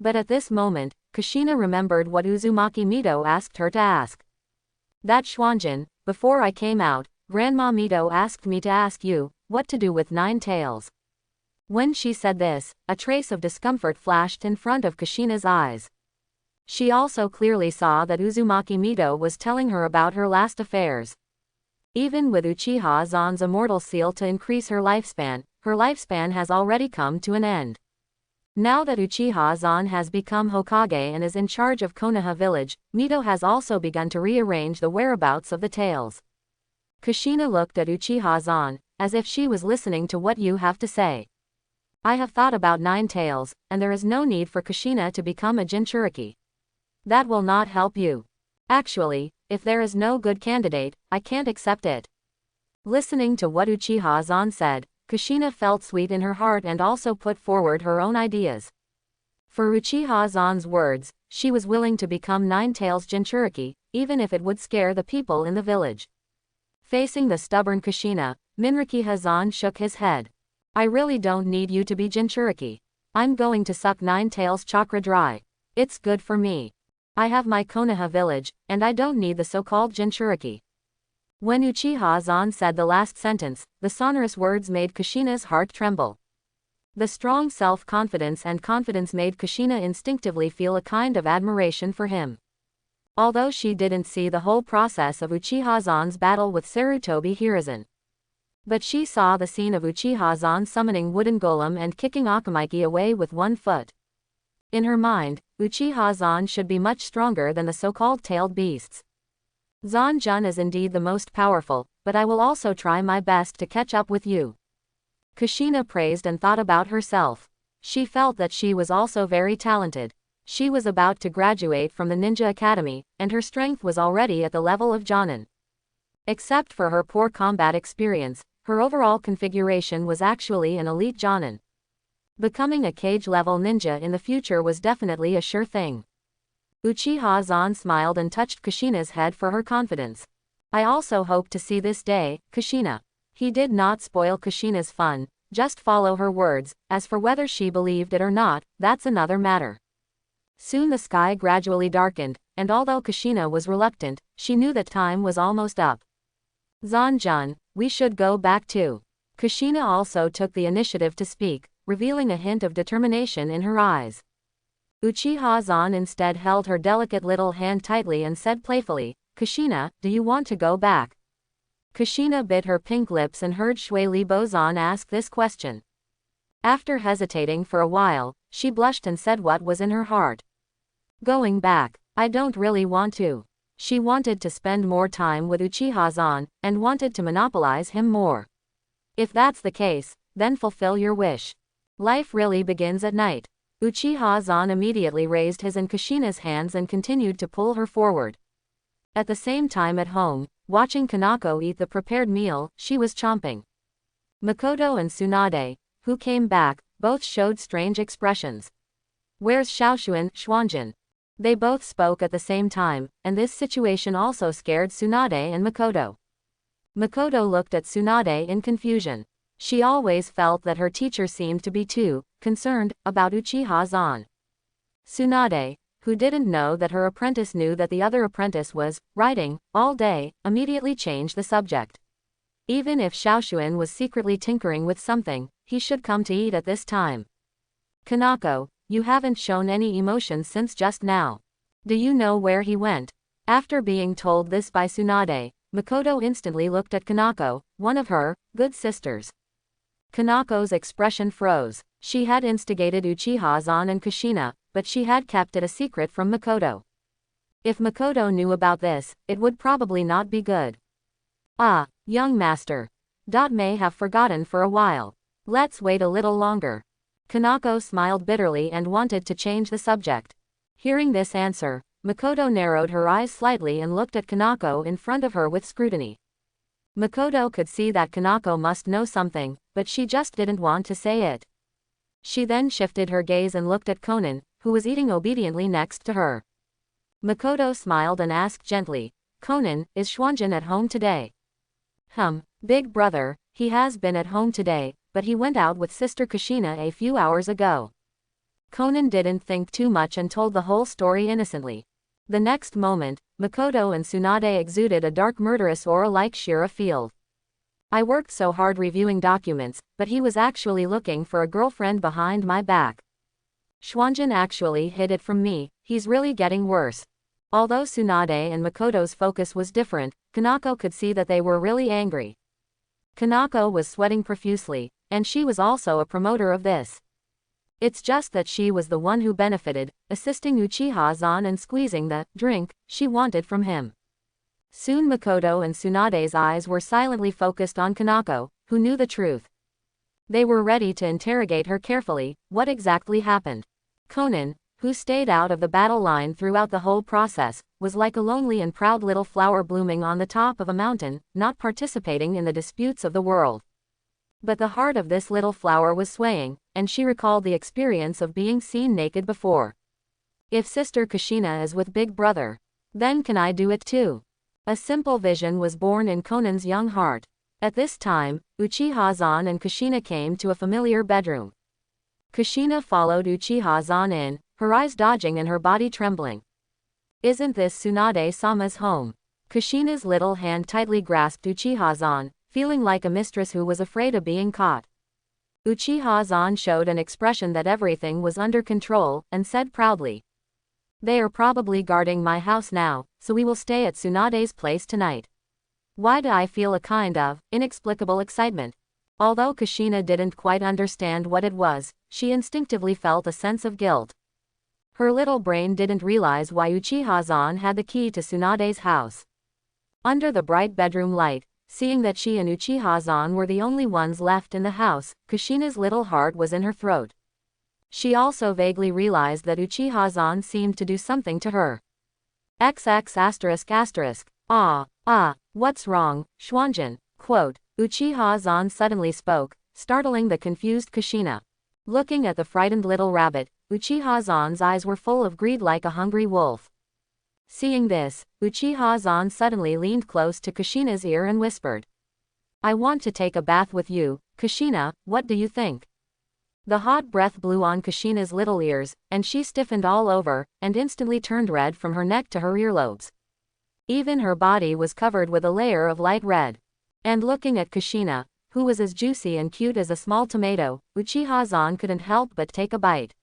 But at this moment, Kushina remembered what Uzumaki Mito asked her to ask. That Schwanjin, before I came out, Grandma Mito asked me to ask you, what to do with 9 tails. When she said this, a trace of discomfort flashed in front of Kushina's eyes. She also clearly saw that Uzumaki Mito was telling her about her last affairs. Even with Uchiha Zan's immortal seal to increase her lifespan has already come to an end. Now that Uchiha Zan has become Hokage and is in charge of Konaha village, Mito has also begun to rearrange the whereabouts of the tails. Kushina looked at Uchiha Zan, as if she was listening to what you have to say. I have thought about 9 tails, and there is no need for Kushina to become a Jinchuriki. That will not help you. Actually, if there is no good candidate, I can't accept it. Listening to what Uchiha Zan said, Kushina felt sweet in her heart and also put forward her own ideas. For Uchiha Zan's words, she was willing to become 9 tails Jinchuriki, even if it would scare the people in the village. Facing the stubborn Kushina, Minrakiha Zan shook his head. I really don't need you to be Jinchuriki. I'm going to suck 9 tails chakra dry. It's good for me. I have my Konaha village, and I don't need the so-called Jinchuriki. When Uchiha Zan said the last sentence, the sonorous words made Kushina's heart tremble. The strong self-confidence and confidence made Kushina instinctively feel a kind of admiration for him. Although she didn't see the whole process of Uchiha Zan's battle with Sarutobi Hiruzen. But she saw the scene of Uchiha-zan summoning wooden golem and kicking Akamiki away with one foot. In her mind, Uchiha-zan should be much stronger than the so-called tailed beasts. Zan-jun is indeed the most powerful, but I will also try my best to catch up with you. Kushina praised and thought about herself. She felt that she was also very talented. She was about to graduate from the ninja academy, and her strength was already at the level of Jonin. Except for her poor combat experience, her overall configuration was actually an elite Jonin. Becoming a cage-level ninja in the future was definitely a sure thing. Uchiha-zan smiled and touched Kushina's head for her confidence. I also hope to see this day, Kushina. He did not spoil Kushina's fun, just follow her words. As for whether she believed it or not, that's another matter. Soon the sky gradually darkened, and although Kushina was reluctant, she knew that time was almost up. Zan-jun, we should go back too. Kushina also took the initiative to speak, revealing a hint of determination in her eyes. Uchiha-zan instead held her delicate little hand tightly and said playfully, Kushina, do you want to go back? Kushina bit her pink lips and heard Shui Libo-zan ask this question. After hesitating for a while, she blushed and said what was in her heart. Going back, I don't really want to. She wanted to spend more time with Uchiha-zan, and wanted to monopolize him more. If that's the case, then fulfill your wish. Life really begins at night. Uchiha-zan immediately raised his and Kushina's hands and continued to pull her forward. At the same time at home, watching Kanako eat the prepared meal, she was chomping. Makoto and Tsunade, who came back, both showed strange expressions. Where's Xiaoshuan, Xuanjin? They both spoke at the same time, and this situation also scared Tsunade and Makoto. Makoto looked at Tsunade in confusion. She always felt that her teacher seemed to be too concerned about Uchiha-zan. Tsunade, who didn't know that her apprentice knew that the other apprentice was writing all day, immediately changed the subject. Even if Xiaoshuan was secretly tinkering with something, he should come to eat at this time. Kanako, you haven't shown any emotion since just now. Do you know where he went? After being told this by Tsunade, Makoto instantly looked at Kanako, one of her good sisters. Kanako's expression froze. She had instigated Uchiha-zan and Kushina, but she had kept it a secret from Makoto. If Makoto knew about this, it would probably not be good. Ah, young master. May have forgotten for a while. Let's wait a little longer. Kanako smiled bitterly and wanted to change the subject. Hearing this answer, Makoto narrowed her eyes slightly and looked at Kanako in front of her with scrutiny. Makoto could see that Kanako must know something, but she just didn't want to say it. She then shifted her gaze and looked at Konan, who was eating obediently next to her. Makoto smiled and asked gently, Konan, is Xuanjin at home today? Big brother, he has been at home today, but he went out with Sister Kushina a few hours ago. Konan didn't think too much and told the whole story innocently. The next moment, Makoto and Tsunade exuded a dark murderous aura like Shira field. I worked so hard reviewing documents, but he was actually looking for a girlfriend behind my back. Xuanjin actually hid it from me, he's really getting worse. Although Tsunade and Makoto's focus was different, Kanako could see that they were really angry. Kanako was sweating profusely, and she was also a promoter of this. It's just that she was the one who benefited, assisting Uchiha-zan and squeezing the drink she wanted from him. Soon Makoto and Tsunade's eyes were silently focused on Kanako, who knew the truth. They were ready to interrogate her carefully. What exactly happened? Konan, who stayed out of the battle line throughout the whole process, was like a lonely and proud little flower blooming on the top of a mountain, not participating in the disputes of the world. But the heart of this little flower was swaying, and she recalled the experience of being seen naked before. If Sister Kushina is with Big Brother, then can I do it too? A simple vision was born in Konan's young heart. At this time, Uchiha-zan and Kushina came to a familiar bedroom. Kushina followed Uchiha-zan in, her eyes dodging and her body trembling. Isn't this Tsunade-sama's home? Kushina's little hand tightly grasped Uchiha-zan, feeling like a mistress who was afraid of being caught. Uchiha-zan showed an expression that everything was under control, and said proudly, They are probably guarding my house now, so we will stay at Tsunade's place tonight. Why do I feel a kind of inexplicable excitement? Although Kushina didn't quite understand what it was, she instinctively felt a sense of guilt. Her little brain didn't realize why Uchiha-san had the key to Tsunade's house. Under the bright bedroom light, seeing that she and Uchiha-san were the only ones left in the house, Kushina's little heart was in her throat. She also vaguely realized that Uchiha-san seemed to do something to her. XX****. What's wrong, Schwanjin? Quote. Uchiha-san suddenly spoke, startling the confused Kushina. Looking at the frightened little rabbit, Uchiha-san's eyes were full of greed like a hungry wolf. Seeing this, Uchiha-san suddenly leaned close to Kushina's ear and whispered. I want to take a bath with you, Kushina, what do you think? The hot breath blew on Kushina's little ears, and she stiffened all over, and instantly turned red from her neck to her earlobes. Even her body was covered with a layer of light red. And looking at Kushina, who was as juicy and cute as a small tomato, Uchiha-san couldn't help but take a bite.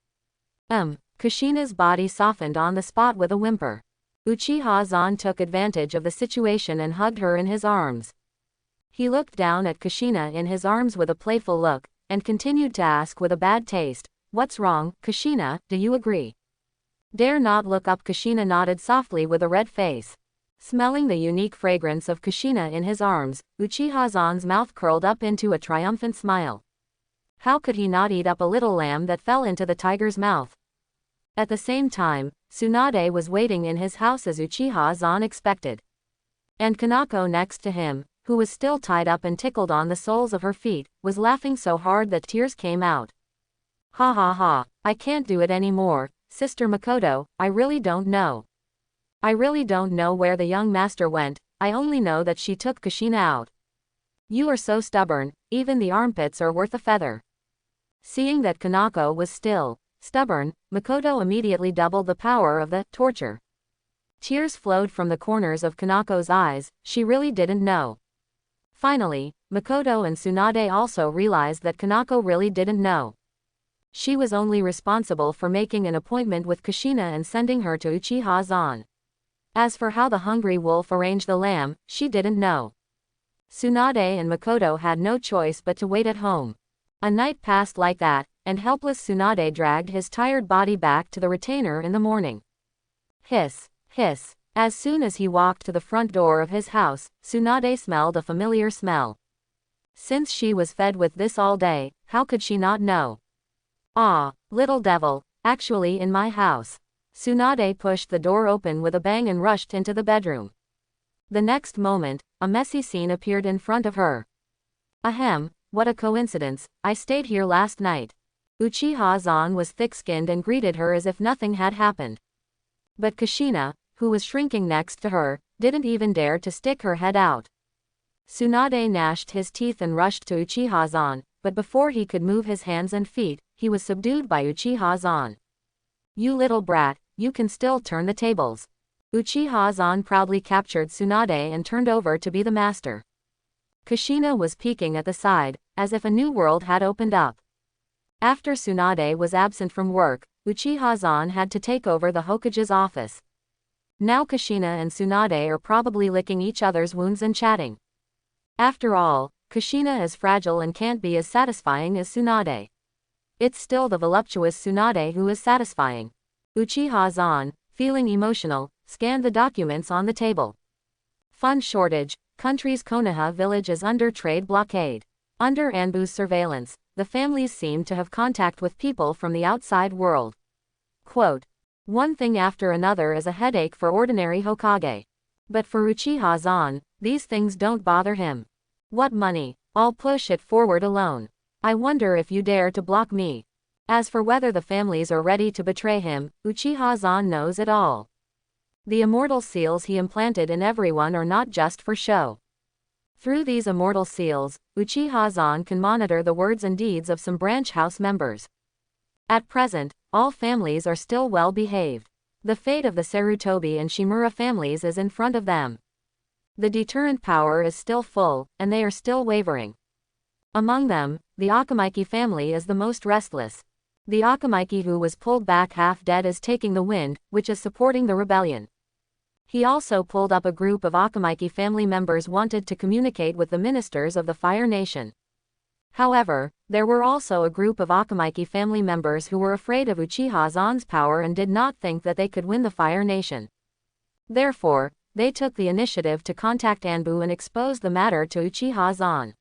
Kushina's body softened on the spot with a whimper. Uchiha-san took advantage of the situation and hugged her in his arms. He looked down at Kushina in his arms with a playful look, and continued to ask with a bad taste, what's wrong, Kushina, do you agree? Dare not look up. Kushina nodded softly with a red face. Smelling the unique fragrance of Kushina in his arms, Uchiha-san's mouth curled up into a triumphant smile. How could he not eat up a little lamb that fell into the tiger's mouth? At the same time, Tsunade was waiting in his house as Uchiha-san expected. And Kanako next to him, who was still tied up and tickled on the soles of her feet, was laughing so hard that tears came out. Ha ha ha, I can't do it anymore, Sister Makoto, I really don't know. I really don't know where the young master went, I only know that she took Kushina out. You are so stubborn, even the armpits are worth a feather. Seeing that Kanako was still stubborn, Makoto immediately doubled the power of the torture. Tears flowed from the corners of Kanako's eyes, she really didn't know. Finally, Makoto and Tsunade also realized that Kanako really didn't know. She was only responsible for making an appointment with Kushina and sending her to Uchiha-san. As for how the hungry wolf arranged the lamb, she didn't know. Tsunade and Makoto had no choice but to wait at home. A night passed like that, and helpless Tsunade dragged his tired body back to the retainer in the morning. Hiss, hiss. As soon as he walked to the front door of his house, Tsunade smelled a familiar smell. Since she was fed with this all day, how could she not know? Ah, little devil, actually in my house. Tsunade pushed the door open with a bang and rushed into the bedroom. The next moment, a messy scene appeared in front of her. Ahem, what a coincidence, I stayed here last night. Uchiha-san was thick-skinned and greeted her as if nothing had happened. But Kushina, who was shrinking next to her, didn't even dare to stick her head out. Tsunade gnashed his teeth and rushed to Uchiha-san, but before he could move his hands and feet, he was subdued by Uchiha-san. You little brat, you can still turn the tables. Uchiha-san proudly captured Tsunade and turned over to be the master. Kushina was peeking at the side, as if a new world had opened up. After Tsunade was absent from work, Uchiha-san had to take over the Hokage's office. Now Kushina and Tsunade are probably licking each other's wounds and chatting. After all, Kushina is fragile and can't be as satisfying as Tsunade. It's still the voluptuous Tsunade who is satisfying. Uchiha-san, feeling emotional, scanned the documents on the table. Fund shortage, country's Konaha village is under trade blockade. Under Anbu's surveillance, the families seem to have contact with people from the outside world. Quote. One thing after another is a headache for ordinary Hokage. But for Uchiha-san, these things don't bother him. What money? I'll push it forward alone. I wonder if you dare to block me. As for whether the families are ready to betray him, Uchiha-san knows it all. The immortal seals he implanted in everyone are not just for show. Through these immortal seals, Uchiha-san can monitor the words and deeds of some branch house members. At present, all families are still well behaved. The fate of the Sarutobi and Shimura families is in front of them. The deterrent power is still full, and they are still wavering. Among them, the Akamaki family is the most restless. The Akamaki who was pulled back half dead is taking the wind, which is supporting the rebellion. He also pulled up a group of Akamiki family members wanted to communicate with the ministers of the Fire Nation. However, there were also a group of Akamiki family members who were afraid of Uchiha Zan's power and did not think that they could win the Fire Nation. Therefore, they took the initiative to contact Anbu and expose the matter to Uchiha Zan.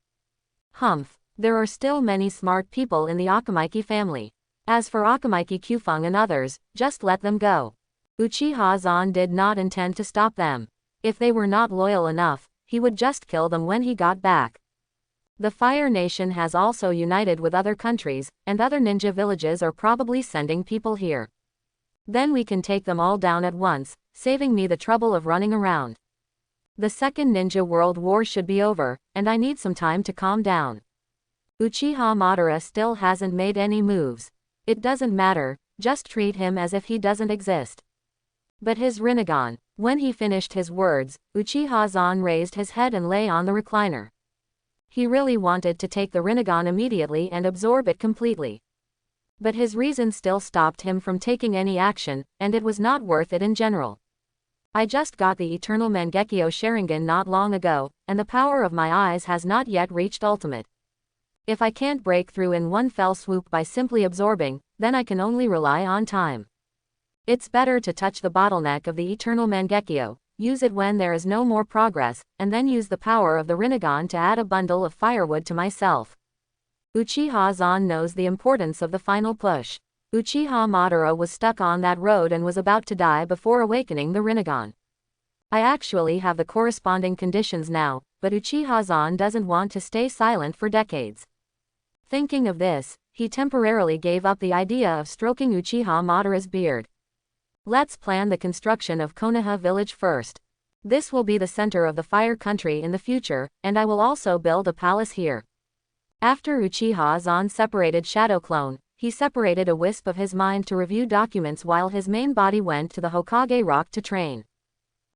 Humph, there are still many smart people in the Akamiki family. As for Akamiki Kyufeng and others, just let them go. Uchiha Zan did not intend to stop them. If they were not loyal enough, he would just kill them when he got back. The Fire Nation has also united with other countries, and other ninja villages are probably sending people here. Then we can take them all down at once, saving me the trouble of running around. The Second Ninja World War should be over, and I need some time to calm down. Uchiha Madara still hasn't made any moves. It doesn't matter, just treat him as if he doesn't exist. But his Rinnegan. When he finished his words, Uchiha Zan raised his head and lay on the recliner. He really wanted to take the Rinnegan immediately and absorb it completely. But his reason still stopped him from taking any action, and it was not worth it in general. I just got the Eternal Mangekyo Sharingan not long ago, and the power of my eyes has not yet reached ultimate. If I can't break through in one fell swoop by simply absorbing, then I can only rely on time. It's better to touch the bottleneck of the Eternal Mangekyo, use it when there is no more progress, and then use the power of the Rinnegan to add a bundle of firewood to myself. Uchiha Zan knows the importance of the final push. Uchiha Madara was stuck on that road and was about to die before awakening the Rinnegan. I actually have the corresponding conditions now, but Uchiha Zan doesn't want to stay silent for decades. Thinking of this, he temporarily gave up the idea of stroking Uchiha Madara's beard. Let's plan the construction of Konaha village first. This will be the center of the fire country in the future, and I will also build a palace here. After Uchiha Zan separated Shadow Clone, he separated a wisp of his mind to review documents while his main body went to the Hokage Rock to train.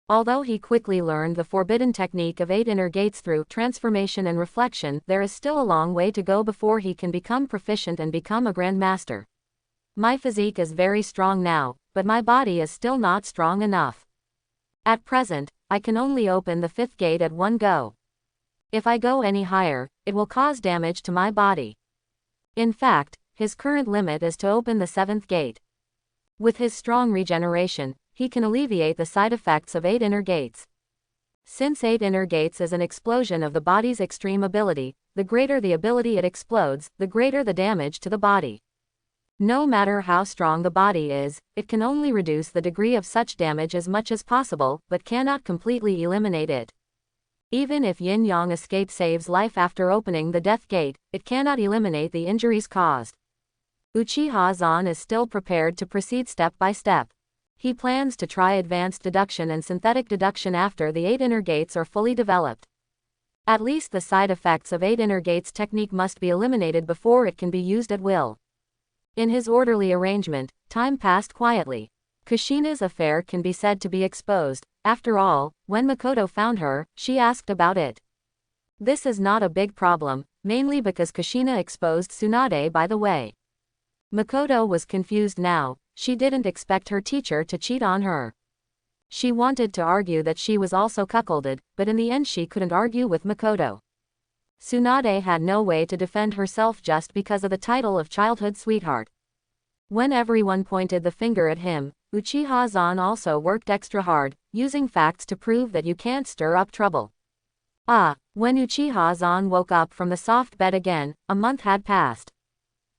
Although he quickly learned the forbidden technique of 8 inner gates through transformation and reflection, there is still a long way to go before he can become proficient and become a grandmaster. My physique is very strong now, but my body is still not strong enough. At present, I can only open the 5th gate at one go. If I go any higher, it will cause damage to my body. In fact, his current limit is to open the 7th gate. With his strong regeneration, he can alleviate the side effects of 8 inner gates. Since 8 inner gates is an explosion of the body's extreme ability, the greater the ability it explodes, the greater the damage to the body. No matter how strong the body is, it can only reduce the degree of such damage as much as possible, but cannot completely eliminate it. Even if Yin-Yang escape saves life after opening the death gate, it cannot eliminate the injuries caused. Uchiha Zan is still prepared to proceed step by step. He plans to try advanced deduction and synthetic deduction after the 8 inner gates are fully developed. At least the side effects of 8 inner gates technique must be eliminated before it can be used at will. In his orderly arrangement, time passed quietly. Kushina's affair can be said to be exposed. After all, when Makoto found her, she asked about it. This is not a big problem, mainly because Kushina exposed Tsunade by the way. Makoto was confused now. She didn't expect her teacher to cheat on her. She wanted to argue that she was also cuckolded, but in the end she couldn't argue with Makoto. Tsunade had no way to defend herself just because of the title of childhood sweetheart. When everyone pointed the finger at him, Uchiha Zan also worked extra hard, using facts to prove that you can't stir up trouble. When Uchiha Zan woke up from the soft bed again, a month had passed.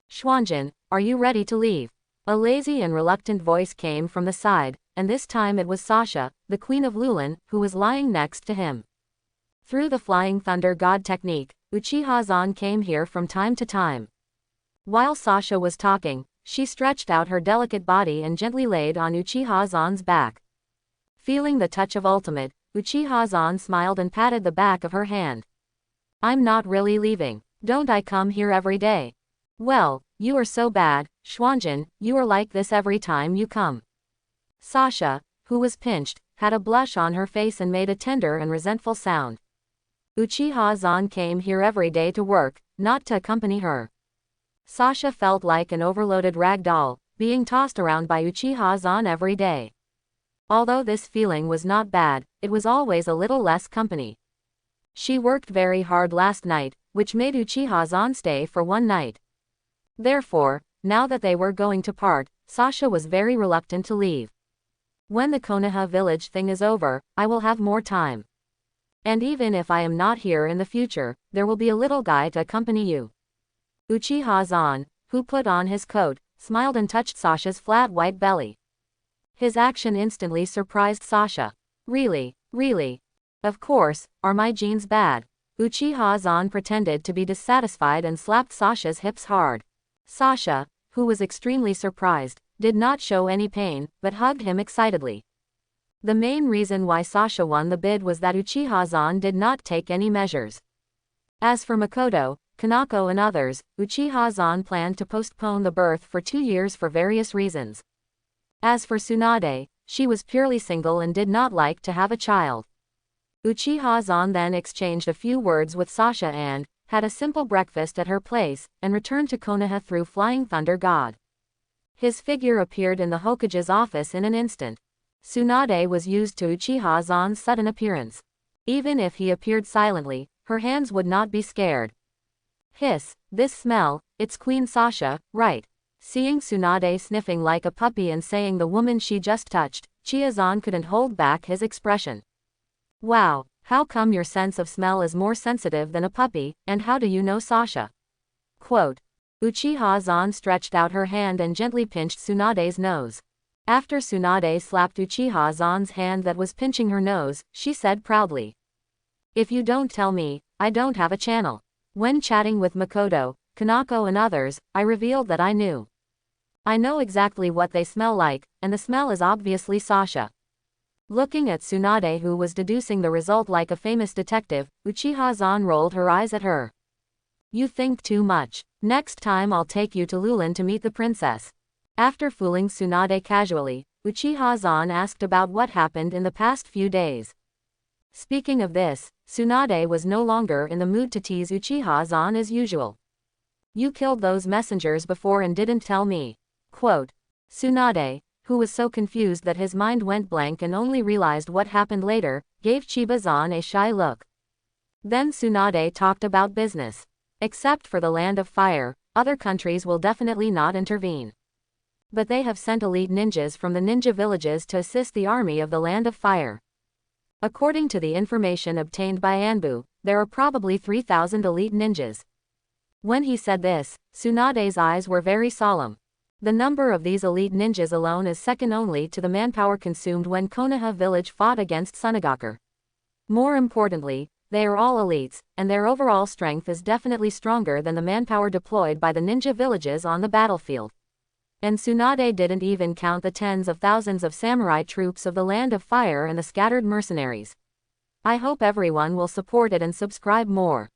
Schwanjin, are you ready to leave? A lazy and reluctant voice came from the side, and this time it was Sasha, the Queen of Lulin, who was lying next to him. Through the Flying Thunder God technique, Uchiha Zan came here from time to time. While Sasha was talking, she stretched out her delicate body and gently laid on Uchiha Zan's back. Feeling the touch of ultimate, Uchiha Zan smiled and patted the back of her hand. I'm not really leaving. Don't I come here every day? Well, you are so bad, Schwanjin, you are like this every time you come. Sasha, who was pinched, had a blush on her face and made a tender and resentful sound. Uchiha Zan came here every day to work, not to accompany her. Sasha felt like an overloaded rag doll, being tossed around by Uchiha Zan every day. Although this feeling was not bad, it was always a little less company. She worked very hard last night, which made Uchiha-san stay for one night. Therefore, now that they were going to part, Sasha was very reluctant to leave. When the Konaha village thing is over, I will have more time. And even if I am not here in the future, there will be a little guy to accompany you. Uchiha-san, who put on his coat, smiled and touched Sasha's flat white belly. His action instantly surprised Sasha. Really? Really? Of course, are my genes bad? Uchiha-san pretended to be dissatisfied and slapped Sasha's hips hard. Sasha, who was extremely surprised, did not show any pain, but hugged him excitedly. The main reason why Sasha won the bid was that Uchiha-san did not take any measures. As for Makoto, Kanako and others, Uchiha-san planned to postpone the birth for 2 years for various reasons. As for Tsunade, she was purely single and did not like to have a child. Uchiha-san then exchanged a few words with Sasha and had a simple breakfast at her place, and returned to Konoha through Flying Thunder God. His figure appeared in the Hokage's office in an instant. Tsunade was used to Uchiha-san's sudden appearance. Even if he appeared silently, her hands would not be scared. Hiss, this smell, it's Queen Sasha, right? Seeing Tsunade sniffing like a puppy and saying the woman she just touched, Chia-san couldn't hold back his expression. Wow, how come your sense of smell is more sensitive than a puppy, and how do you know Sasha? Quote. Uchiha-san stretched out her hand and gently pinched Tsunade's nose. After Tsunade slapped Uchiha-san's hand that was pinching her nose, she said proudly. If you don't tell me, I don't have a channel. When chatting with Makoto, Kanako and others, I revealed that I knew. I know exactly what they smell like, and the smell is obviously Sasha. Looking at Tsunade, who was deducing the result like a famous detective, Uchiha-san rolled her eyes at her. You think too much. Next time I'll take you to Lulin to meet the princess. After fooling Tsunade casually, Uchiha-san asked about what happened in the past few days. Speaking of this, Tsunade was no longer in the mood to tease Uchiha-san as usual. You killed those messengers before and didn't tell me. Quote. Tsunade, who was so confused that his mind went blank and only realized what happened later, gave Chiba-san a shy look. Then Tsunade talked about business. Except for the Land of Fire, other countries will definitely not intervene. But they have sent elite ninjas from the ninja villages to assist the army of the Land of Fire. According to the information obtained by Anbu, there are probably 3,000 elite ninjas. When he said this, Tsunade's eyes were very solemn. The number of these elite ninjas alone is second only to the manpower consumed when Konoha village fought against Tsunagaku. More importantly, they are all elites, and their overall strength is definitely stronger than the manpower deployed by the ninja villages on the battlefield. And Tsunade didn't even count the tens of thousands of samurai troops of the Land of Fire and the scattered mercenaries. I hope everyone will support it and subscribe more.